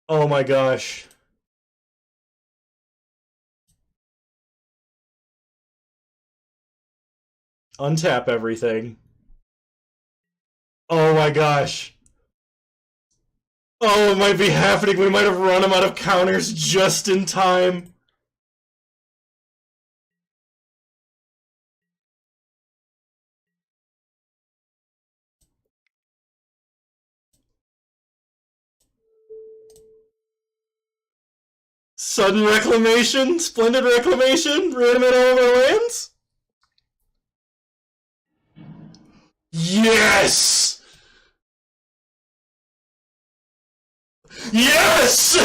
Oh my gosh. Untap everything. Oh my gosh. Oh, it might be happening. We might have run him out of counters just in time. Sudden Reclamation? Splendid Reclamation? Reanimate all of our lands? Yes! Yes!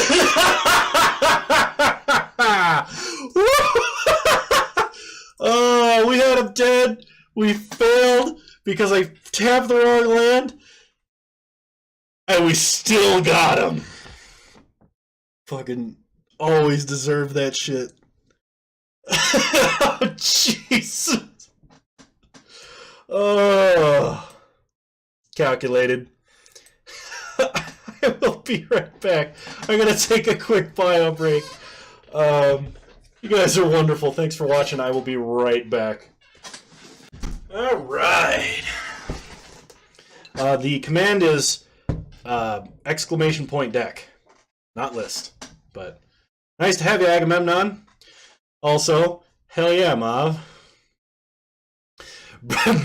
Oh, we had him dead. We failed because I tapped the wrong land. And we still got him. Fucking always deserve that shit. Oh, Jesus. Oh. Calculated. I will be right back. I'm going to take a quick bio break. You guys are wonderful. Thanks for watching. I will be right back. All right. The command is exclamation point deck. Not list. But nice to have you, Agamemnon. Also, hell yeah, Mav.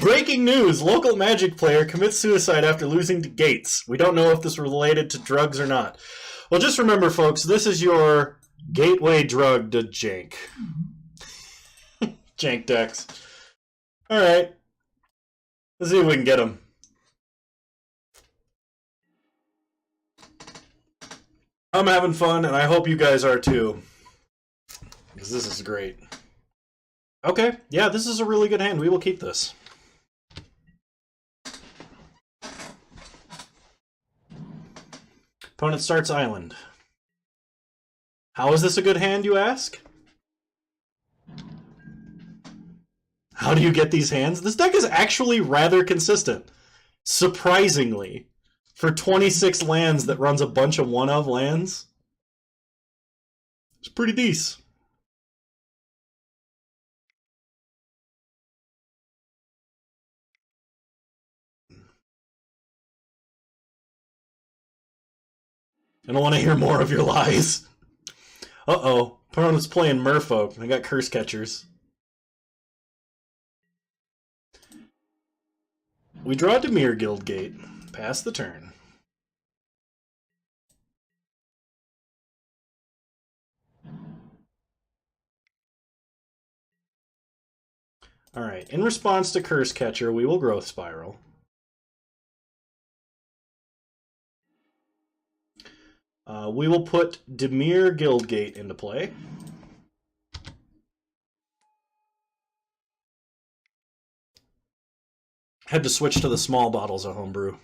Breaking news! Local Magic player commits suicide after losing to Gates. We don't know if this is related to drugs or not. Well, just remember, folks, this is your gateway drug to jank. Jank decks. Alright. Let's see if we can get them. I'm having fun, and I hope you guys are too. Because this is great. Okay, yeah, this is a really good hand. We will keep this. Opponent starts island. How is this a good hand, you ask? How do you get these hands? This deck is actually rather consistent. Surprisingly. For 26 lands that runs a bunch of one-of lands. It's pretty decent. I don't want to hear more of your lies. Uh-oh. Opponent's playing Merfolk. I got Curse Catchers. We draw Dimir Guildgate. Pass the turn. Alright, in response to Curse Catcher, we will Growth Spiral. We will put Dimir Guildgate into play. Had to switch to the small bottles of homebrew.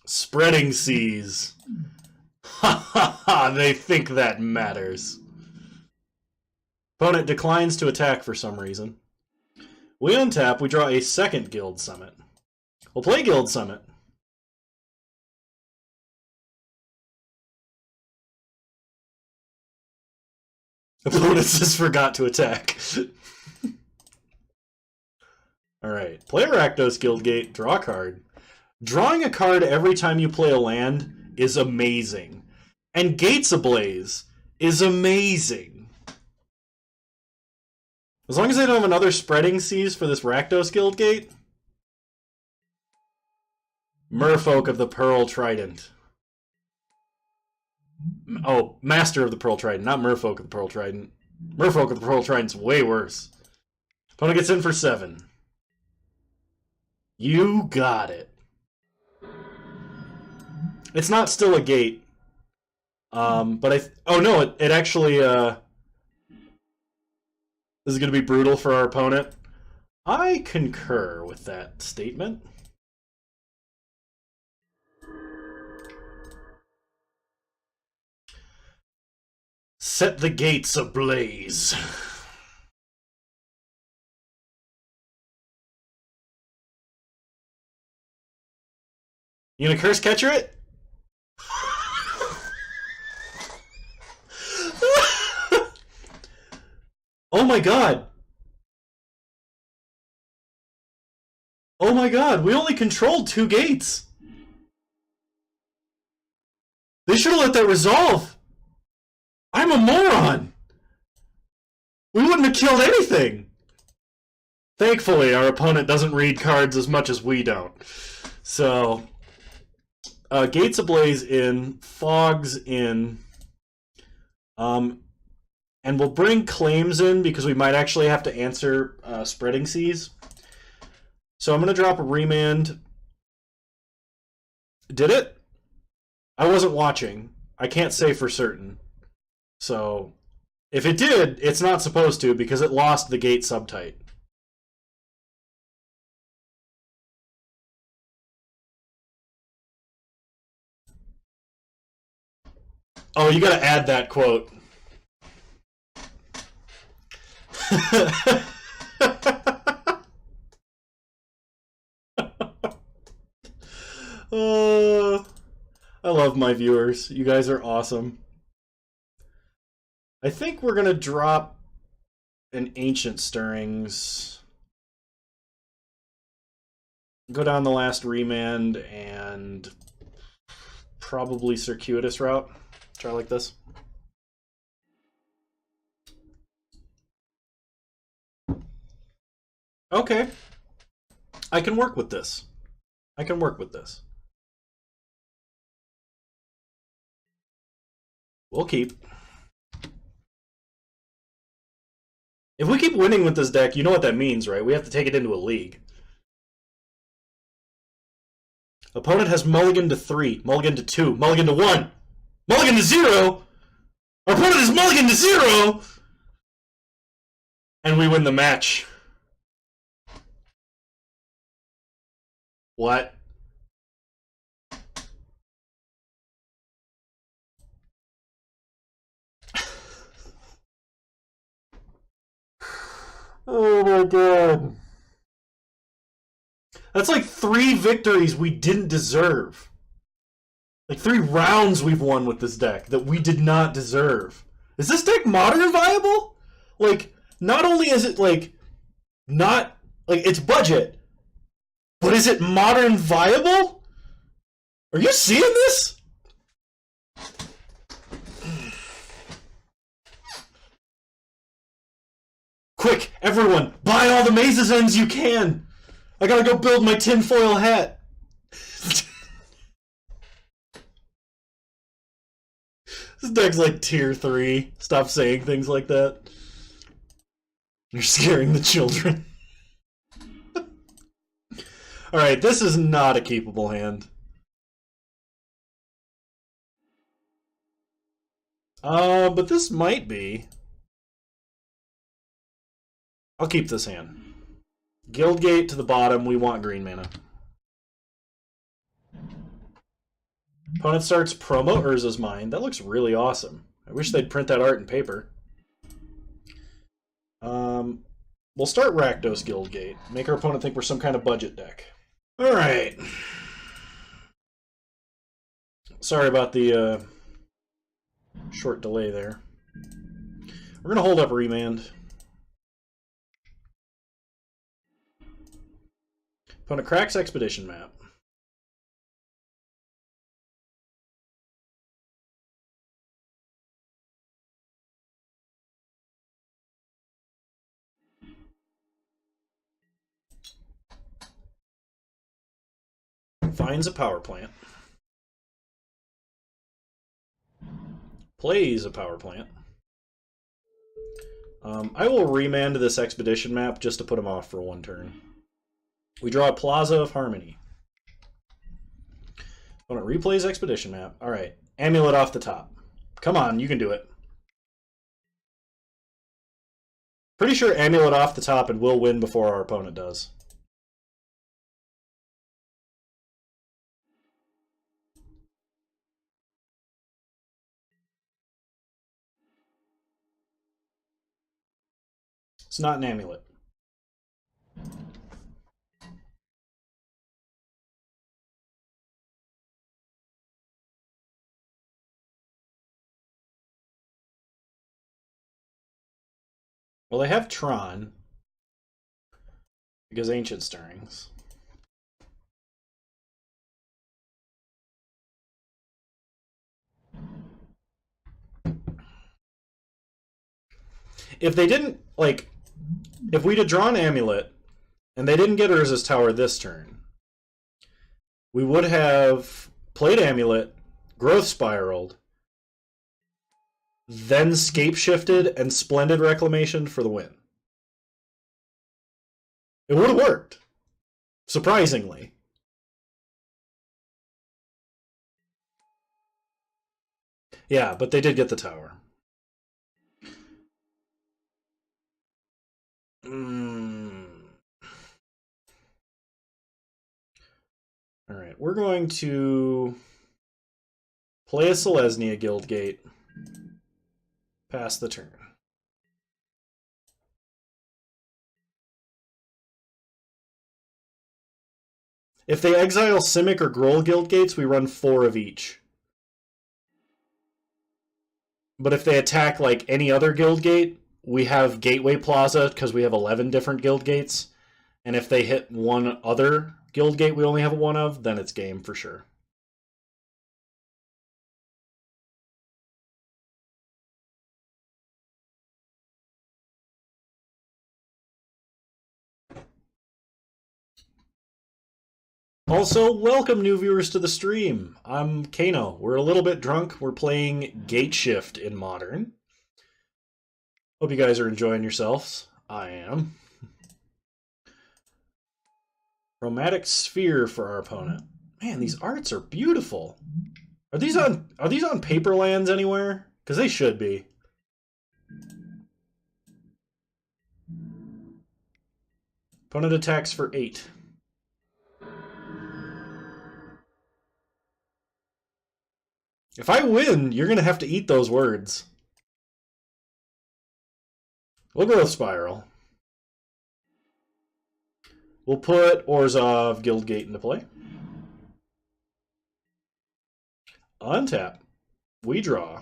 Spreading Seas. Ha ha ha, they think that matters. Opponent declines to attack for some reason. We untap, we draw a second Guild Summit. We'll play Guild Summit. Opponent just forgot to attack. Alright, play Rakdos Guildgate, draw a card. Drawing a card every time you play a land is amazing. And Gates Ablaze is amazing. As long as they don't have another Spreading Seas for this Rakdos Guildgate. Merfolk of the Pearl Trident. Oh, Master of the Pearl Trident, not Merfolk of the Pearl Trident. Merfolk of the Pearl Trident's way worse. Opponent gets in for 7. You got it. It's not still a gate. But oh no, it actually, this is going to be brutal for our opponent. I concur with that statement. Set the gates ablaze. You gonna Curse Catcher it? Oh my god! Oh my god, we only controlled 2 gates! They should have let that resolve! I'm a moron! We wouldn't have killed anything! Thankfully, our opponent doesn't read cards as much as we don't. So, Gates Ablaze in, Fogs in, and we'll bring Claims in because we might actually have to answer Spreading Seas. So I'm going to drop a Remand Did it? I wasn't watching. I can't say for certain. So, if it did, it's not supposed to because it lost the gate subtype. Oh, you gotta add that quote. I love my viewers. You guys are awesome. I think we're gonna drop an Ancient Stirrings, go down the last remand, and probably Circuitous Route. Try like this. Okay. I can work with this. I can work with this. We'll keep. If we keep winning with this deck, you know what that means, right? We have to take it into a league. Opponent has mulligan to 3, mulligan to 2, mulligan to 1, mulligan to 0! Our opponent has mulligan to 0! And we win the match. What? Oh my god. That's like 3 victories we didn't deserve. Like 3 rounds we've won with this deck that we did not deserve. Is this deck modern viable? Like, not only is it like not like it's budget, but is it modern viable? Are you seeing this? Quick, everyone, buy all the Mazes Ends you can! I gotta go build my tinfoil hat. This deck's like tier 3. Stop saying things like that. You're scaring the children. Alright, this is not a keepable hand. But this might be. I'll keep this hand. Guildgate to the bottom, we want green mana. Opponent starts promo Urza's Mind. That looks really awesome. I wish they'd print that art in paper. We'll start Rakdos Guildgate. Make our opponent think we're some kind of budget deck. Alright. Sorry about the short delay there. We're going to hold up Remand. Opponent cracks Expedition Map. Finds a power plant. Plays a power plant. I will remand this Expedition Map just to put him off for 1 turn. We draw a Plaza of Harmony. Opponent replays Expedition Map. Alright, Amulet off the top. Come on, you can do it. Pretty sure Amulet off the top and we'll win before our opponent does. It's not an amulet. Well, they have Tron. Because Ancient Stirrings. If they didn't, like, if we'd have drawn Amulet, and they didn't get Urza's Tower this turn, we would have played Amulet, Growth Spiraled, then Scape Shifted and Splendid Reclamation for the win. It would have worked. Surprisingly. Yeah, but they did get the tower. All right, we're going to play a Selesnya Guildgate. Pass the turn. If they exile Simic or Gruul Guildgates, we run 4 of each. But if they attack like any other Guildgate, we have Gateway Plaza because we have 11 different Guildgates. And if they hit one other Guildgate we only have 1 of, then it's game for sure. Also, welcome new viewers to the stream. I'm Kano. We're a little bit drunk. We're playing Gateshift in Modern. Hope you guys are enjoying yourselves. I am. Chromatic Sphere for our opponent. Man, these arts are beautiful. Are these on Paperlands anywhere? Because they should be. Opponent attacks for 8. If I win, you're going to have to eat those words. We'll go with Spiral. We'll put Orzhov Guildgate into play. Untap. We draw.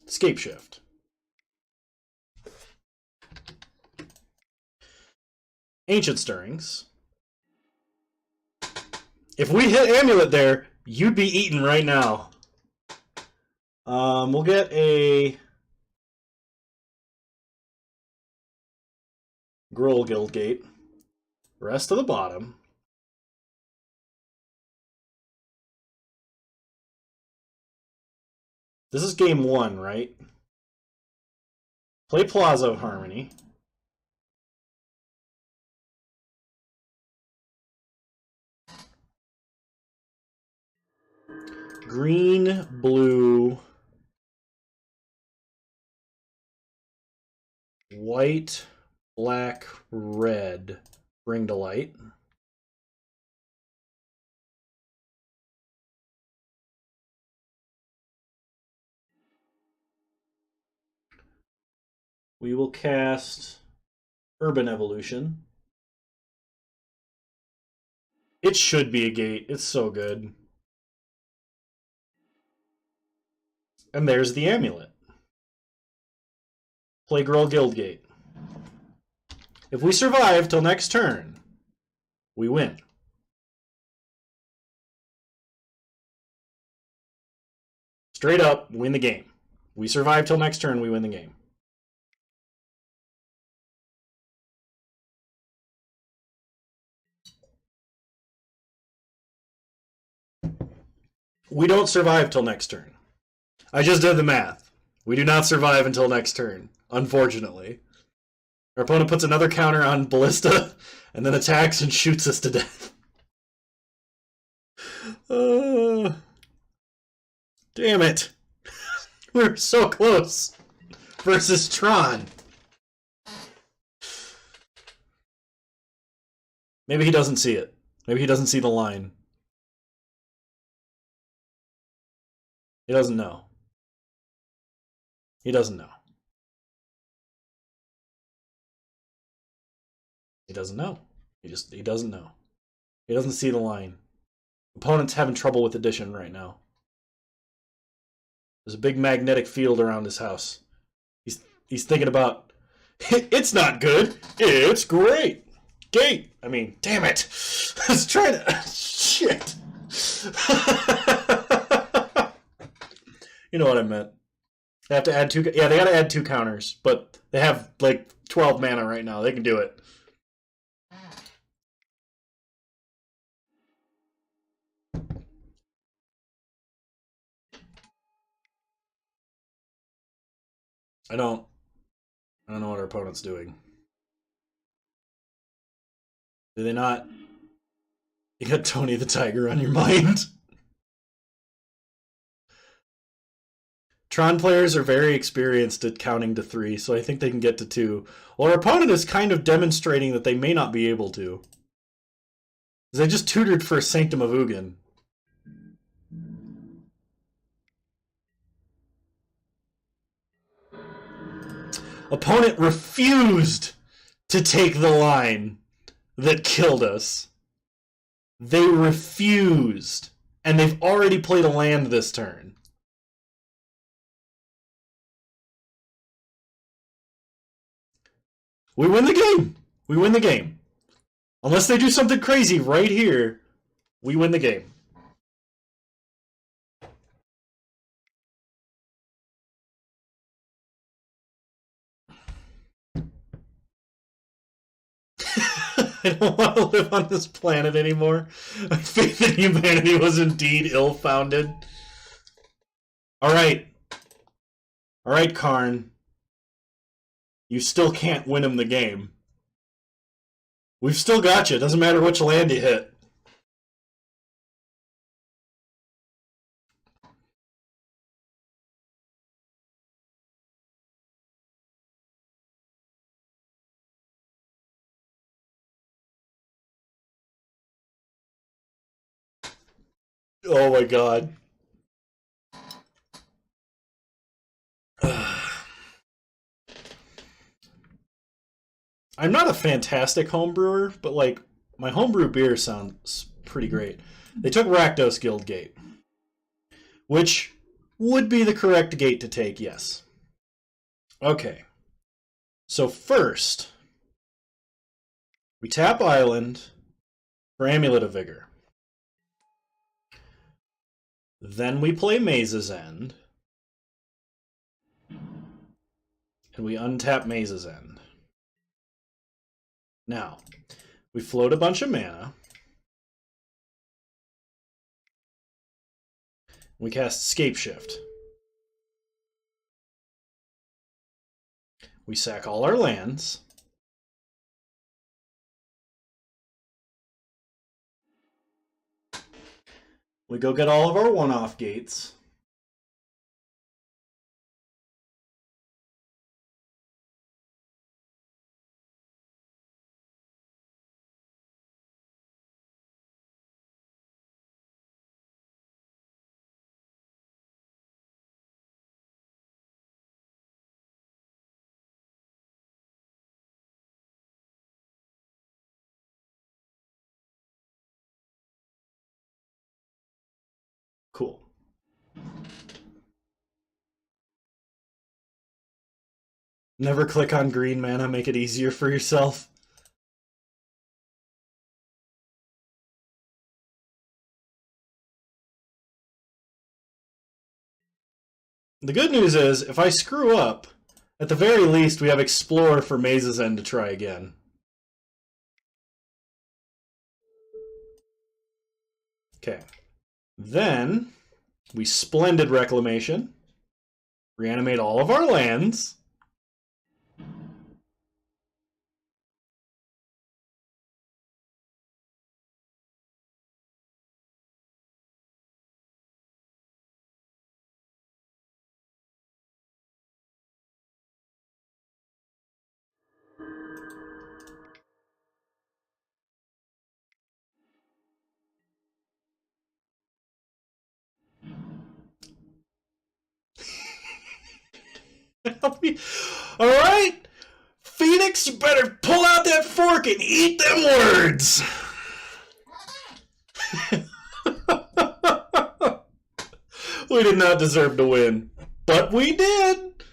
Scapeshift. Ancient Stirrings. If we hit Amulet there, you'd be eaten right now. We'll get a Gruul Guildgate. Rest of the bottom. This is game 1, right? Play Plaza of Harmony. Green, blue, white, black, red. Bring to light. We will cast Urban Evolution. It should be a gate. It's so good. And there's the amulet. Play Gruul Guildgate. If we survive till next turn, we win. Straight up, win the game. We survive till next turn, we win the game. We don't survive till next turn. I just did the math. We do not survive until next turn, unfortunately. Our opponent puts another counter on Ballista, and then attacks and shoots us to death. Damn it. We're so close. Versus Tron. Maybe he doesn't see it. Maybe he doesn't see the line. He doesn't know. He doesn't know. He doesn't know. He doesn't know. He doesn't see the line. Opponent's having trouble with addition right now. There's a big magnetic field around his house. He's thinking about, it's not good. It's great. Gate. I mean, damn it. I was trying to, shit. You know what I meant. They have to add 2, yeah, they gotta add 2 counters, but they have like 12 mana right now. They can do it. I don't know what our opponent's doing. Do they not? You got Tony the Tiger on your mind. Tron players are very experienced at counting to 3, so I think they can get to 2. Well, our opponent is kind of demonstrating that they may not be able to. They just tutored for Sanctum of Ugin. Opponent refused to take the line that killed us. They refused. And they've already played a land this turn. We win the game. We win the game. Unless they do something crazy right here, we win the game. I don't want to live on this planet anymore. My faith in humanity was indeed ill-founded. Alright. Alright, Karn. You still can't win him the game. We've still got you. Doesn't matter which land you hit. Oh my god. I'm not a fantastic homebrewer, but like my homebrew beer sounds pretty great. They took Rakdos Guildgate, which would be the correct gate to take, yes. Okay. So first, we tap Island for Amulet of Vigor. Then we play Maze's End. And we untap Maze's End. Now, we float a bunch of mana. We cast Scapeshift. We sack all our lands. We go get all of our one-off gates. Cool. Never click on green mana, make it easier for yourself. The good news is, if I screw up, at the very least we have Explore for Maze's End to try again. Okay. Then, we Splendid Reclamation. Reanimate all of our lands. Alright! Phoenix, you better pull out that fork and eat them words! We did not deserve to win, but we did!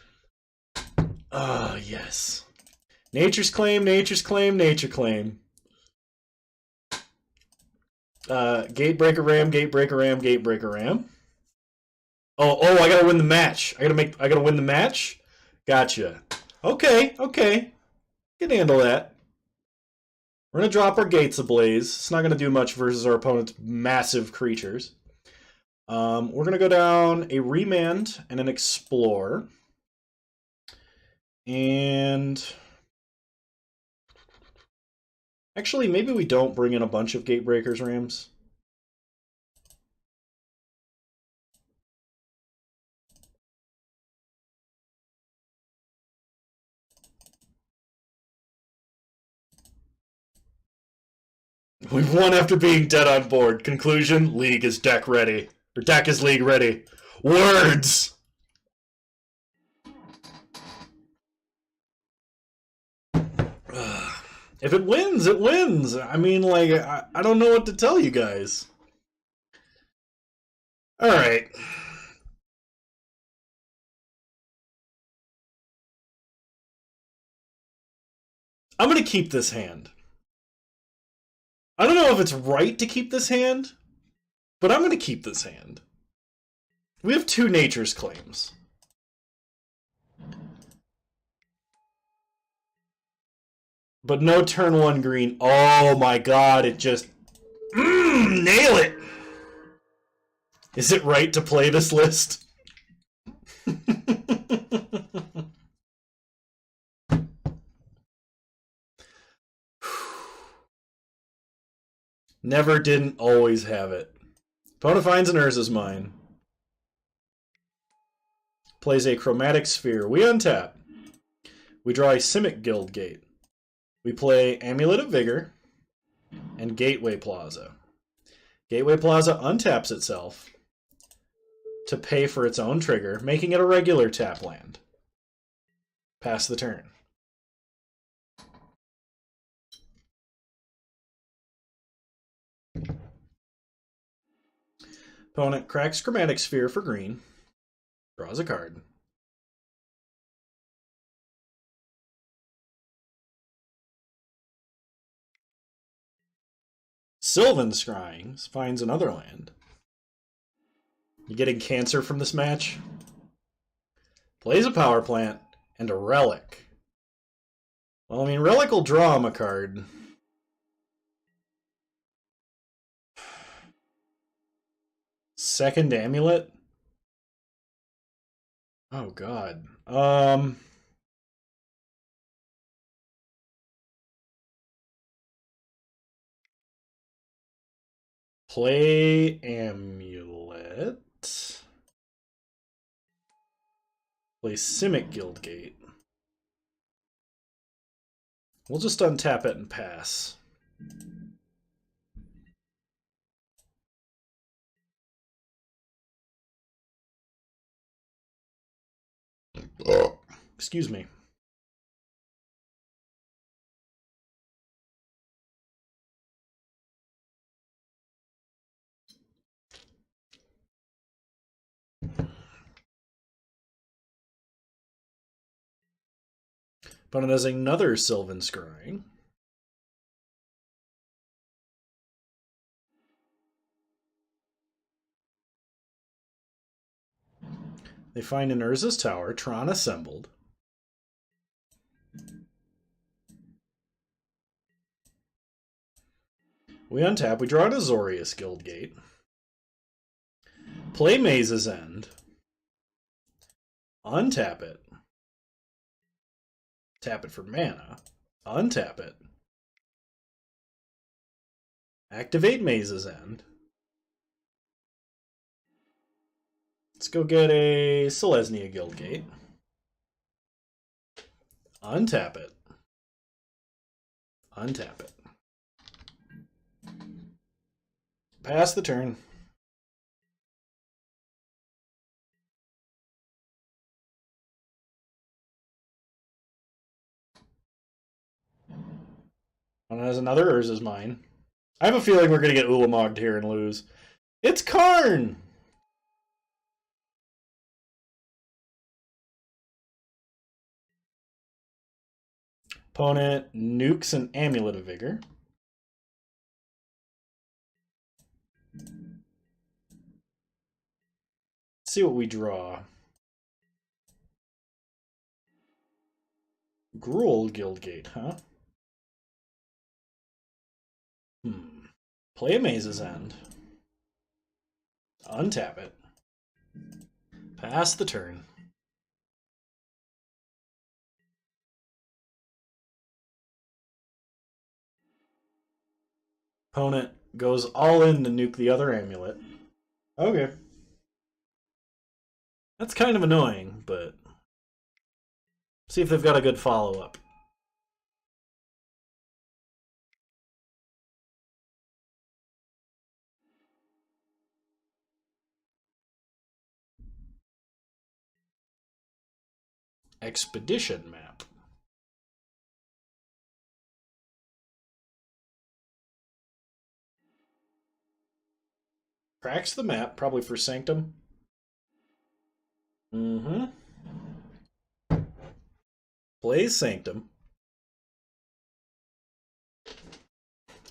Ah, yes. Nature's Claim, Nature's Claim, Nature Claim. Gatebreaker Ram, Gatebreaker Ram, Gatebreaker Ram. Oh, I gotta win the match. I gotta win the match? Gotcha. Okay. Can handle that. We're gonna drop our Gates Ablaze. It's not gonna do much versus our opponent's massive creatures. We're gonna go down a Remand and an Explore. And actually, maybe we don't bring in a bunch of Gatebreakers Rams. We've won after being dead on board. Conclusion, league is deck ready. Or deck is league ready. Words! If it wins, it wins. I mean, like, I don't know what to tell you guys. Alright. I'm gonna keep this hand. I don't know if it's right to keep this hand, but I'm gonna keep this hand. We have 2 Nature's Claims. But no turn 1 green. Oh my god, it just... nail it! Is it right to play this list? Never, didn't, always have it. Opponent finds an Urza's Mine. Plays a Chromatic Sphere. We untap. We draw a Simic Guild Gate. We play Amulet of Vigor and Gateway Plaza. Gateway Plaza untaps itself to pay for its own trigger, making it a regular tap land. Pass the turn. Opponent cracks Chromatic Sphere for green, draws a card. Sylvan Scrying finds another land. You getting cancer from this match? Plays a power plant and a relic. Well, I mean, relic will draw him a card. Second amulet? Oh god. Play amulet. Play Simic Guildgate. We'll just untap it and pass. Excuse me. Opponent has another Sylvan Scrying. They find an Urza's Tower, Tron assembled. We untap, we draw an Azorius Guildgate. Play Maze's End. Untap it. Tap it for mana. Untap it. Activate Maze's End. Let's go get a Selesnya Guildgate. Untap it. Untap it. Pass the turn. And has another Urza's Mine. I have a feeling we're going to get Ulamogged here and lose. It's Karn! Opponent nukes an Amulet of Vigor. Let's see what we draw. Gruul Guildgate, huh? Play a Maze's End. Untap it. Pass the turn. Opponent goes all in to nuke the other amulet. Okay. That's kind of annoying, but... see if they've got a good follow-up. expedition map. Cracks the map, probably for Sanctum. Mm-hmm. Plays Sanctum.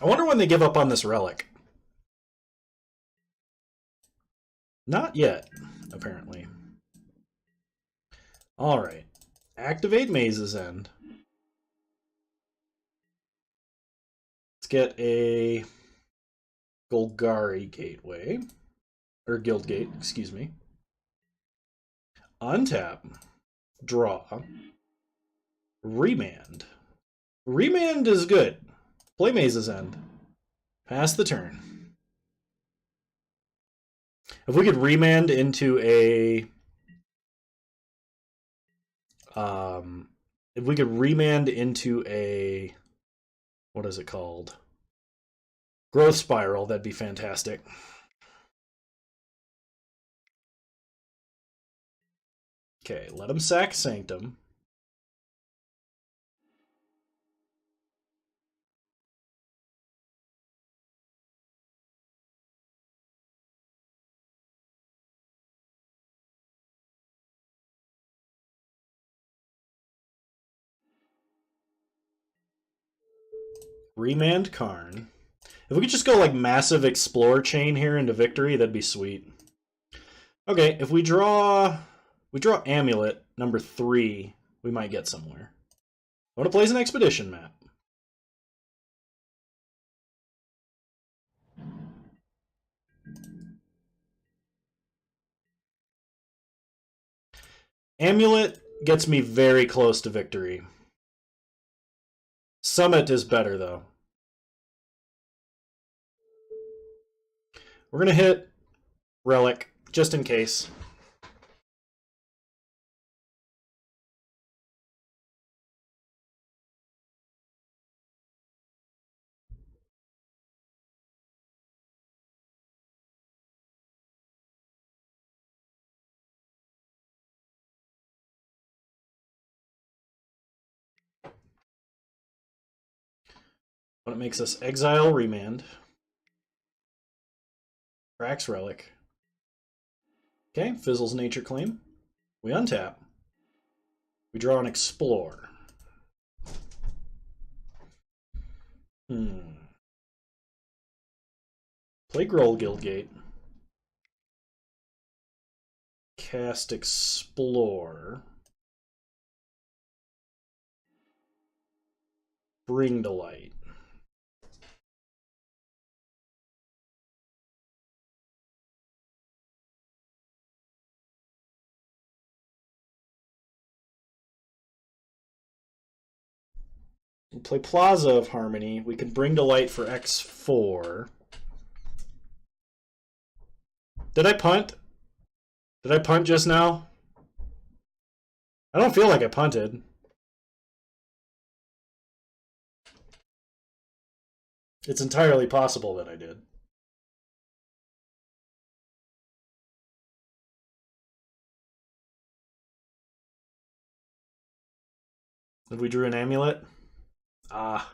I wonder when they give up on this relic. Not yet, apparently. Alright. Activate Maze's End. Let's get a Golgari Gateway. Or Guild Gate, excuse me. Untap. Draw. Remand. Remand is good. Play Maze's End. Pass the turn. If we could remand into a... if we could remand into a... what is it called? Growth Spiral, that'd be fantastic. Okay, let him sack Sanctum. Remand Karn. If we could just go like massive Explore Chain here into victory, that'd be sweet. Okay, if we draw Amulet, number 3, we might get somewhere. I want to play as an expedition map. Amulet gets me very close to victory. Summit is better, though. We're going to hit Relic, just in case. When it makes us exile Remand. Cracks Relic. Okay, fizzles Nature Claim. We untap. We draw an Explore. Play Groll Guildgate. Cast Explore. Bring to Light. We play Plaza of Harmony. We can bring to light for X4. Did I punt? Did I punt just now? I don't feel like I punted. It's entirely possible that I did. If we drew an amulet? Ah.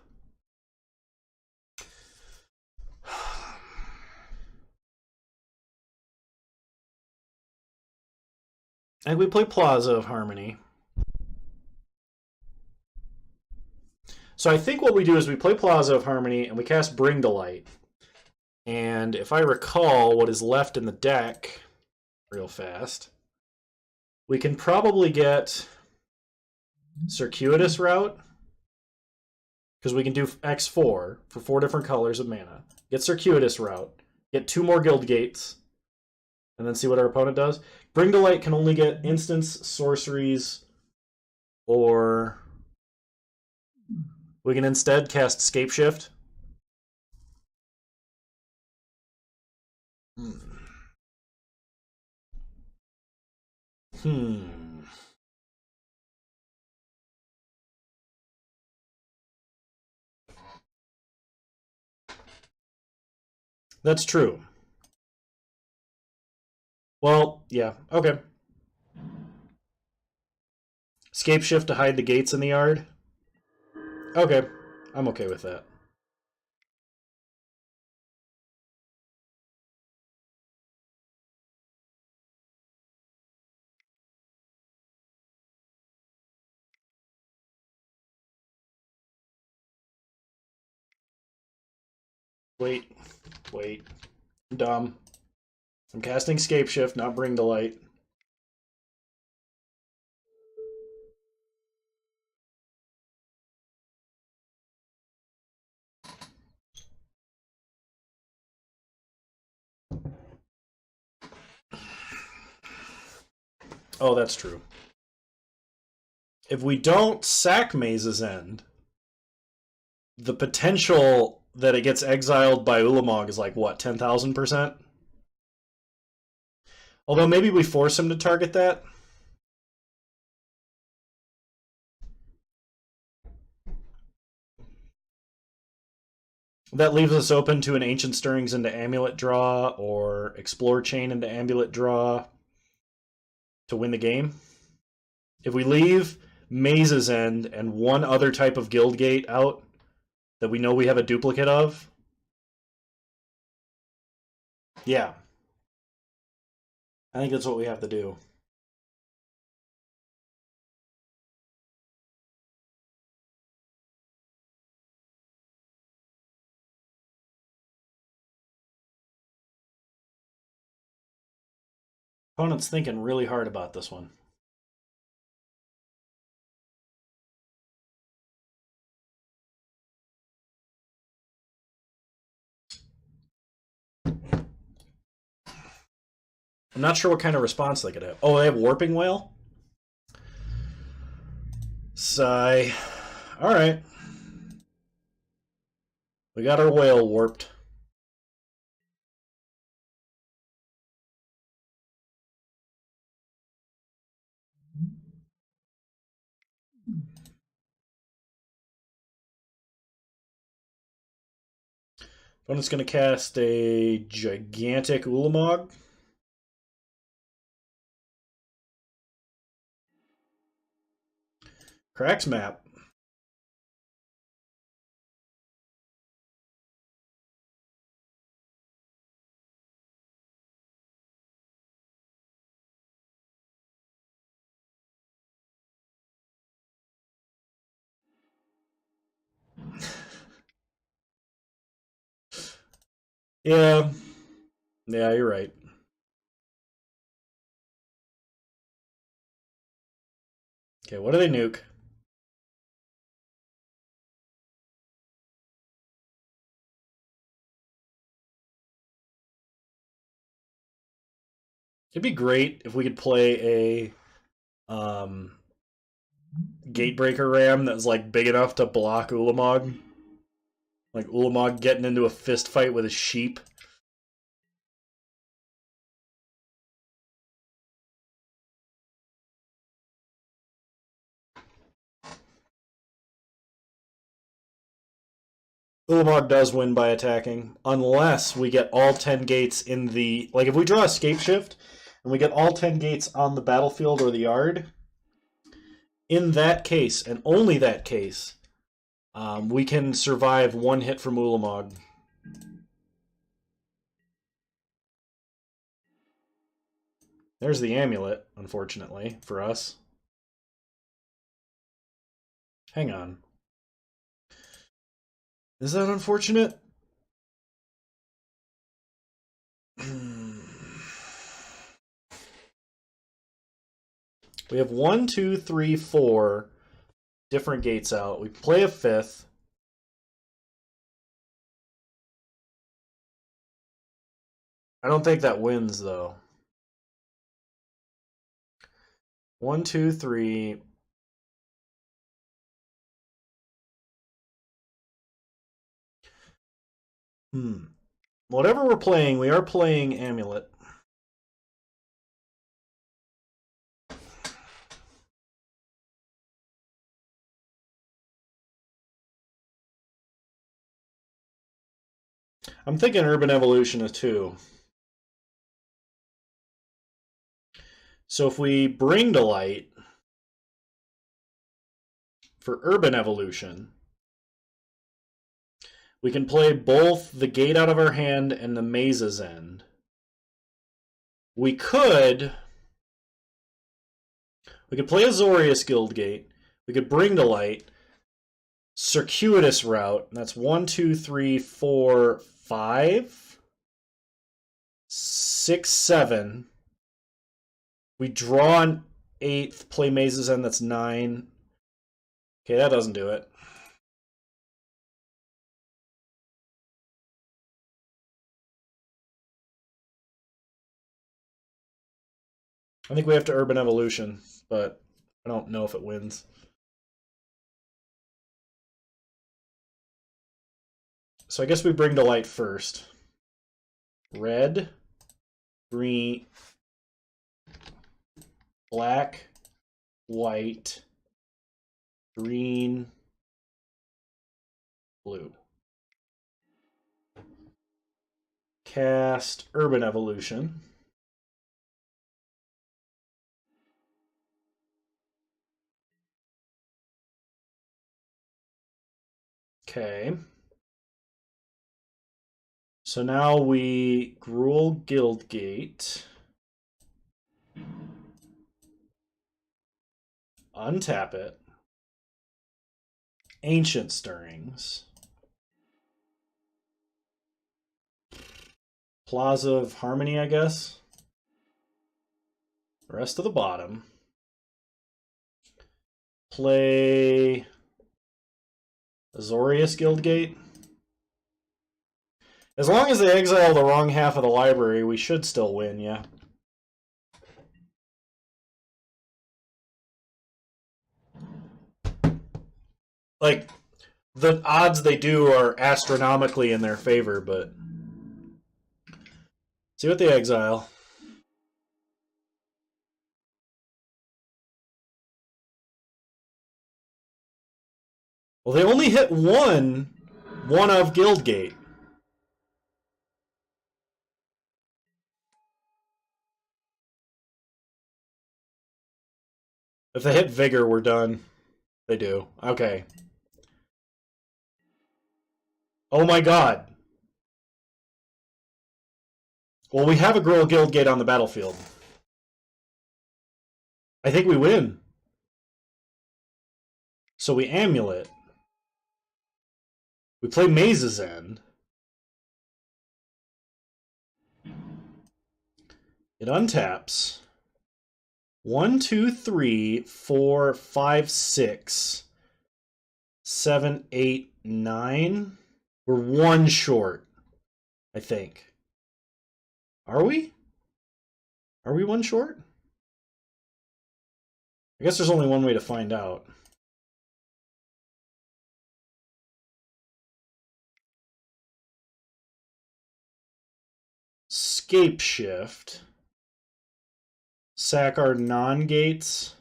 And we play Plaza of Harmony. So I think what we do is we play Plaza of Harmony and we cast Bring to Light. And if I recall what is left in the deck real fast, we can probably get Circuitous Route, because we can do X4 for 4 different colors of mana. Get Circuitous Route, get 2 more Guild Gates, and then see what our opponent does. Bring to Light can only get instants, sorceries, or we can instead cast Scapeshift. That's true. Well, yeah, okay. Scape shift to hide the gates in the yard. Okay, I'm okay with that. Wait. I'm dumb. I'm casting Scape Shift, not Bring to Light. Oh, that's true. If we don't sack Maze's End, the potential that it gets exiled by Ulamog is like, what, 10,000%? Although maybe we force him to target that. That leaves us open to an Ancient Stirrings into Amulet draw or Explore Chain into Amulet draw to win the game. If we leave Maze's End and one other type of Guild Gate out that we know we have a duplicate of, yeah. I think that's what we have to do. Opponent's thinking really hard about this one. I'm not sure what kind of response they could have. Oh, they have Warping Whale? Sigh. Alright. We got our whale warped. Opponent's going to cast a gigantic Ulamog. Cracks map. Yeah. Yeah, you're right. Okay, what do they nuke? It'd be great if we could play a Gatebreaker Ram that was like big enough to block Ulamog. Like Ulamog getting into a fist fight with a sheep. Ulamog does win by attacking, unless we get all 10 gates in the... Like, if we draw Escape Shift, and we get all 10 gates on the battlefield or the yard, in that case, and only that case, we can survive one hit from Ulamog. There's the amulet, unfortunately, for us. Hang on. Is that unfortunate? We have 1, 2, 3, 4 different gates out. We play a fifth. I don't think that wins, though. 1, 2, 3. Whatever we're playing, we are playing Amulet. I'm thinking Urban Evolution is 2. So if we bring to light, for Urban Evolution, we can play both the Gate out of our hand and the Maze's End. We could play Azorius Guildgate. We could Bring to Light. Circuitous Route. That's 1, 2, 3, 4, 5, 6, 7. We draw an 8th, play Maze's End, that's 9. Okay, that doesn't do it. I think we have to Urban Evolution, but I don't know if it wins. So I guess we Bring to Light first. Red, green, black, white, green, blue. Cast Urban Evolution. Okay. So now we Gruul Guildgate. Untap it. Ancient Stirrings. Plaza of Harmony, I guess. Rest of the bottom. Play Azorius Guildgate. As long as they exile the wrong half of the library, we should still win, yeah. Like, the odds they do are astronomically in their favor, but... See what they exile. Well, they only hit one of Guildgate. If they hit Vigor, we're done. They do. Okay. Oh my god. Well, we have a Gruul Guildgate on the battlefield. I think we win. So we Amulet. We play Maze's End. It untaps. 1, 2, 3, 4, 5, 6, 7, 8, 9. We're one short, I think. Are we? Are we one short? I guess there's only one way to find out. Scape Shift. Sack our non-gates.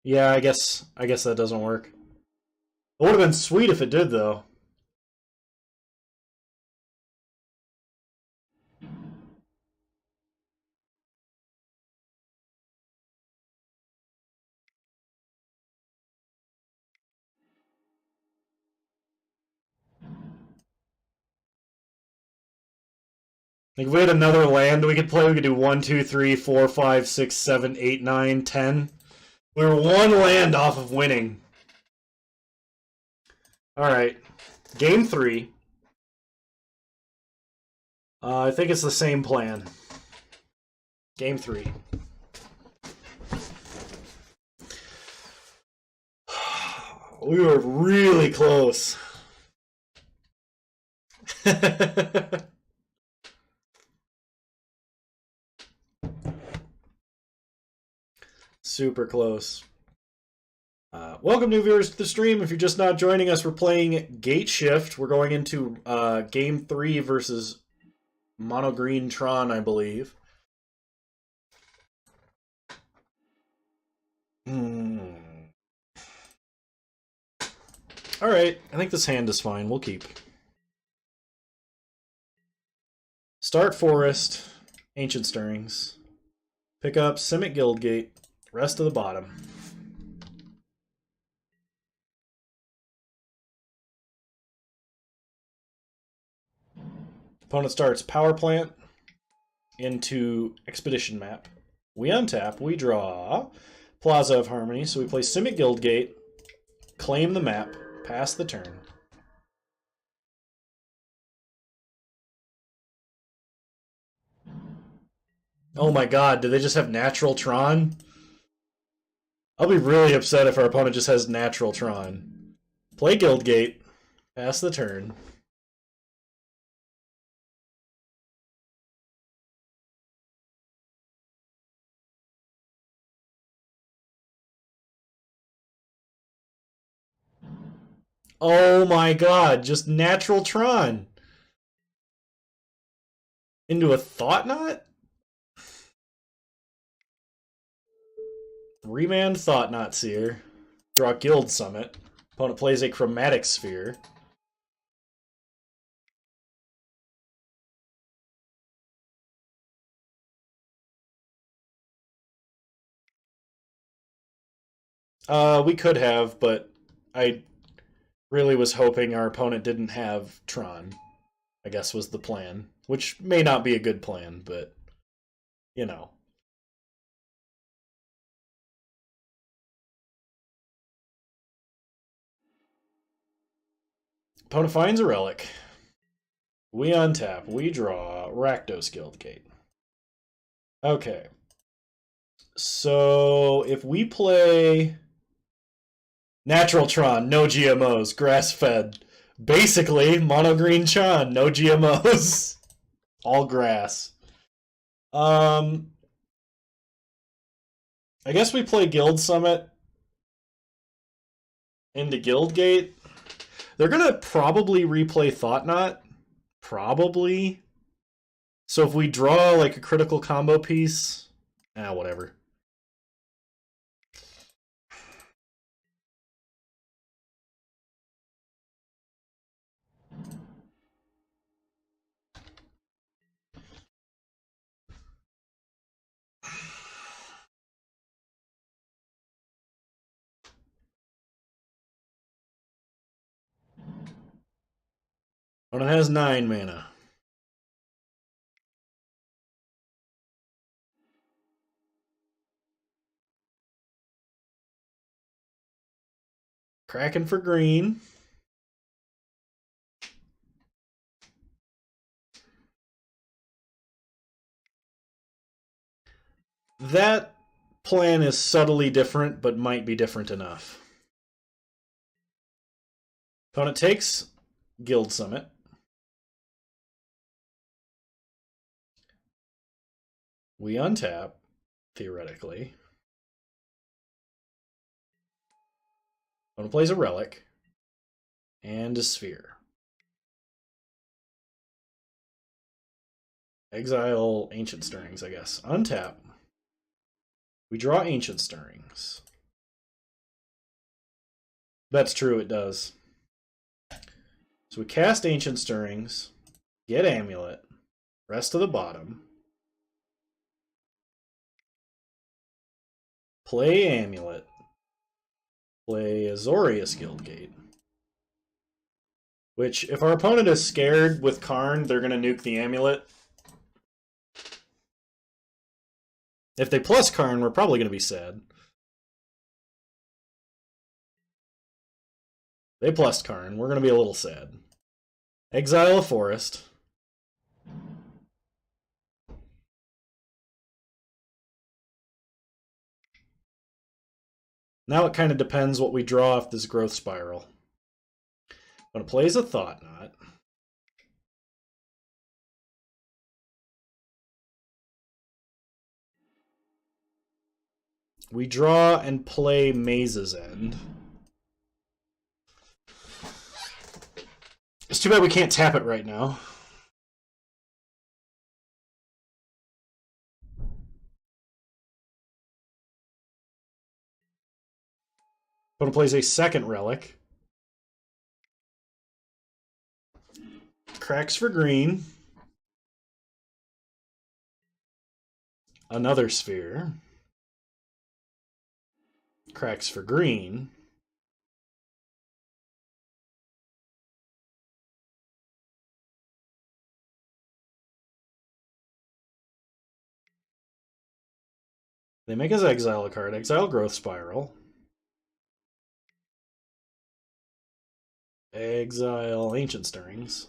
Yeah, I guess that doesn't work. It would have been sweet if it did, though. Like, if we had another land we could play, we could do 1, 2, 3, 4, 5, 6, 7, 8, 9, 10. We were one land off of winning. Alright. Game 3. I think it's the same plan. Game 3. We were really close. Super close. Welcome, new viewers, to the stream. If you're just not joining us, we're playing Gateshift. We're going into Game 3 versus Mono Green Tron, I believe. Alright, I think this hand is fine. We'll keep. Start Forest. Ancient Stirrings. Pick up Simic Guildgate. Rest of the bottom. Opponent starts Power Plant into Expedition Map. We untap, we draw Plaza of Harmony, so we play Simic Guildgate, claim the map, pass the turn. Oh my god, do they just have Natural Tron? I'll be really upset if our opponent just has Natural Tron. Play Guildgate, pass the turn. Oh my god, just Natural Tron. Into a Thought Knot? Remand Thought Knot Seer. Draw Guild Summit. Opponent plays a Chromatic Sphere. We could have, but I really was hoping our opponent didn't have Tron. I guess was the plan. Which may not be a good plan, but, you know. Opponent finds a relic. We untap. We draw Rakdos Guildgate. Okay. So if we play Natural Tron, no GMOs, grass fed. Basically, mono green Tron, no GMOs. All grass. I guess we play Guild Summit into Guildgate. They're gonna probably replay Thought Knot. Probably. So if we draw like a critical combo piece, whatever. But it has 9 mana. Cracking for green. That plan is subtly different, but might be different enough. Opponent takes Guild Summit. We untap, theoretically. Opponent plays a relic and a sphere. Exile Ancient Stirrings, I guess. Untap. We draw Ancient Stirrings. That's true, it does. So we cast Ancient Stirrings, get Amulet, rest of the bottom. Play Amulet. Play Azorius Guildgate. Which, if our opponent is scared with Karn, they're going to nuke the Amulet. If they plus Karn, we're probably going to be sad. They plus Karn, we're going to be a little sad. Exile a forest. Now it kind of depends what we draw off this growth spiral. When it plays a Thought Knot. We draw and play Maze's End. It's too bad we can't tap it right now. Opponent plays a second relic. Cracks for green. Another sphere. Cracks for green. They make us exile a card. Exile Growth Spiral. Exile Ancient Stirrings.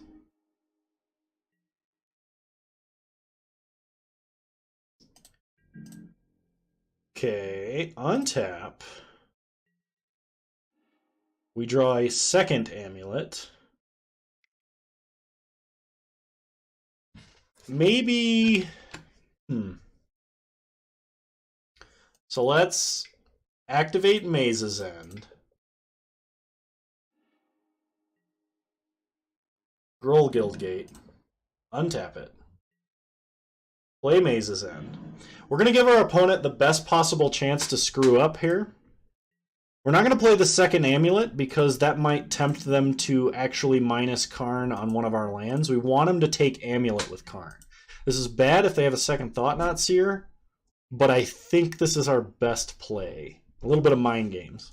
Okay, untap. We draw a second amulet. Maybe... So let's activate Maze's End. Groll Guildgate. Untap it. Play Maze's End. We're going to give our opponent the best possible chance to screw up here. We're not going to play the second amulet because that might tempt them to actually minus Karn on one of our lands. We want them to take amulet with Karn. This is bad if they have a second Thought Knot Seer, but I think this is our best play. A little bit of mind games.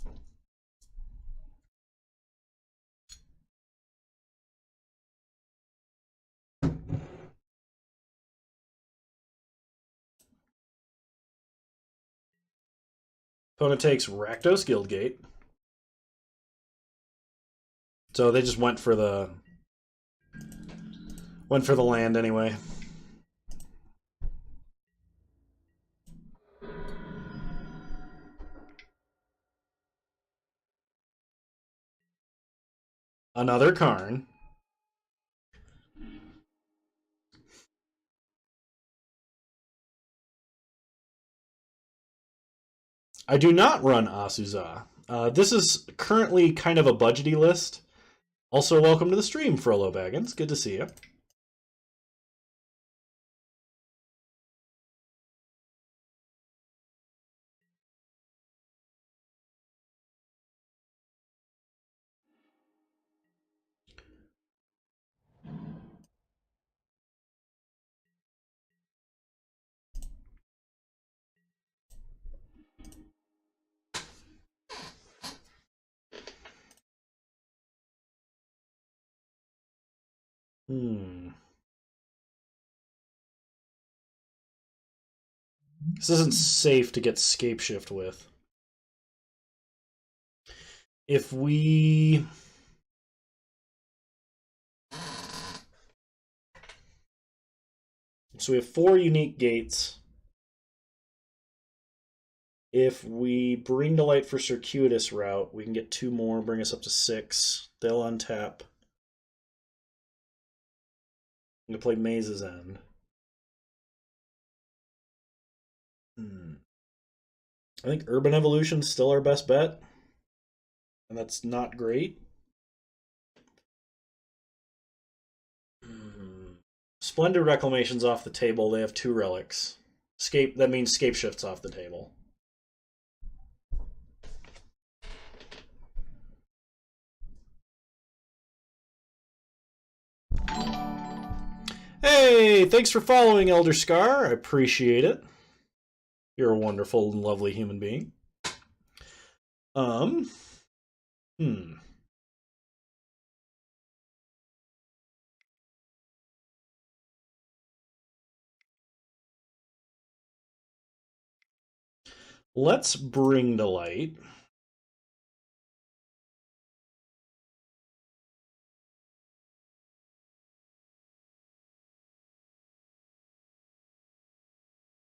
Opponent takes Rakdos Guildgate. So they just went for the land anyway. Another Karn. I do not run Asuza. This is currently kind of a budgety list. Also, welcome to the stream, Frollo Baggins. Good to see you. This isn't safe to get Scapeshift with. If we... So we have 4 unique gates. If we bring to light for Circuitous Route, we can get 2 more, bring us up to 6. They'll untap. I'm going to play Maze's End. I think Urban Evolution's still our best bet. And that's not great. Splendid Reclamation's off the table. They have 2 relics. That means Scapeshift's off the table. Hey, thanks for following, Elder Scar. I appreciate it. You're a wonderful and lovely human being. Let's bring to light.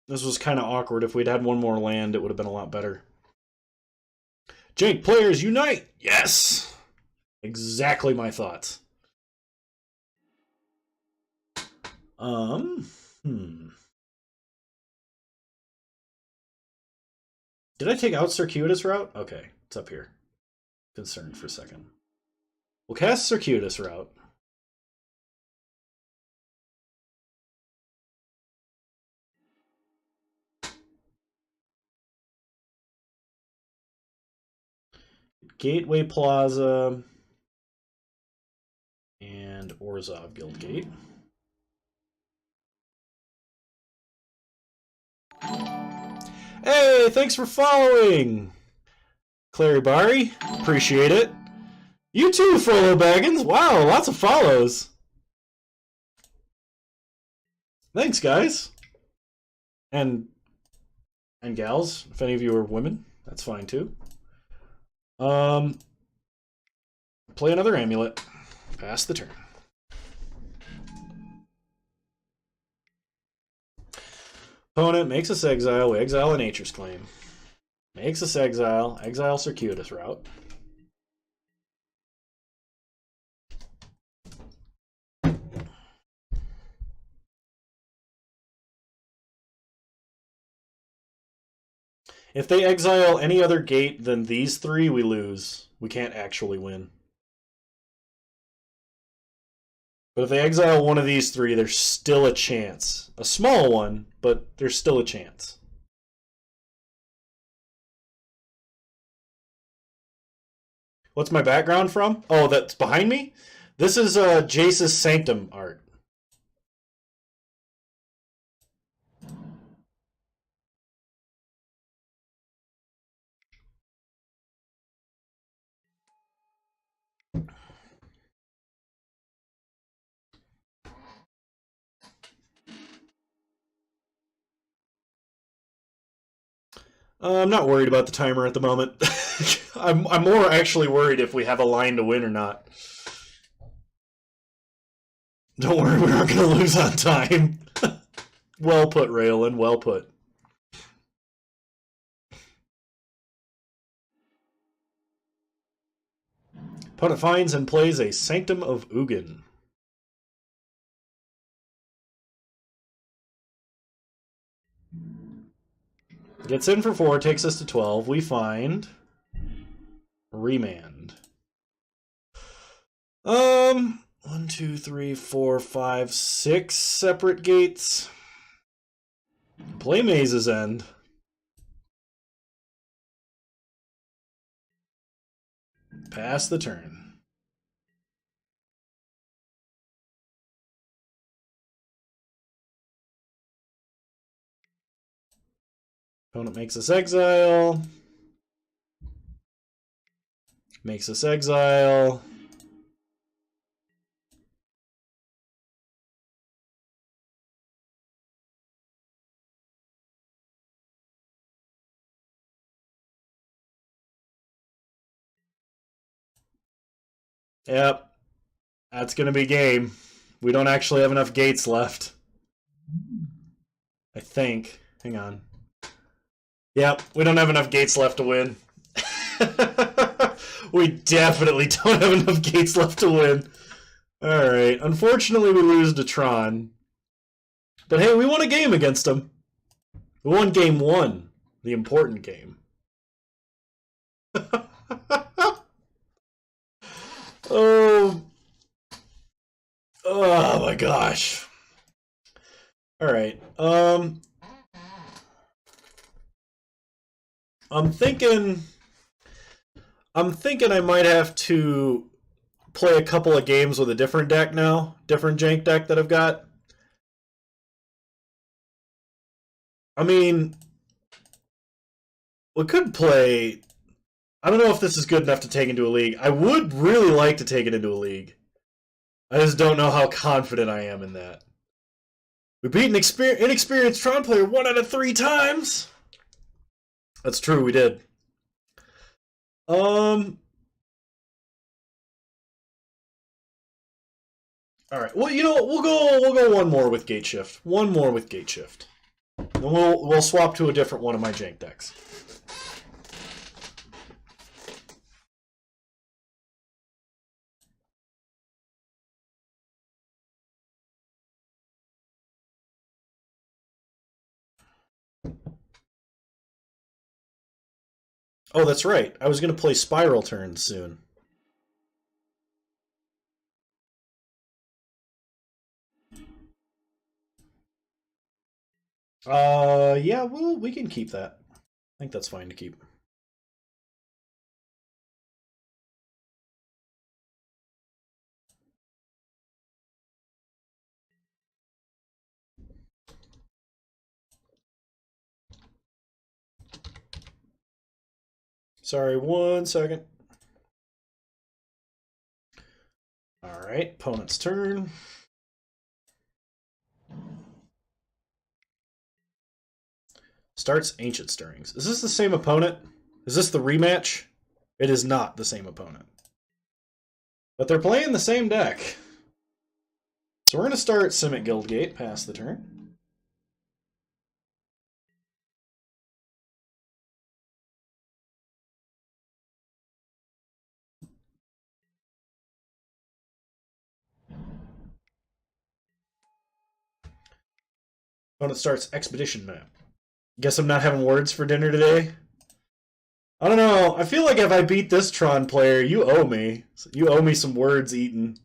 This was kind of awkward. If we'd had one more land, it would have been a lot better. Jake, players unite! Yes! Exactly my thoughts. Did I take out Circuitous Route? Okay, it's up here. Concerned for a second. We'll cast Circuitous Route. Gateway Plaza and Orzhov Guildgate. Hey, thanks for following! Clary Bari, appreciate it. You too, Frollo Baggins. Wow, lots of follows. Thanks, guys. And gals, if any of you are women, that's fine too. Play another amulet. Pass the turn. Opponent makes us exile. We exile a Nature's Claim. Makes us exile. Exile Circuitous Route. If they exile any other gate than these three, we lose. We can't actually win. But if they exile one of these three, there's still a chance. A small one, but there's still a chance. What's my background from? Oh, that's behind me? This is Jace's Sanctum art. I'm not worried about the timer at the moment. I'm more actually worried if we have a line to win or not. Don't worry, we're not going to lose on time. Well put, Raylan, well put. Opponent finds and plays a Sanctum of Ugin. Gets in for 4, takes us to 12. We find Remand. 1, 2, 3, 4, 5, 6 separate gates. Play Maze's End. Pass the turn. Opponent makes us exile. Makes us exile. Yep. That's going to be game. We don't actually have enough gates left. I think. Hang on. Yep, we don't have enough gates left to win. We definitely don't have enough gates left to win. Alright, unfortunately we lose to Tron. But hey, we won a game against him. We won game 1, the important game. Oh my gosh. Alright, I'm thinking I might have to play a couple of games with a different deck now. Different jank deck that I've got. I mean, we could play... I don't know if this is good enough to take into a league. I would really like to take it into a league. I just don't know how confident I am in that. We beat an inexperienced Tron player 1 out of 3 times. That's true, we did. All right. Well, you know what? We'll go one more with Gateshift. One more with Gateshift. And we'll swap to a different one of my jank decks. Oh, that's right. I was going to play Spiral Turn soon. Yeah, well, we can keep that. I think that's fine to keep. Sorry, 1 second. All right, opponent's turn. Starts Ancient Stirrings. Is this the same opponent? Is this the rematch? It is not the same opponent. But they're playing the same deck. So we're going to start Simic Guildgate, pass the turn. Opponent starts Expedition Map. Guess I'm not having words for dinner today? I don't know. I feel like if I beat this Tron player, you owe me. You owe me some words eaten.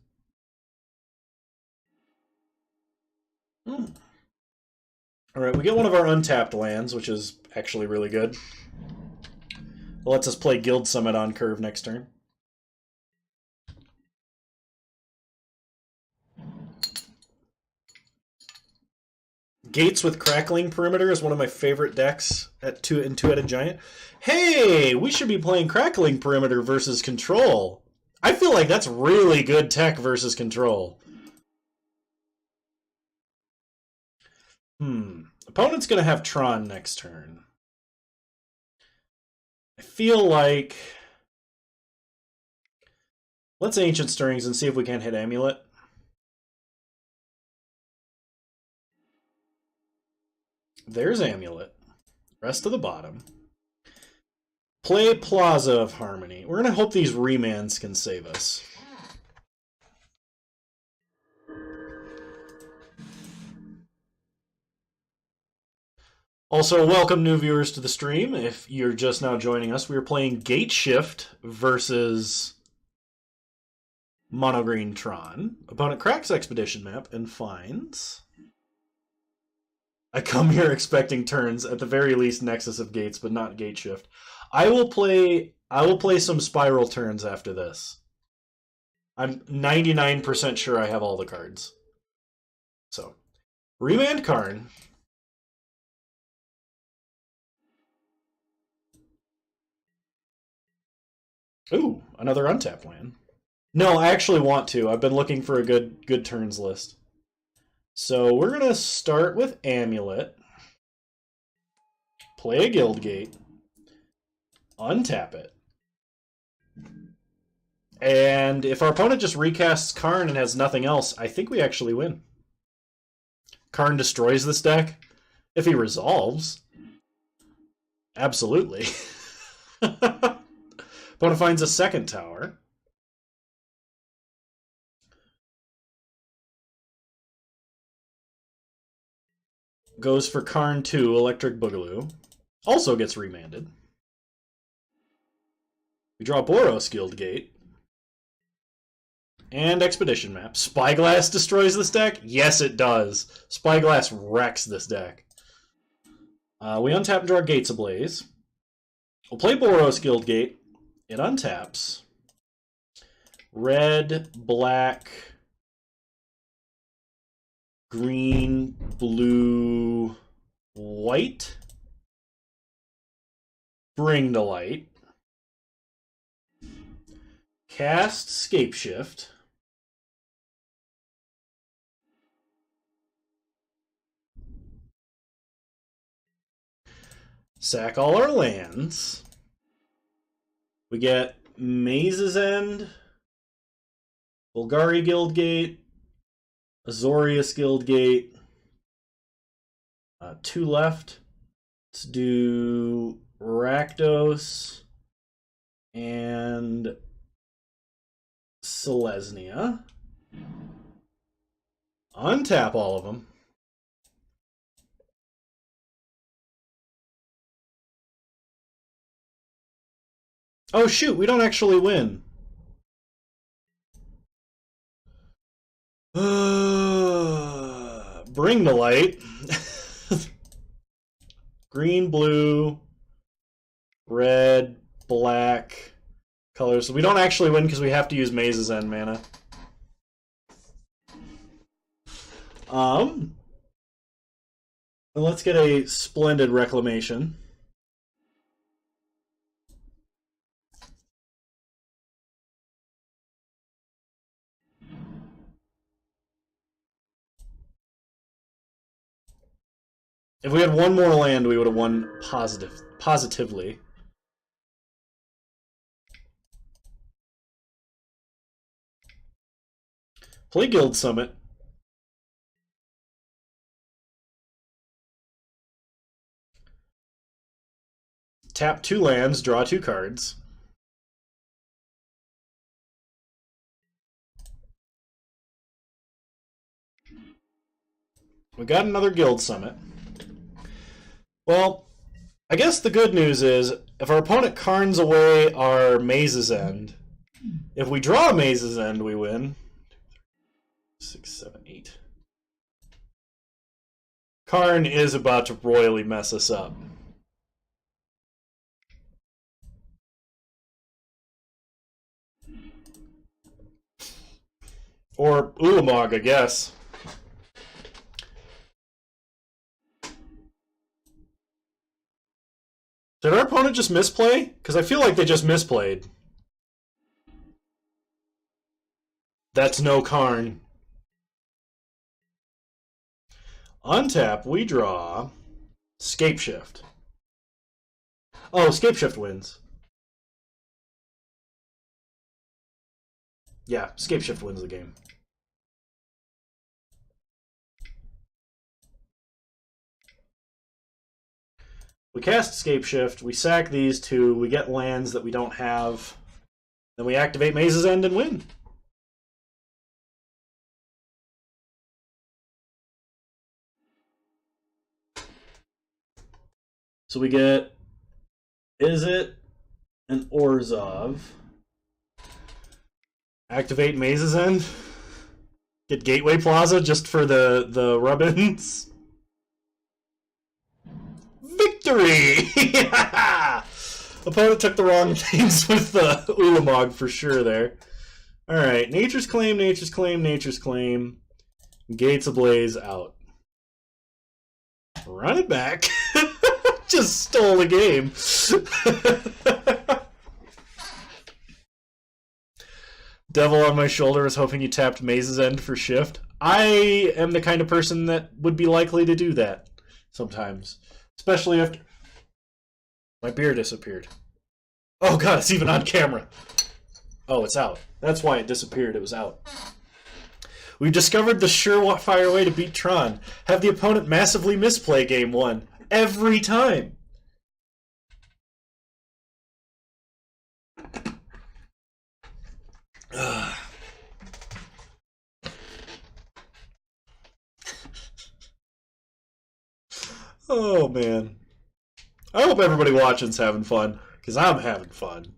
Alright, we get one of our untapped lands, which is actually really good. It lets us play Guild Summit on curve next turn. Gates with Crackling Perimeter is one of my favorite decks at Two-Headed Giant. Hey, we should be playing Crackling Perimeter versus Control. I feel like that's really good tech versus Control. Opponent's going to have Tron next turn. I feel like... Let's Ancient Stirrings and see if we can't hit Amulet. There's Amulet. Rest of the bottom. Play Plaza of Harmony. We're going to hope these remands can save us. Also, welcome new viewers to the stream. If you're just now joining us, we are playing Gateshift versus Mono Green Tron. Opponent cracks Expedition Map and finds... I come here expecting turns, at the very least Nexus of Gates, but not Gateshift. I will play some Spiral turns after this. I'm 99% sure I have all the cards. So, Remand Karn. Ooh, another untapped land. No, I actually want to. I've been looking for a good turns list. So we're going to start with Amulet. Play a Guildgate. Untap it. And if our opponent just recasts Karn and has nothing else, I think we actually win. Karn destroys this deck. If he resolves. Absolutely. Opponent finds a second tower. Goes for Karn 2, Electric Boogaloo. Also gets remanded. We draw Boros Guildgate. And Expedition Map. Spyglass destroys this deck? Yes, it does. Spyglass wrecks this deck. We untap and draw Gates Ablaze. We'll play Boros Guildgate. It untaps. Red, black, green, blue, white. Bring the Light. Cast Scapeshift. Sack all our lands. We get Maze's End, Bulgari Guildgate, Azorius Guildgate. 2 left. Let's do Rakdos and Selesnya. Untap all of them. Oh shoot, we don't actually win. Bring the Light. Green, blue, red, black colors. So we don't actually win because we have to use Maze's End mana. Let's get a Splendid Reclamation. If we had one more land, we would have won positively. Play Guild Summit. Tap 2 lands, draw 2 cards. We got another Guild Summit. Well, I guess the good news is, if our opponent Karns away our Maze's End, if we draw Maze's End, we win. 6, 7, 8. Karn is about to royally mess us up. Or Ulamog, I guess. Did our opponent just misplay? Because I feel like they just misplayed. That's no Karn. Untap, we draw Scapeshift. Oh, Scapeshift wins. Yeah, Scapeshift wins the game. We cast Scapeshift, we sack these two, we get lands that we don't have, then we activate Maze's End and win. So we get Izzet and Orzhov. Activate Maze's End. Get Gateway Plaza just for the rub-ins. Victory! Opponent took the wrong things with the Ulamog for sure there. Alright, Nature's Claim, Nature's Claim, Nature's Claim. Gates Ablaze out. Run it back. Just stole the game. Devil on my shoulder was hoping you tapped Maze's End for shift. I am the kind of person that would be likely to do that sometimes. Especially after my beer disappeared. Oh god, it's even on camera. Oh, it's out. That's why it disappeared. It was out. We've discovered the surefire way to beat Tron. Have the opponent massively misplay game 1. Every time. Oh, man. I hope everybody watching's having fun, because I'm having fun.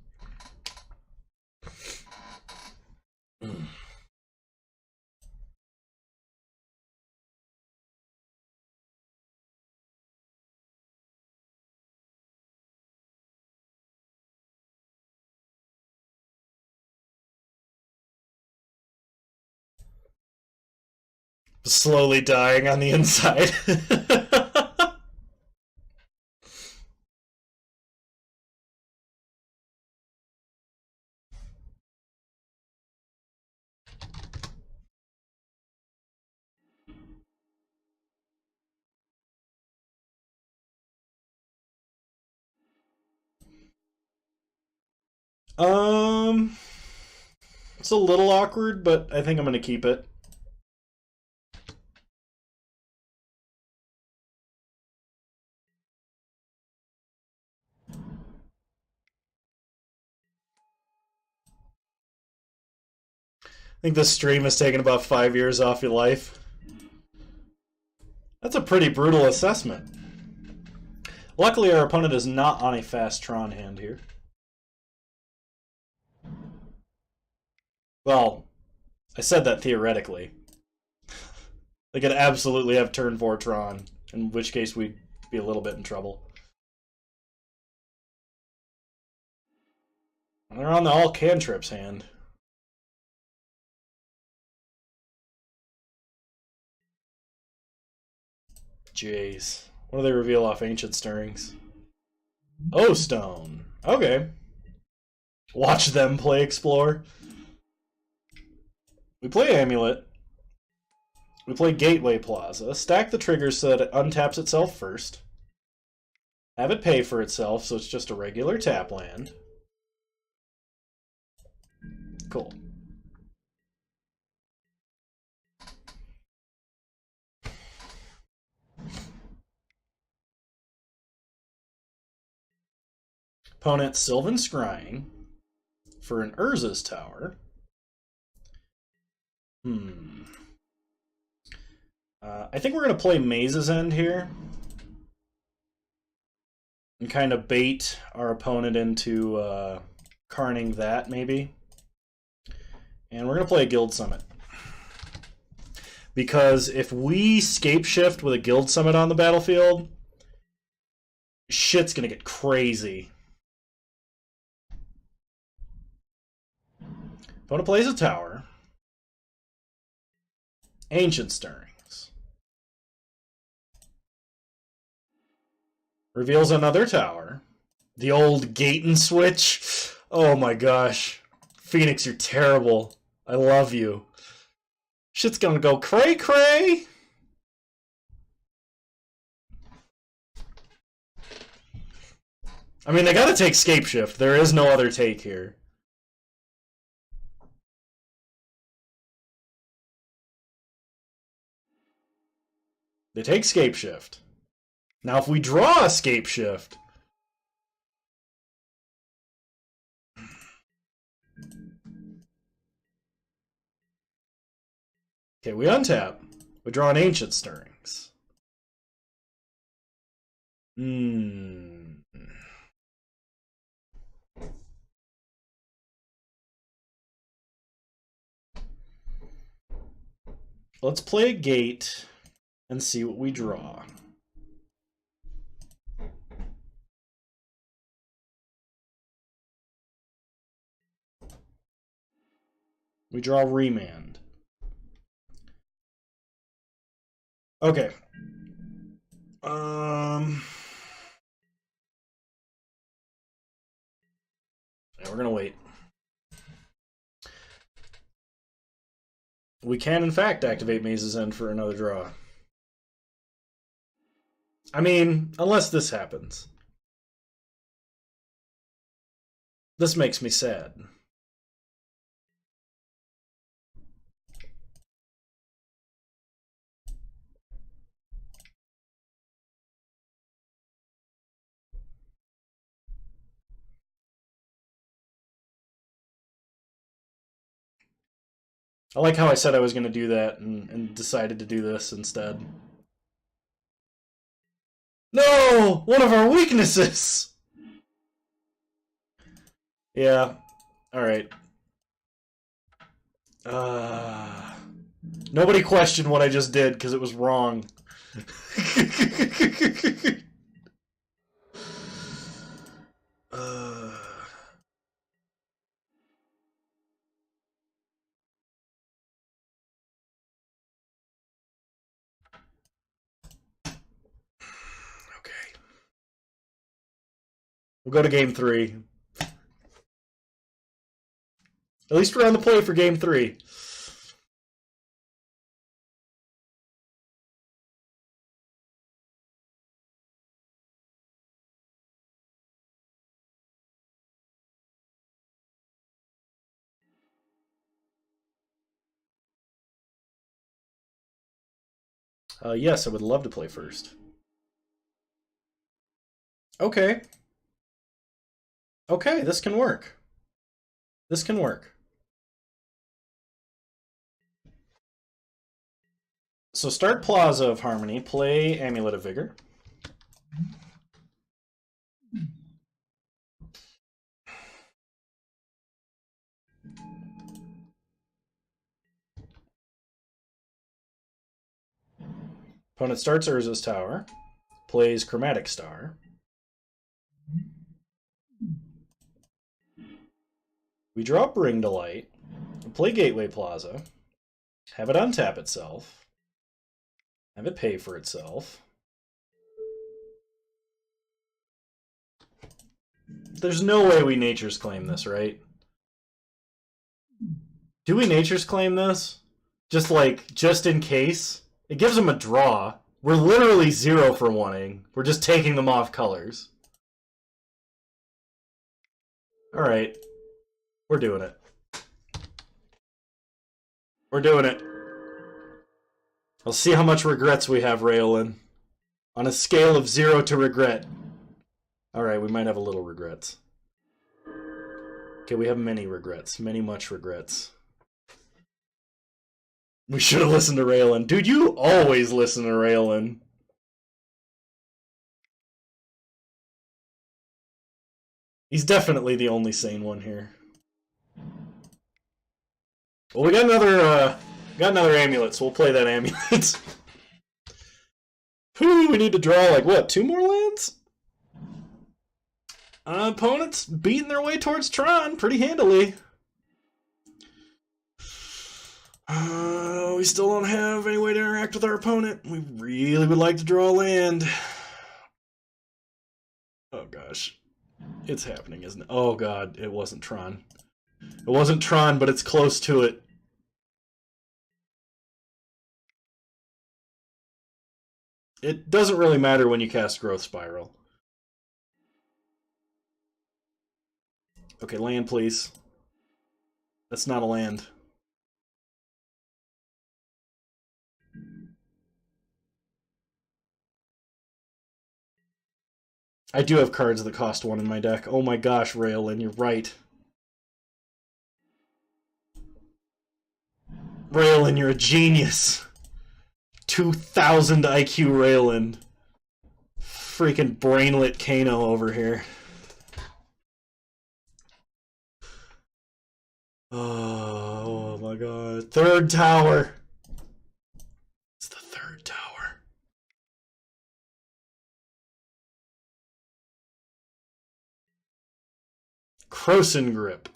Slowly dying on the inside. It's a little awkward, but I think I'm gonna keep it. I think this stream has taken about 5 years off your life. That's a pretty brutal assessment. Luckily, our opponent is not on a fast Tron hand here. Well, I said that theoretically. They could absolutely have turn 4 Tron, in which case we'd be a little bit in trouble. And they're on the all cantrips hand. Jeez. What do they reveal off Ancient Stirrings? Oh, Stone. Okay. Watch them play Explore. We play Amulet. We play Gateway Plaza. Stack the triggers so that it untaps itself first. Have it pay for itself, so it's just a regular tap land. Cool. Opponent Sylvan Scrying for an Urza's Tower. I think we're going to play Maze's End here. And kind of bait our opponent into carning that, maybe. And we're going to play a Guild Summit. Because if we scape shift with a Guild Summit on the battlefield, shit's going to get crazy. Opponent plays a tower. Ancient Stirrings. Reveals another tower. The old gate and switch. Oh my gosh. Phoenix, you're terrible. I love you. Shit's gonna go cray-cray. I mean, they gotta take scape shift. There is no other take here. They take scape shift. Now, if we draw a scape shift, okay, we untap. We draw an Ancient Stirrings. Let's play a gate and see what we draw. We draw Remand. Okay. Yeah, we're gonna wait. We can, in fact, activate Maze's End for another draw. I mean, unless this happens. This makes me sad. I like how I said I was going to do that and decided to do this instead. No! One of our weaknesses! Yeah. Alright. Nobody questioned what I just did because it was wrong. We'll go to game 3. At least we're on the play for game 3. Yes, I would love to play first. Okay. Okay, this can work. This can work. So start Plaza of Harmony, play Amulet of Vigor. Opponent starts Urza's Tower, plays Chromatic Star. We draw Bring to Light, play Gateway Plaza, have it untap itself, have it pay for itself. There's no way we Nature's Claim this, right? Do we Nature's Claim this? Just in case. It gives them a draw. We're literally 0 for wanting. We're just taking them off colors. Alright. We're doing it. We're doing it. I'll see how much regrets we have, Raolin. On a scale of 0 to regret. Alright, we might have a little regrets. Okay, we have many regrets. Many much regrets. We should have listened to Raolin. Dude, you always listen to Raolin. He's definitely the only sane one here. Well, we got another amulet, so we'll play that amulet. Whew, we need to draw, like, what, 2 more lands? Opponents beating their way towards Tron pretty handily. We still don't have any way to interact with our opponent. We really would like to draw land. Oh gosh. It's happening, isn't it? Oh god, it wasn't Tron. It wasn't Tron, but it's close to it. It doesn't really matter when you cast Growth Spiral. Okay, land, please. That's not a land. I do have cards that cost 1 in my deck. Oh my gosh, Raolin, you're right. Raolin, you're a genius. 2,000 IQ Raolin. Freaking brainlet Kano over here. Oh my god. 3rd tower. It's the 3rd tower. Croson Grip.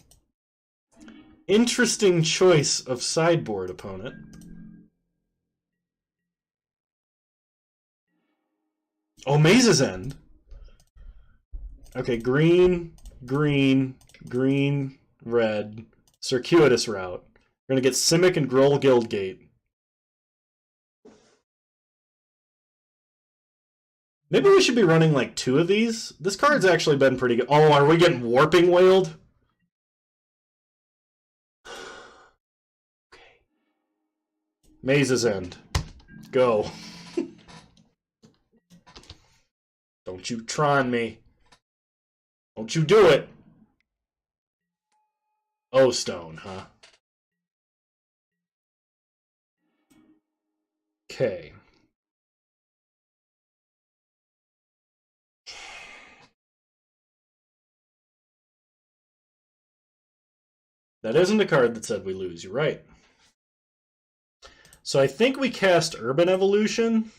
Interesting choice of sideboard, opponent. Oh, Maze's End. Okay, green, green, green, red. Circuitous route. We're going to get Simic and Groll Guildgate. Maybe we should be running like 2 of these. This card's actually been pretty good. Oh, are we getting Warping Wailed? Okay. Maze's End. Go. Don't you Tron me. Don't you do it. Oh, Stone, huh? Okay. That isn't a card that said we lose, you're right. So I think we cast Urban Evolution.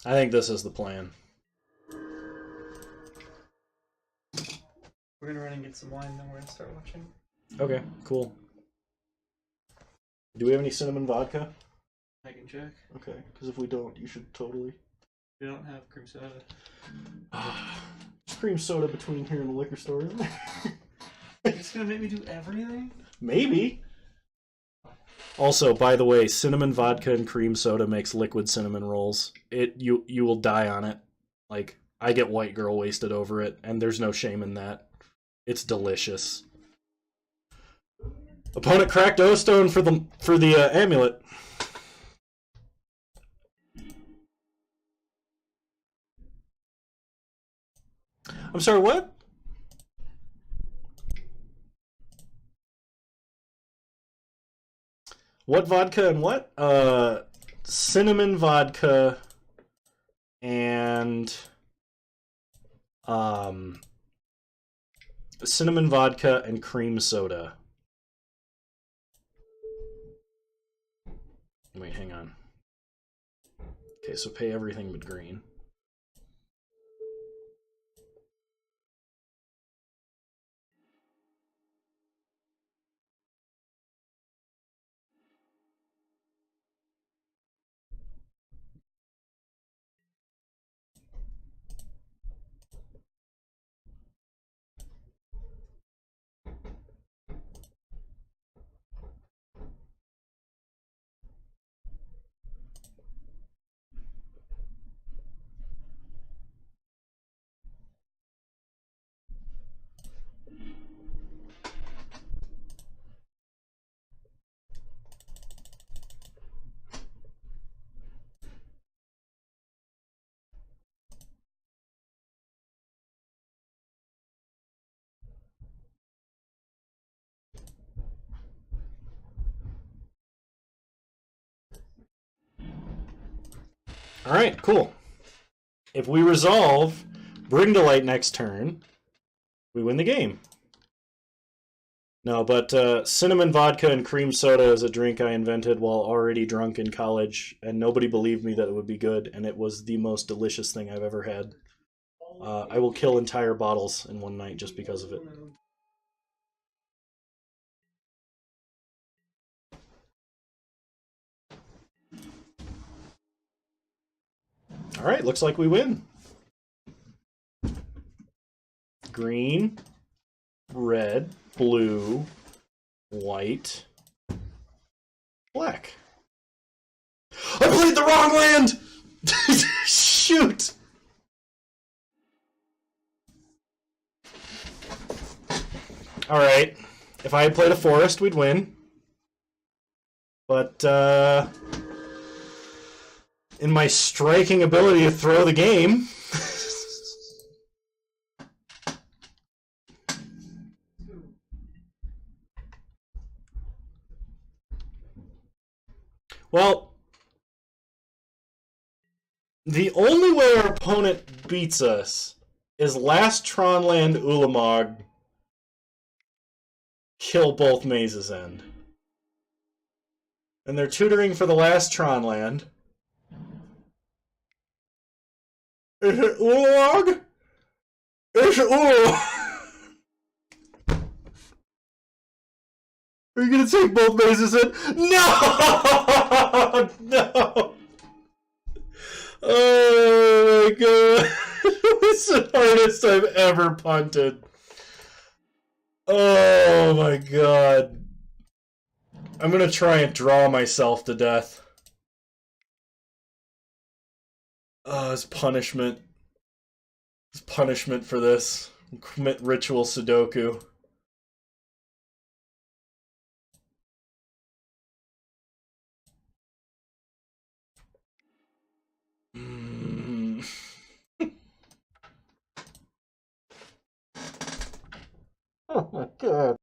I think this is the plan. We're gonna run and get some wine, then we're gonna start watching. Okay, cool. Do we have any cinnamon vodka? I can check. Okay, because if we don't, you should totally. We don't have cream soda. Cream soda between here and the liquor store, isn't there? It's gonna make me do everything? Maybe. Also, by the way, cinnamon vodka and cream soda makes liquid cinnamon rolls. You will die on it. Like, I get white girl wasted over it, and there's no shame in that. It's delicious. Opponent cracked O-Stone for the amulet. I'm sorry, what? What vodka and what? Cinnamon vodka and cinnamon vodka and cream soda. Wait, hang on. Okay, so pay everything but green. All right, cool. If we resolve Bring to Light next turn, we win the game. No, but cinnamon vodka and cream soda is a drink I invented while already drunk in college, and nobody believed me that it would be good, and it was the most delicious thing I've ever had. I will kill entire bottles in one night just because of it. All right, looks like we win. Green, red, blue, white, black. I played the wrong land! Shoot! Alright. If I had played a forest, we'd win. But, in my striking ability to throw the game... Well, the only way our opponent beats us is last Tronland Ulamog kill both Maze's End. And they're tutoring for the last Tronland. Is it Ulamog? Is it Ulamog? Are you gonna take both Maze's End? No! No! Oh my god. It's the hardest I've ever punted. Oh my god. I'm gonna try and draw myself to death. It's punishment. It's punishment for this. Commit ritual Sudoku. Oh my god.